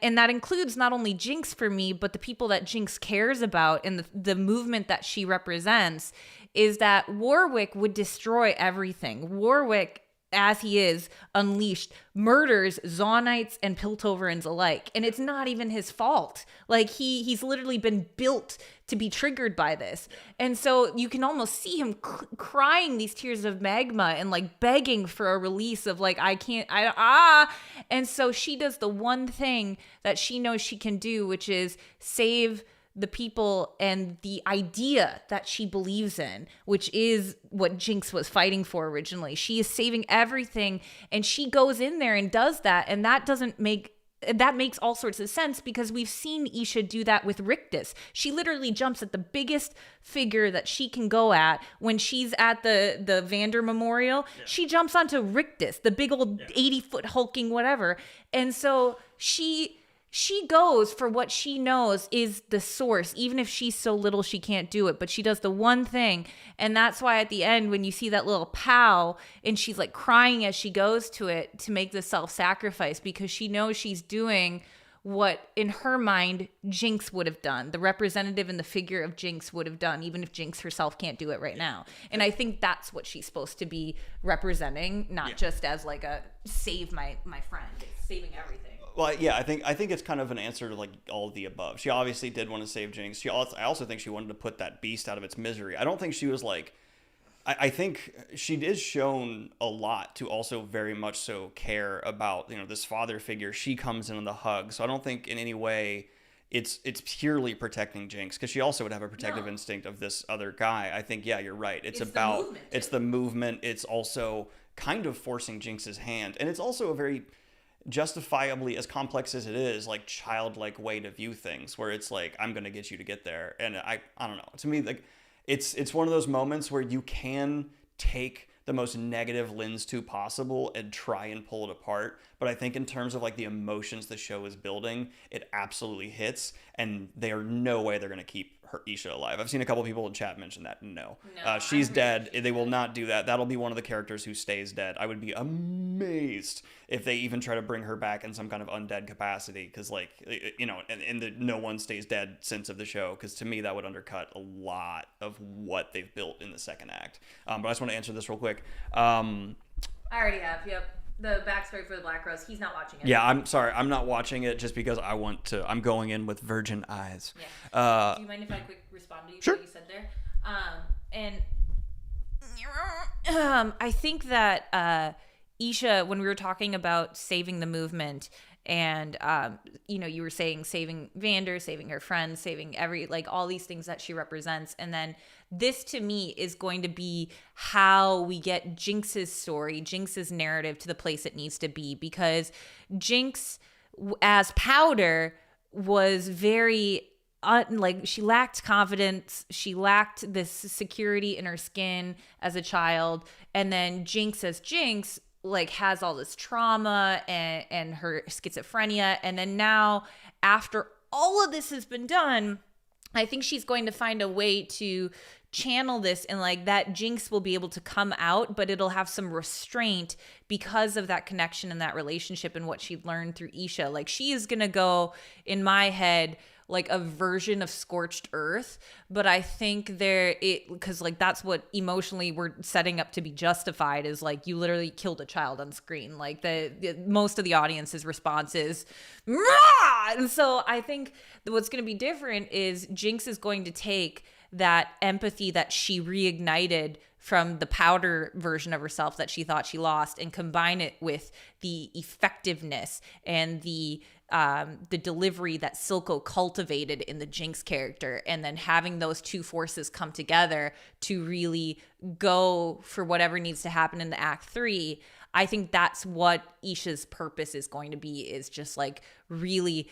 [SPEAKER 2] And that includes not only Jinx for me, but the people that Jinx cares about and the movement that she represents, is that Warwick would destroy everything. Warwick, as he is unleashed, murders Zaunites and Piltoverans alike, and it's not even his fault. Like he's literally been built to be triggered by this, and so you can almost see him crying these tears of magma and like begging for a release of like, and so she does the one thing that she knows she can do, which is save the people and the idea that she believes in, which is what Jinx was fighting for originally. She is saving everything, and she goes in there and does that, and that makes all sorts of sense because we've seen Isha do that with Rictus. She literally jumps at the biggest figure that she can go at. When she's at the Vander Memorial, she jumps onto Rictus, the big old 80-foot hulking whatever. And so she goes for what she knows is the source, even if she's so little she can't do it. But she does the one thing. And that's why at the end, when you see that little pow and she's like crying as she goes to it to make the self-sacrifice, because she knows she's doing what in her mind Jinx would have done, the representative and the figure of Jinx would have done, even if Jinx herself can't do it right now. And I think that's what she's supposed to be representing, not just as like a save my friend. It's saving everything.
[SPEAKER 1] Well, yeah, I think it's kind of an answer to like all of the above. She obviously did want to save Jinx. I also think she wanted to put that beast out of its misery. I don't think she was like. I think she is shown a lot to also very much so care about this father figure. She comes in on the hug, so I don't think in any way it's purely protecting Jinx, because she also would have a protective instinct of this other guy. I think you're right. It's about the movement. It's also kind of forcing Jinx's hand, and it's also a very justifiably, as complex as it is, like childlike way to view things, where it's like, I'm gonna get you to get there. And I don't know, to me, like it's one of those moments where you can take the most negative lens to possible and try and pull it apart, but I think in terms of like the emotions the show is building, it absolutely hits, and they are no way they're gonna keep her Isha alive. I've seen a couple people in chat mention that. No, she's dead. They will not do that. That'll be one of the characters who stays dead. I would be amazed if they even try to bring her back in some kind of undead capacity, because like in the no one stays dead sense of the show, because to me that would undercut a lot of what they've built in the second act. But I just want to answer this real quick.
[SPEAKER 2] I already have. Yep. The backstory for the Black Rose, he's not watching it.
[SPEAKER 1] Yeah, I'm sorry. I'm not watching it just because I'm going in with virgin eyes.
[SPEAKER 2] Yeah. Do you mind if I quick respond to you?
[SPEAKER 1] Sure.
[SPEAKER 2] What you said there? I think that Isha, when we were talking about saving the movement, and you were saying saving Vander, saving her friends, saving all these things that she represents, and then this to me is going to be how we get Jinx's story, Jinx's narrative to the place it needs to be, because Jinx as Powder was very she lacked confidence, she lacked this security in her skin as a child, and then Jinx as Jinx has all this trauma and her schizophrenia, and then now after all of this has been done, I think she's going to find a way to channel this, and that Jinx will be able to come out, but it'll have some restraint because of that connection and that relationship and what she learned through Isha. She is gonna go, in my head, a version of Scorched Earth, but I think because that's what emotionally we're setting up to be justified, is you literally killed a child on screen. The most of the audience's response is "Rah!" And so I think what's going to be different is Jinx is going to take that empathy that she reignited from the Powder version of herself that she thought she lost, and combine it with the effectiveness and the delivery that Silco cultivated in the Jinx character, and then having those two forces come together to really go for whatever needs to happen in the Act 3. I think that's what Isha's purpose is going to be, is just really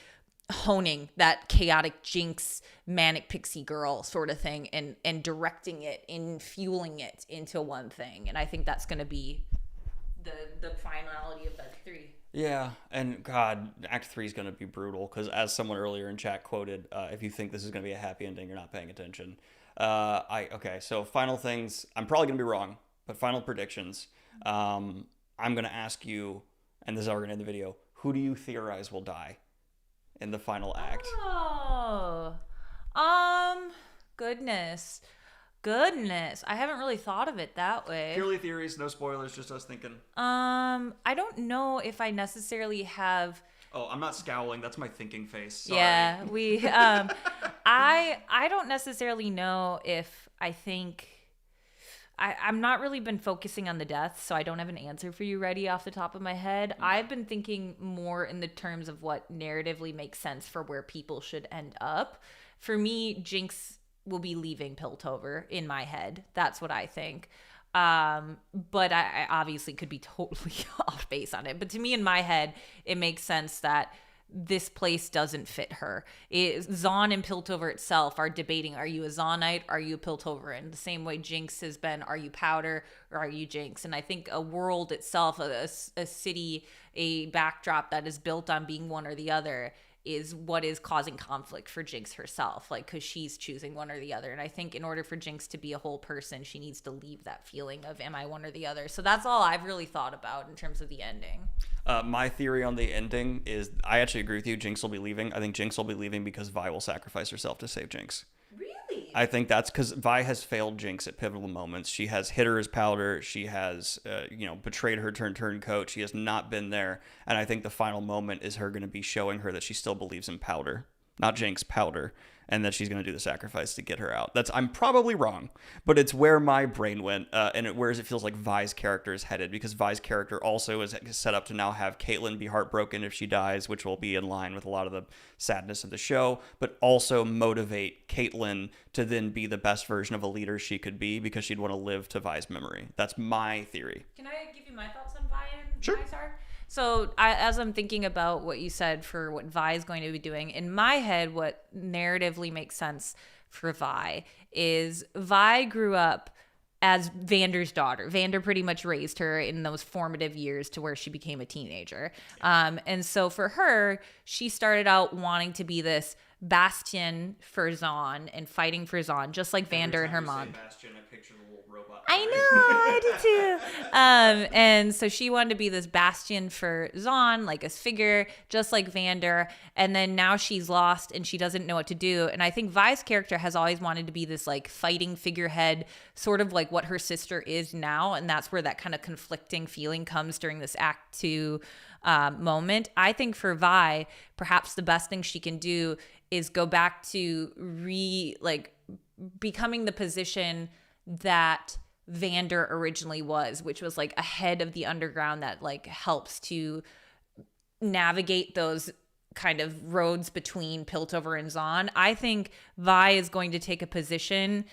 [SPEAKER 2] honing that chaotic Jinx manic pixie girl sort of thing, and directing it and fueling it into one thing. And I think that's going to be the finality of Act 3.
[SPEAKER 1] Yeah, and God, Act 3 is going to be brutal, because as someone earlier in chat quoted, if you think this is going to be a happy ending, you're not paying attention. Okay, so final things. I'm probably going to be wrong, but final predictions. I'm going to ask you, and this is how we're going to end the video, who do you theorize will die in the final act?
[SPEAKER 2] Goodness. I haven't really thought of it that way.
[SPEAKER 1] Purely theories, no spoilers, just us thinking.
[SPEAKER 2] I don't know if I necessarily have...
[SPEAKER 1] Oh, I'm not scowling. That's my thinking face. Sorry.
[SPEAKER 2] Yeah, I don't necessarily know if I think... I'm not really been focusing on the deaths, so I don't have an answer for you ready off the top of my head. I've been thinking more in the terms of what narratively makes sense for where people should end up. for me, Jinx will be leaving Piltover in my head. That's what I think. But I obviously could be totally off base on it. But to me, in my head, it makes sense that this place doesn't fit her. Zaun and Piltover itself are debating, are you a Zaunite? Are you a Piltoveran? The same way Jinx has been, are you Powder or are you Jinx? And I think a world itself, a city, a backdrop that is built on being one or the other is what is causing conflict for Jinx herself, like, because she's choosing one or the other. And I think in order for Jinx to be a whole person, she needs to leave that feeling of, am I one or the other? So that's all I've really thought about in terms of the ending.
[SPEAKER 1] My theory on the ending is, I actually agree with you. Jinx will be leaving. I think Jinx will be leaving because Vi will sacrifice herself to save Jinx.
[SPEAKER 2] Really?
[SPEAKER 1] I think that's because Vi has failed Jinx at pivotal moments. She has hit her as Powder. She has, betrayed her turncoat. She has not been there. And I think the final moment is her going to be showing her that she still believes in Powder. Not Jinx, Powder. And that she's going to do the sacrifice to get her out. I'm probably wrong, but it's where my brain went, and whereas it feels like Vi's character is headed, because Vi's character also is set up to now have Caitlyn be heartbroken if she dies, which will be in line with a lot of the sadness of the show, but also motivate Caitlyn to then be the best version of a leader she could be, because she'd want to live to Vi's memory. That's my theory.
[SPEAKER 2] Can I give you my thoughts on Vi and
[SPEAKER 1] Sure.
[SPEAKER 2] Vi's arc? So as I'm thinking about what you said for what Vi is going to be doing, in my head, what narratively makes sense for Vi is Vi grew up as Vander's daughter. Vander pretty much raised her in those formative years to where she became a teenager. And so for her, she started out wanting to be this bastion for Zaun and fighting for Zaun, just like Vander and her mom.
[SPEAKER 1] Bastion, I picture the little robot.
[SPEAKER 2] I know, I did too. And so she wanted to be this bastion for Zaun, like a figure, just like Vander. And then now she's lost and she doesn't know what to do. And I think Vi's character has always wanted to be this like fighting figurehead, sort of like what her sister is now. And that's where that kind of conflicting feeling comes during this Act 2 moment. I think for Vi, perhaps the best thing she can do is go back to becoming the position that Vander originally was, which was like a head of the underground that like helps to navigate those kind of roads between Piltover and Zaun. I think Vi is going to take a position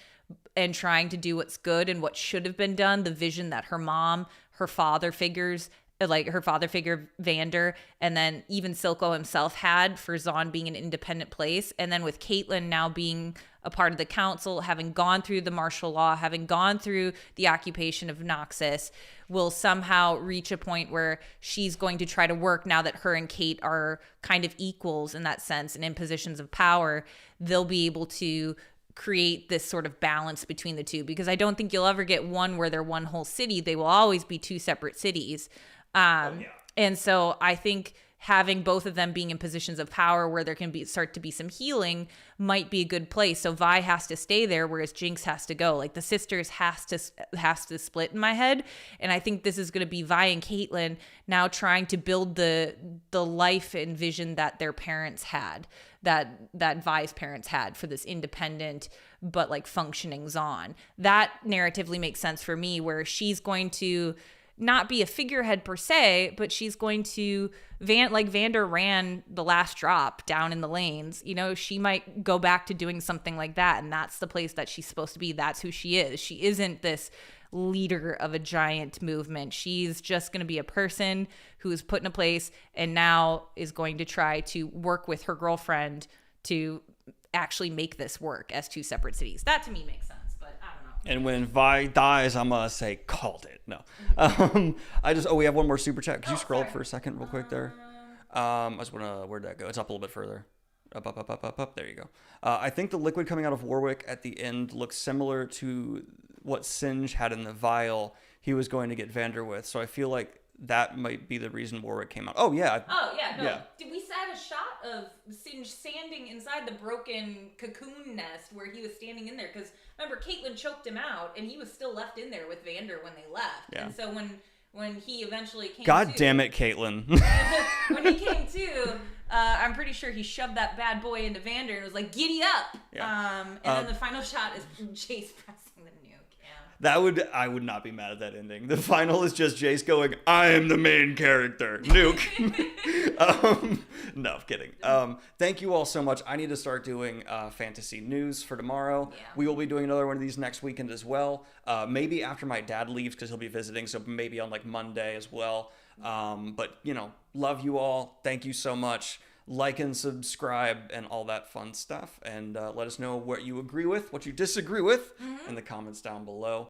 [SPEAKER 2] and trying to do what's good and what should have been done, the vision that her mom, her father figures, like her father figure Vander, and then even Silco himself had for Zaun being an independent place. And then with Caitlyn now being a part of the council, having gone through the martial law, having gone through the occupation of Noxus, will somehow reach a point where she's going to try to work, now that her and Kate are kind of equals in that sense and in positions of power, they'll be able to create this sort of balance between the two, because I don't think you'll ever get one where they're one whole city. They will always be two separate cities. And so I think having both of them being in positions of power where there can start to be some healing might be a good place. So Vi has to stay there, whereas Jinx has to go. Like the sisters has to split in my head. And I think this is going to be Vi and Caitlyn now trying to build the life and vision that their parents had, that Vi's parents had for this independent but like functioning Zaun. That narratively makes sense for me, where she's going to not be a figurehead per se, but she's going to like Vander ran the last drop down in the lanes. She might go back to doing something like that, and that's the place that she's supposed to be. That's who she is. She isn't this leader of a giant movement. She's just going to be a person who is put in a place and now is going to try to work with her girlfriend to actually make this work as two separate cities. That to me makes sense.
[SPEAKER 1] And when Vi dies, I'm going to say, called it. No. We have one more super chat. Could you scroll up for a second real quick there? I just want to, where'd that go? It's up a little bit further. Up. There you go. I think the liquid coming out of Warwick at the end looks similar to what Singe had in the vial he was going to get Vander with. So I feel like that might be the reason Warwick came out. Oh, yeah.
[SPEAKER 2] No.
[SPEAKER 1] Yeah.
[SPEAKER 2] Did we have a shot of Singe standing inside the broken cocoon nest where he was standing in there? Because remember, Caitlyn choked him out, and he was still left in there with Vander when they left. Yeah. And so when he eventually came
[SPEAKER 1] God damn it, Caitlyn.
[SPEAKER 2] When he came to, I'm pretty sure he shoved that bad boy into Vander and was like, giddy up. Yeah. And then the final shot is Jayce pressing the nuke. Yeah.
[SPEAKER 1] I would not be mad at that ending. The final is just Jayce going, I am the main character. Nuke. No, kidding. Thank you all so much. I need to start doing fantasy news for tomorrow.
[SPEAKER 2] Yeah.
[SPEAKER 1] We will be doing another one of these next weekend as well. Maybe after my dad leaves because he'll be visiting, so maybe on like Monday as well. But, you know, love you all. Thank you so much. Like and subscribe and all that fun stuff. And let us know what you agree with, what you disagree with in the comments down below.